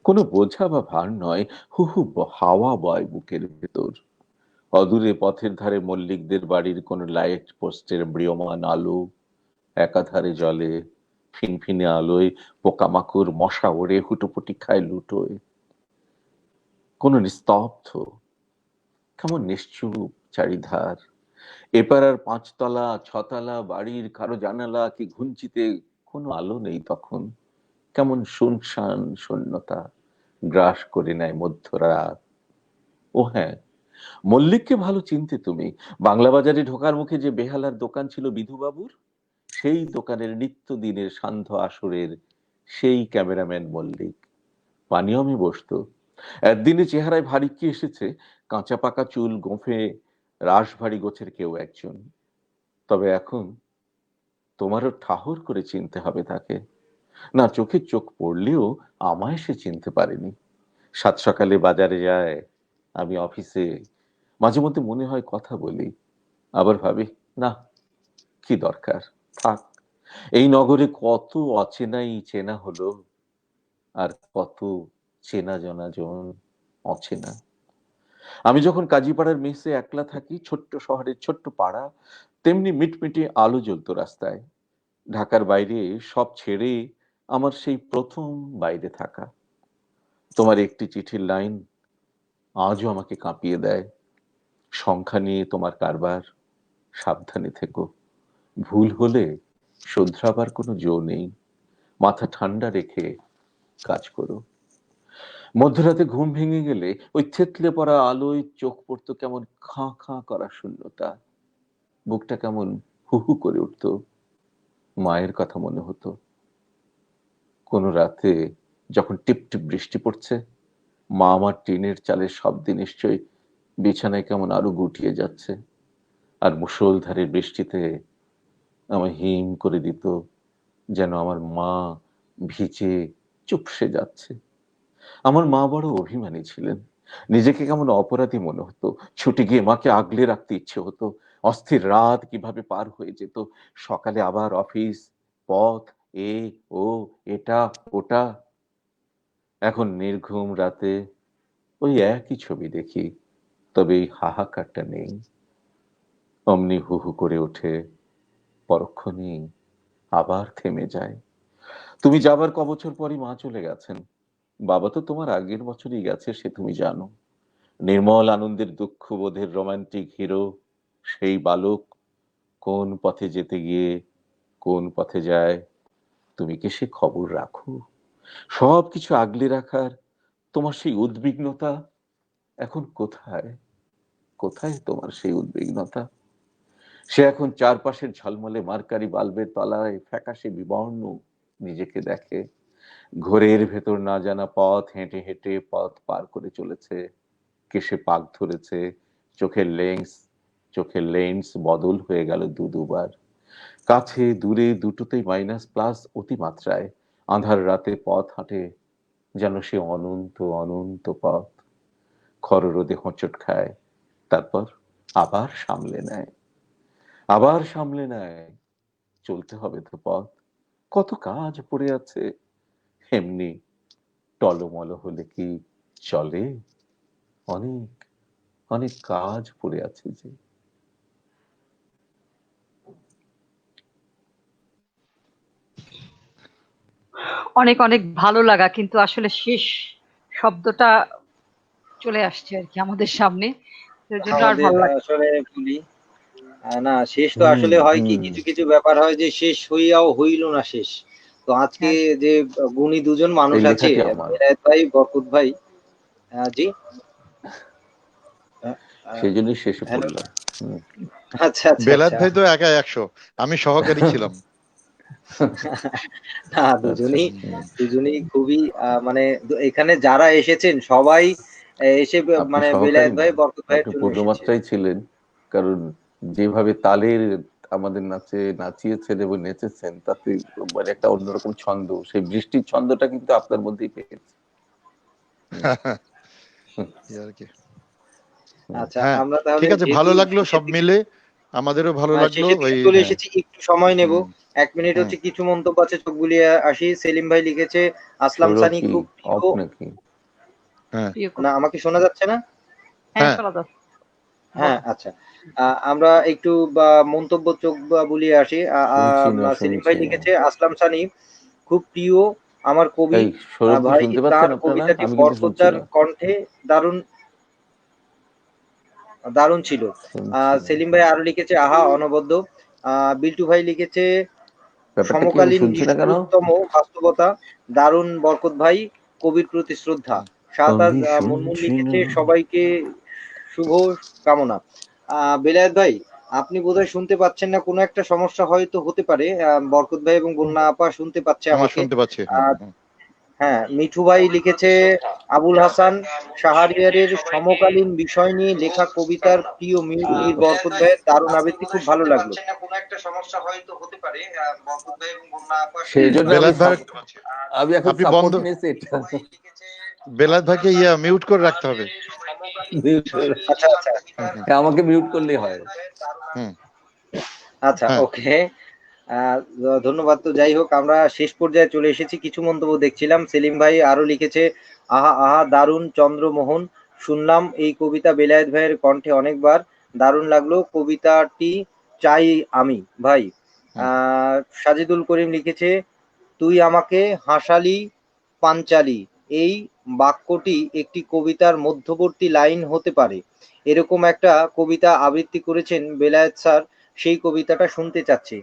C: কোনো বোঝা বা ভার নয়, হু হু হাওয়া বয় বুকের ভেতর। অদূরে পথের ধারে মল্লিকদের বাড়ির কোন লাইট পোস্টের ম্রিয়মান আলো, একাধারে জলে, ফিনফিনে আলোয় পোকামাকড় মশা ওড়ে হুটোপুটি খায় লুটোয়। কোন নিস্তব্ধ, কেমন নিশ্চুপ চারিধার। এপাড়ার 5 তলা 6 তলা বাড়ির কারো জানালা কি ঘুঞ্চিতে কোনো আলো নেই তখন। কেমন শুনশান শূন্যতা গ্রাস করে নেয় মধ্যরাত। ও হ্যাঁ, মল্লিককে ভালো চিনতে তুমি। বাংলা বাজারে ঢোকার মুখে যে বেহালার দোকান ছিল বিধুবাবুর, সেই দোকানের নিত্যদিনের সান্ধ্য আসরের সেই ক্যামেরাম্যান মল্লিক। পানিয়মে বসতো। একদিনে চেহারায় ভারী কি এসেছে, কাঁচা পাকা চুল গোঁফে রাশভারী গোছের কেউ একজন। তবে এখন তোমারও ঠাহর করে চিনতে হবে তাকে। না, চোখে চোখ পড়লেও আমায় সে চিনতে পারেনি। 7 সকালে বাজারে যায়, আমি অফিসে। মাঝে মধ্যে মনে হয় কথা বলি, আবার ভাবি না, কি দরকার, থাক। এই নগরে কত অচেনাই চেনা হলো, আর কত চেনা জনা জন অচেনা। আমি যখন কাজীপাড়ার মেসে একলা থাকি, ছোট্ট শহরের ছোট্ট পাড়া, তেমনি মিটমিটে আলো জ্বলতো রাস্তায়। ঢাকার বাইরে সব ছেড়ে আমার সেই প্রথম বাইরে থাকা। তোমার একটি চিঠির লাইন আজও আমাকে কাঁপিয়ে দেয়। সংখ্যা নিয়ে তোমার কারবার, সাবধানে থেকো। ভুল হলে শোধরাবার কোনো জো নেই। মাথা ঠান্ডা রেখে কাজ করো। মধ্যরাতে ঘুম ভেঙে গেলে ওই থেতলে পড়া আলোয় চোখ পড়তো কেমন খাঁ খাঁ করা শূন্যতা। বুকটা কেমন হু হু করে উঠতো। মায়ের কথা মনে হতো। কোন রাতে যখন টিপ টিপ বৃষ্টি পড়ছে, মা আমার টিনের চালের শব্দে নিশ্চয়ই বিছানায় কেমন আরো গুটিয়ে যাচ্ছে। আর মুষলধারে বৃষ্টিতে আমায় হিম করে দিত, যেন আমার মা ভিজে চুপসে যাচ্ছে। আমার মা বড় অভিমানী ছিলেন। নিজেকে কেমন অপরাধী মনে হতো। ছুটে গিয়ে মাকে আগলে রাখতে ইচ্ছে হতো। অস্থির রাত কিভাবে পার হয়ে যেত। সকালে আবার অফিস, পথ, এ ও এটা ওটা। এখন নির্ঘুম রাতে ওই একই ছবি দেখি, তবে এই হাহাকারটা নেই। অমনি হু হু করে ওঠে, পরক্ষণেই আবার থেমে যায়। তুমি যাবার ক বছর পরই মা চলে গেছেন। বাবা তো তোমার আগের বছরই গেছে, সে তুমি জানো। নির্মল আনন্দের দুঃখ বোধের রোমান্টিক হিরো সেই বালক কোন পথে যেতে গিয়ে কোন পথে যায়, তুমি কি সে খবর রাখো? সবকিছু আগলে রাখার তোমার সেই উদ্বিগ্নতা এখন কোথায়? কোথায় তোমার সেই উদ্বিগ্নতা? সে এখন চারপাশের ঝলমলে মার্কারি বাল্বের তলায় ফ্যাকাশে বিবর্ণ নিজেকে দেখে। ঘোরের ভেতর না জানা পথ হেঁটে হেঁটে পথ পার করে চলেছে। কেশে পাক ধরেছে, চোখের লেন্স বদল হয়ে গেল দুবার। কাছে দূরে দুটোতেই মাইনাস প্লাস অতিমাত্রায়। আঁধার রাতে পথ হাঁটে যেন সে অনন্ত অনন্ত পথ। খররোদে হোঁচট খায়, তারপর আবার সামলে নেয়, আবার সামলে নেয়। চলতে হবে তো পথ, কত কাজ পড়ে আছে। এমনি টলমল হলে কি চলে? অনেক অনেক কাজ পড়ে আছে যে।
E: অনেক অনেক ভালো লাগা, কিন্তু আসলে শেষ শব্দটা চলে আসছে আর কি আমাদের সামনে, এর জন্য আর
A: আমাদের
E: ভালো লাগে।
A: আসলে বলি, না শেষ তো আসলে হয় কি,
C: হুম।
A: কিছু কিছু ব্যাপার হয় যে শেষ হইয়াও হইল না শেষ। তো আজকে
E: হ্যাঁ,
A: যে গুণী দুজন মানুষ
C: এই
A: আছে,
C: লেখাটি আমার,
A: বেলায়েত ভাই, বরকত ভাই। জি।
C: সেই জন্যই শেষে
A: হ্যালো।
C: পড়লাম। হুম।
A: আচ্ছা আচ্ছা
B: বেলায়েত
A: আচ্ছা।
B: ভাই তো একা 100, আমি সহকারী ছিলাম।
A: না,
C: আচ্ছা।
A: দুজনেই খুবই মানে এখানে যারা এসেছেন সবাই এসে
C: আপনি
A: মানে
C: সহকারী
A: বেলায়েত
C: না,
A: ভাই, বরকত ভাইয়ের
C: আপনি
A: জন্য এসেছে।
C: পূর্ণমাত্রায় ছিলেন। কারণ যেভাবে তালের আমাদের নাচে নাচিয়েছেন এবং নেচেছেন, তাতে মানে একটা অন্যরকম ছন্দ, সেই বৃষ্টির ছন্দটা কিন্তু আপনার মধ্যেই পেয়েছে।
B: এই আর কি।
A: আচ্ছা,
B: হ্যাঁ,
A: আমরা তাহলে
B: ঠিক আছে,
A: যেহেতু
B: ভালো লাগলো সব
A: শেষের দিকে
B: মিলে, আমাদেরও ভালো লাগলো।
A: শেষের দিকে
B: ওই
A: চলে
C: হ্যাঁ,
A: এসেছি, একটু সময় নেব।
B: হুম
A: 1 মিনিট
B: হুম
A: হচ্ছে, কিছু মন্তব্য আছে, চোখ বুলিয়ে আসি। সেলিম ভাই লিখেছে, আসলাম
C: সৌরভ
A: সানি
C: কি
A: খুব
C: অফ
A: প্রিয়।
C: নাকি?
B: হ্যাঁ
E: প্রিয়
A: না,
E: কবি।
A: আমাকে শোনা যাচ্ছে না?
E: হ্যাঁ,
B: হ্যাঁ
E: শোনা যাচ্ছে,
A: হ্যাঁ,
E: বলো।
A: আচ্ছা। আমরা একটু মন্তব্য চোখ বুলিয়ে আসি। সেলিম
C: শুনছি
A: ভাই
C: না।
A: লিখেছে, আসলাম সানি খুব প্রিয় আমার কবি
C: এই সৌরভ কি
A: ভাই।
C: শুনতে
A: তার
C: পাচ্ছেন আপনারা?
A: কবিতাটি
C: আমি কিন্তু শুনছি
A: বরকতদার
C: না,
A: কণ্ঠে দারুণ দারুণ ছিল।
C: শুনছি না।
A: সেলিম ভাই আরো লিখেছে, আহা অনবদ্য। বিল্টু ভাই লিখেছে,
C: ব্যাপারটা কি, আমি
A: সমকালীন
C: শুনছি না কেন?
A: নিষ্ঠুরতম বাস্তবতা দারুণ। বরকত ভাই, কবির প্রতি শ্রদ্ধা। শাহতাজ
C: আমি
A: মুনমুন
C: শুনছি না।
A: লিখেছে, সবাইকে শুভ কামনা। বেলায়েত ভাই, আপনি বোধহয় শুনতে পাচ্ছেন না, কোনো একটা সমস্যা হয়তো হতে পারে। বরকত ভাই এবং বন্যা আপা শুনতে পাচ্ছে
B: আমার
A: আমাকে।
B: শুনতে পাচ্ছি। হুম
A: আহ,
B: হুম
A: হ্যাঁ, মিঠু ভাই লিখেছে, আবুল হাসান শাহরিয়ারের সমকালীন বিষয় নিয়ে লেখা কবিতার প্রিয় মীর মীর বরকত ভাইয়ের দারুণ আবৃত্তি খুব ভালো লাগলো।
C: সেই জন্য
B: বেলায়েত ভাই,
C: আমি এখন
B: আপনি বন্ধ,
C: সাপোর্ট নিয়েছি এটা।
B: বেলায়েত ভাইকে মিউট করে রাখতে হবে।
A: আচ্ছা আচ্ছা
B: হুম হুম
C: হ্যাঁ, আমাকে মিউট করলেই হয়।
B: হুম
A: আচ্ছা,
B: হ্যাঁ
A: ওকে। আহ, ধন্যবাদ। তো যাই হোক, আমরা শেষ পর্যায়ে চলে এসেছি। কিছু মন্তব্য দেখছিলাম। সেলিম ভাই আরো লিখেছে, আহা আহা দারুণ চন্দ্রমোহন, শুনলাম এই কবিতা বেলায়েত ভাইয়ের কণ্ঠে অনেকবার, দারুণ লাগলো কবিতাটি, চাই আমি ভাই।
B: হুম
A: সাজিদুল করিম লিখেছে, তুই আমাকে হাসালি পাঞ্চালি, এই বাক্যটি একটি কবিতার মধ্যবর্তী লাইন হতে পারে। এরকম একটা কবিতা আবৃত্তি করেছেন বেলায়েত স্যার, সেই কবিতাটা শুনতে চাচ্ছি।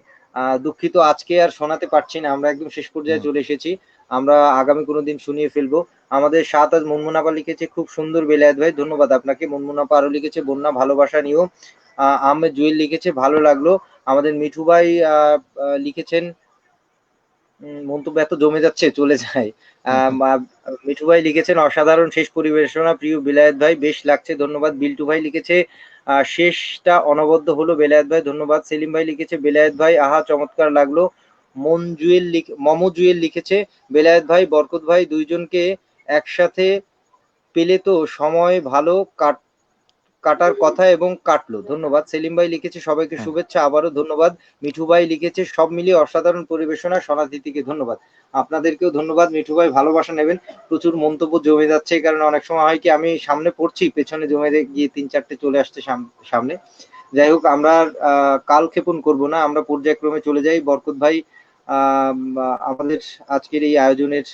A: দুঃখিত, আজকে আর শোনাতে পারছি না, আমরা একদম শেষ পর্যায়ে
B: হুম
A: চলে এসেছি। আমরা আগামী কোনো দিন শুনিয়ে ফেলবো। আমাদের শাহতাজ মুনমুনাপা লিখেছে, খুব সুন্দর বেলায়েত ভাই, ধন্যবাদ আপনাকে। মুনমুনাপা আরো লিখেছে, বন্যা ভালোবাসা নিও। আহমেদ জুয়েল লিখেছে, ভালো লাগলো। আমাদের মিঠু ভাই লিখেছেন, মন্তব্য এত জমে যাচ্ছে, চলে যায়।
B: হুম হুম
A: মিঠু ভাই লিখেছেন, অসাধারণ শেষ পরিবেশনা প্রিয় বেলায়েত ভাই, বেশ লাগছে, ধন্যবাদ। বিল্টু ভাই লিখেছে, শেষটা অনবদ্য হলো বেলায়েত ভাই, ধন্যবাদ। সেলিম ভাই লিখেছে, বেলায়েত ভাই আহা চমৎকার লাগলো। মমো জুয়েল লিখেছে, বেলায়েত ভাই বরকত ভাই দুইজনকে একসাথে পেলে তো সময় ভালো কাটার কথা এবং কাটলো, ধন্যবাদ। সেলিম ভাই লিখেছে, সবাইকে
B: হুম।
A: শুভেচ্ছা, আবারও ধন্যবাদ। মিঠু ভাই লিখেছে, সব মিলিয়ে অসাধারণ পরিবেশনা, সনাদিতিকে ধন্যবাদ। আপনাদেরকেও ধন্যবাদ। মিঠু ভাই ভালোবাসা নেবেন। প্রচুর মন্তব্য জমে যাচ্ছে, এই কারণে অনেক সময় হয় কি, আমি সামনে পড়ছি, পেছনে জমে গিয়ে 3-4টে চলে আসছে সামনে। যাই হোক, আমরা কালক্ষেপণ করব না, আমরা পর্যায়ক্রমে চলে যাই। বরকত ভাই, আমাদের আজকের এই আয়োজনের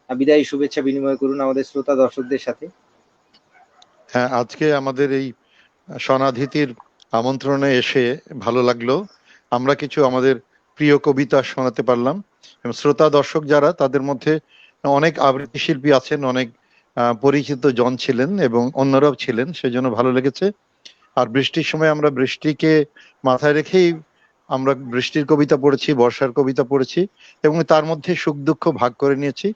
A: বিদায়ী শুভেচ্ছা বিনিময় করুন আমাদের শ্রোতা দর্শকদের সাথে।
B: হ্যাঁ, আজকে আমাদের এই সনাধিতির আমন্ত্রণে এসে ভালো লাগলো। আমরা কিছু আমাদের প্রিয় কবিতা শোনাতে পারলাম, এবং শ্রোতা দর্শক যারা, তাদের মধ্যে অনেক আবৃত্তি শিল্পী আছেন, অনেক পরিচিত জন ছিলেন এবং অন্যরাও ছিলেন, সেজন্য ভালো লেগেছে। আর বৃষ্টির সময় আমরা বৃষ্টিকে মাথায় রেখেই আমরা বৃষ্টির কবিতা পড়েছি, বর্ষার কবিতা পড়েছি, এবং তার মধ্যে সুখ দুঃখ ভাগ করে নিয়েছি।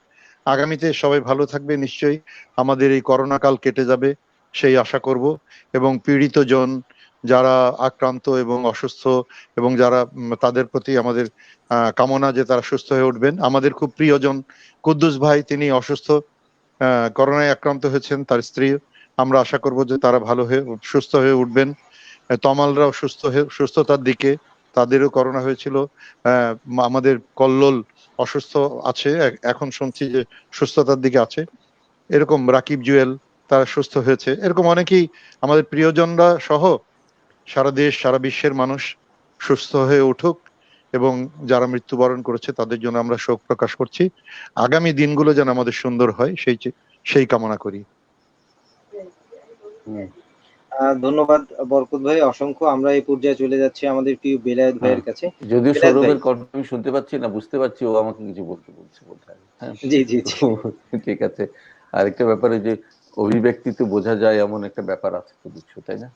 B: আগামীতে সবাই ভালো থাকবে নিশ্চয়ই, আমাদের এই করোনা কাল কেটে যাবে সেই আশা করব। এবং পীড়িত জন যারা আক্রান্ত এবং অসুস্থ, এবং যারা তাদের প্রতি আমাদের কামনা যে তারা সুস্থ হয়ে উঠবেন। আমাদের খুব প্রিয়জন কুদ্দুস ভাই, তিনি অসুস্থ, করোনায় আক্রান্ত হয়েছেন, তার স্ত্রী, আমরা আশা করব যে তারা ভালো হয়ে সুস্থ হয়ে উঠবেন। তমালরাও সুস্থতার দিকে, তাদেরও করোনা হয়েছিল। আমাদের কল্লোল অসুস্থ আছে, এখন শুনছি যে সুস্থতার দিকে আছে। এরকম রাকিব জুয়েল, তারা সুস্থ হয়েছে। এরকম অনেকেই আমাদের প্রিয়জনরা সহ সারা দেশ সারা বিশ্বের মানুষ সুস্থ হয়ে উঠুক, এবং যারা মৃত্যুবরণ করেছে তাদের জন্য আমরা শোক প্রকাশ করছি। আগামী দিনগুলো যেন আমাদের সুন্দর হয় সেই কামনা করি।
A: ধন্যবাদ বরকত ভাই, অসংখ্য। আমরা এই পর্যায়ে চলে যাচ্ছি আমাদের প্রিয় বেলায়েত
C: হ্যাঁ,
A: ভাইয়ের কাছে।
C: যদিও
A: বেলায়েত ভাই।
C: সৌরভের কণ্ঠ আমি শুনতে পাচ্ছি না, বুঝতে পারছি ও আমাকে কিছু বলতে বলছে বোধহয়। হ্যাঁ,
A: জি জি জি।
C: তো ঠিক আছে। আরেকটা ব্যাপারে যে অভিব্যক্তিতে বোঝা যায় এমন একটা ব্যাপার আছে তো কিছু, তাই না?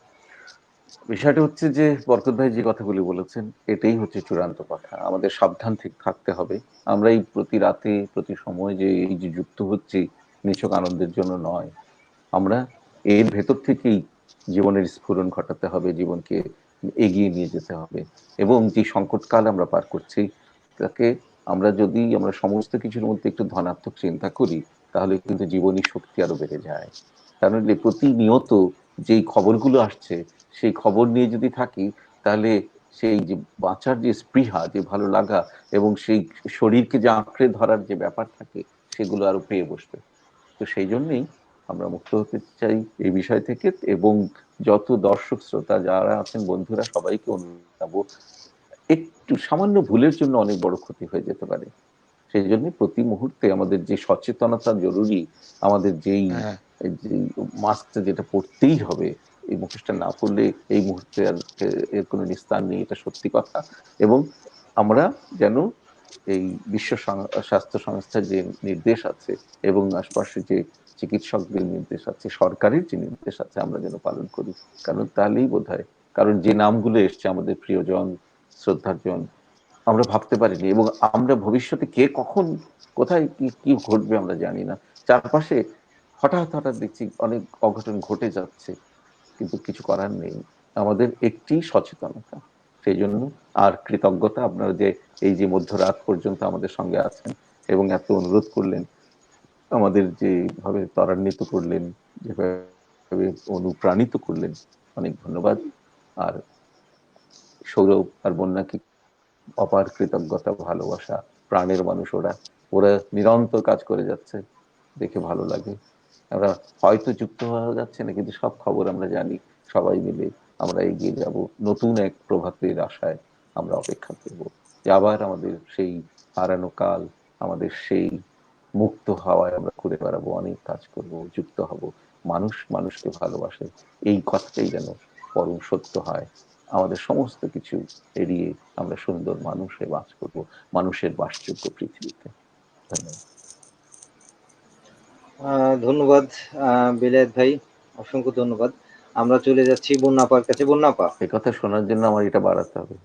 C: বিষয়টা হচ্ছে যে বরকত ভাই যে কথাগুলি বলেছেন, এটাই হচ্ছে চূড়ান্ত কথা। আমাদের সাবধান থাকতে হবে। আমরা এই প্রতি রাতে প্রতি সময় যে এই যে যুক্ত হচ্ছি, নিছক আনন্দের জন্য নয়, আমরা এর ভেতর থেকেই জীবনের স্ফুরণ ঘটাতে হবে, জীবনকে এগিয়ে নিয়ে যেতে হবে। এবং যে সংকটকাল আমরা পার করছি, তাকে আমরা সমস্ত কিছুর মধ্যে একটু ধনাত্মক চিন্তা করি, তাহলে কিন্তু জীবনী শক্তি আরো বেড়ে যায়। কারণ প্রতিনিয়ত যেই খবরগুলো আসছে, সেই খবর নিয়ে যদি থাকি, তাহলে সেই যে বাঁচার যে স্পৃহা, যে ভালো লাগা এবং সেই শরীরকে যে আঁকড়ে ধরার যে ব্যাপার থাকে, সেগুলো আরো পেয়ে বসবে। তো সেই জন্যই আমরা মুক্ত হতে চাই এই বিষয় থেকে, এবং যত দর্শক শ্রোতা যারা আছেন, বন্ধুরা, সবাইকে অনুরোধ জানাবো, একটু সামান্য ভুলের জন্য অনেক বড় ক্ষতি হয়ে যেতে পারে। সেই জন্য প্রতি মুহূর্তে আমাদের যে সচেতনতা জরুরি, আমাদের যেই
B: হ্যাঁ,
C: মাস্কটা যেটা পড়তেই হবে, এই মুখোশটা না পড়লে এই মুহূর্তে আর এর কোনো নিস্তার নেই, এটা সত্যি কথা। এবং আমরা যেন এই স্বাস্থ্য সংস্থার যে নির্দেশ আছে এবং আশপাশে যে চিকিৎসকদের নির্দেশ আছে, সরকারের যে নির্দেশ আছে, আমরা যেন পালন করি। কারণ তাহলেই বোধহয়, কারণ যে নামগুলো এসছে আমাদের প্রিয়জন, শ্রদ্ধার্জন, আমরা ভাবতে পারিনি, এবং আমরা ভবিষ্যতে কে কখন কোথায় কি কি ঘটবে আমরা জানি না। চারপাশে হঠাৎ হঠাৎ দেখছি অনেক অঘটন ঘটে যাচ্ছে, কিন্তু কিছু করার নেই। আমাদের একটি সচেতনতা, সেই জন্য আর কৃতজ্ঞতা, আপনারা যে এই যে মধ্যরাত পর্যন্ত আমাদের সঙ্গে আছেন এবং এত অনুরোধ করলেন, আমাদের যেভাবে ত্বরান্বিত করলেন, যেভাবে অনুপ্রাণিত করলেন, অনেক ধন্যবাদ। আর সৌরভ আর বন্যাকে অপার কৃতজ্ঞতা, ভালোবাসা। প্রাণের মানুষ ওরা, ওরা নিরন্তর কাজ করে যাচ্ছে, দেখে ভালো লাগে। আমরা হয়তো যুক্ত হওয়া যাচ্ছে না, কিন্তু সব খবর আমরা জানি। সবাই মিলে আমরা এগিয়ে যাব, নতুন এক প্রভাতের আশায় আমরা অপেক্ষা করব, যে আবার আমাদের সেই হারানো কাল, আমাদের সেই মুক্ত হাওয়ায় আমরা ঘুরে বেড়াবো, অনেক কাজ করব, যুক্ত হব। মানুষ মানুষকে ভালোবাসে, এই কথাটাই যেন পরম সত্য হয়। আমাদের সমস্ত কিছু এড়িয়ে আমরা সুন্দর মানুষ হয়ে বাস করব, মানুষের বাসযোগ্য পৃথিবীতে। ধন্যবাদ।
A: ধন্যবাদ বেলায়েত ভাই, অসংখ্য ধন্যবাদ। আমরা চলে যাচ্ছি বন্যাপার কাছে। বন্যাপা,
C: এই কথা শোনার জন্য আমার এটা বাড়াতে হবে।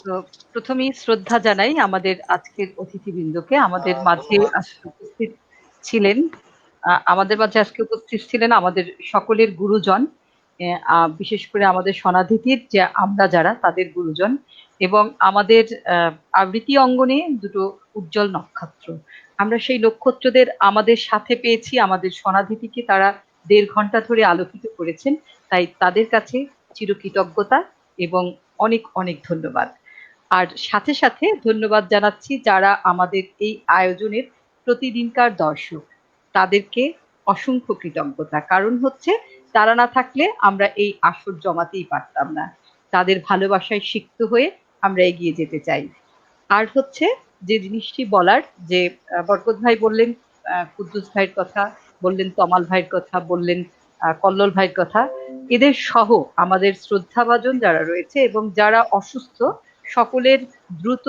E: তো প্রথমেই শ্রদ্ধা জানাই আমাদের আজকের অতিথিবৃন্দকে। আমাদের মাঝে আজকে উপস্থিত ছিলেন আমাদের সকলের গুরুজন, বিশেষ করে আমাদের সনাধিতির যে আমরা যারা তাদের গুরুজন, এবং আমাদের আবৃত্তি অঙ্গনে দুটো উজ্জ্বল নক্ষত্র। আমরা সেই নক্ষত্রদের আমাদের সাথে পেয়েছি, আমাদের সনাধিতিকে তারা ১.৫ ঘন্টা ধরে আলোকিত করেছেন, তাই তাদের কাছে চিরকৃতজ্ঞতা এবং অনেক অনেক ধন্যবাদ। আর সাথে সাথে ধন্যবাদ জানাচ্ছি যারা আমাদের এই আয়োজনের প্রতিদিনকার দর্শক, তাদেরকে অসংখ্য কৃতজ্ঞতা। কারণ হচ্ছে তারা না থাকলে আমরা এই আসর জমাতেই পারতাম না। তাদের ভালোবাসায় সিক্ত হয়ে আমরা এগিয়ে যেতে চাই। আর হচ্ছে যে জিনিসটি বলার, যে বরকত ভাই বললেন কুদ্দুস ভাইয়ের কথা, বললেন তমাল ভাইয়ের কথা, বললেন কল্লোল ভাইয়ের কথা, এদের সহ আমাদের শ্রদ্ধাভাজন যারা রয়েছে এবং যারা অসুস্থ, সকলের দ্রুত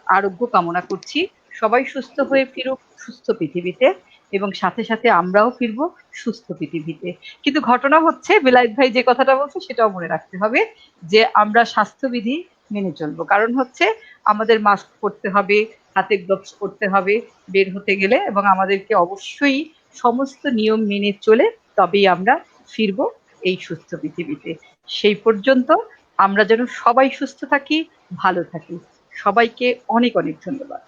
E: আরোগ্য কামনা করছি। সবাই সুস্থ হয়ে ফিরুক সুস্থ পৃথিবীতে, এবং সাথে সাথে আমরাও ফিরবো সুস্থ পৃথিবীতে। কিন্তু ঘটনা হচ্ছে, বেলায়েত ভাই যে কথাটা বলছে সেটাও মনে রাখতে হবে, যে আমরা স্বাস্থ্যবিধি মেনে চলবো। কারণ হচ্ছে আমাদের মাস্ক পরতে হবে, হাতে গ্লোভস পরতে হবে বের হতে গেলে, এবং আমাদেরকে অবশ্যই সমস্ত নিয়ম মেনে চলে তবেই আমরা ফিরবো এই সুস্থ পৃথিবীতে। সেই পর্যন্ত আমরা যেন সবাই সুস্থ থাকি, ভালো থাকি। সবাইকে অনেক অনেক ধন্যবাদ।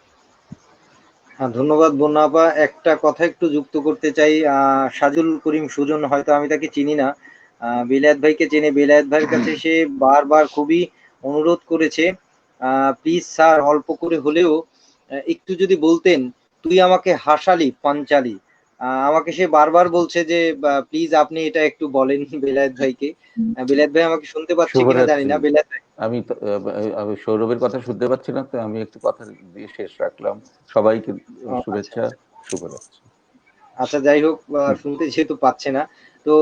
A: ধন্যবাদ বন্যাপা। একটা কথা একটু যুক্ত করতে চাই। সাজুল করিম সুজন, হয়তো আমি তাকে চিনি না, বেলায়েত ভাইকে চেনে। বেলায়েত ভাইয়ের কাছে সে বারবার খুবই অনুরোধ করেছে, প্লিজ স্যার অল্প করে হলেও একটু যদি বলতেন, তুই আমাকে হাসালি পাঞ্চালি। আমাকে সে বারবার বলছে যে প্লিজ আপনি এটা একটু বলেন বেলায়েত ভাইকে। বেলায়েত ভাই আমাকে শুনতে পাচ্ছে কিনা জানি না। বেলায়েত ভাই,
C: আমি সৌরভের কথা শুনতে পাচ্ছি না, তো আমি একটু কথা দিয়ে শেষ রাখলাম। সবাইকে শুভেচ্ছা, শুভরাত্রি।
A: আচ্ছা, যাই হোক, শুনতে যেহেতু পাচ্ছে না, তো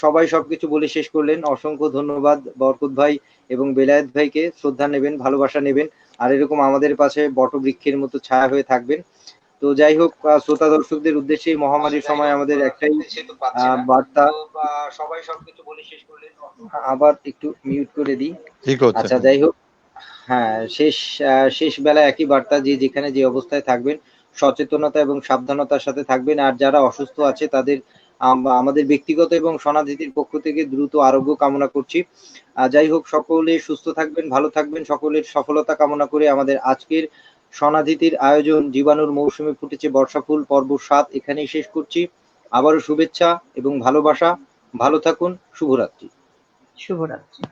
A: সবাই সবকিছু বলে শেষ করলেন। অসংখ্য ধন্যবাদ বরকত ভাই এবং বেলায়েত ভাইকে। শ্রদ্ধা নেবেন, ভালোবাসা নেবেন, আর এরকম আমাদের পাশে বটবৃক্ষের মতো ছায়া হয়ে থাকবেন। তো যাই হোক, শ্রোতা দর্শকদের উদ্দেশ্যে মহামারীর সময় আমাদের একটাই বার্তা। সবাই সবকিছু বলে শেষ করলেন। আবার একটু মিউট করে দিই।
B: ঠিক হচ্ছে।
A: আচ্ছা, যাই হোক, হ্যাঁ, শেষ বেলায় একই বার্তা, যে যেখানে যে অবস্থায় থাকবেন সচেতনতা এবং সাবধানতার সাথে থাকবেন। আর যারা অসুস্থ আছে তাদের আমাদের ব্যক্তিগত এবং সনাধিতির পক্ষ থেকে দ্রুত আরোগ্য কামনা করছি। যাই হোক, সকলে সুস্থ থাকবেন, ভালো থাকবেন, সকলের সফলতা কামনা করে আমাদের আজকের সনাধিতির আয়োজন জীবাণুর মৌসুমে ফুটেছে বর্ষা ফুল পর্ব 7 এখানেই শেষ করছি। আবারও শুভেচ্ছা এবং ভালোবাসা। ভালো থাকুন। শুভরাত্রি।
E: শুভরাত্রি।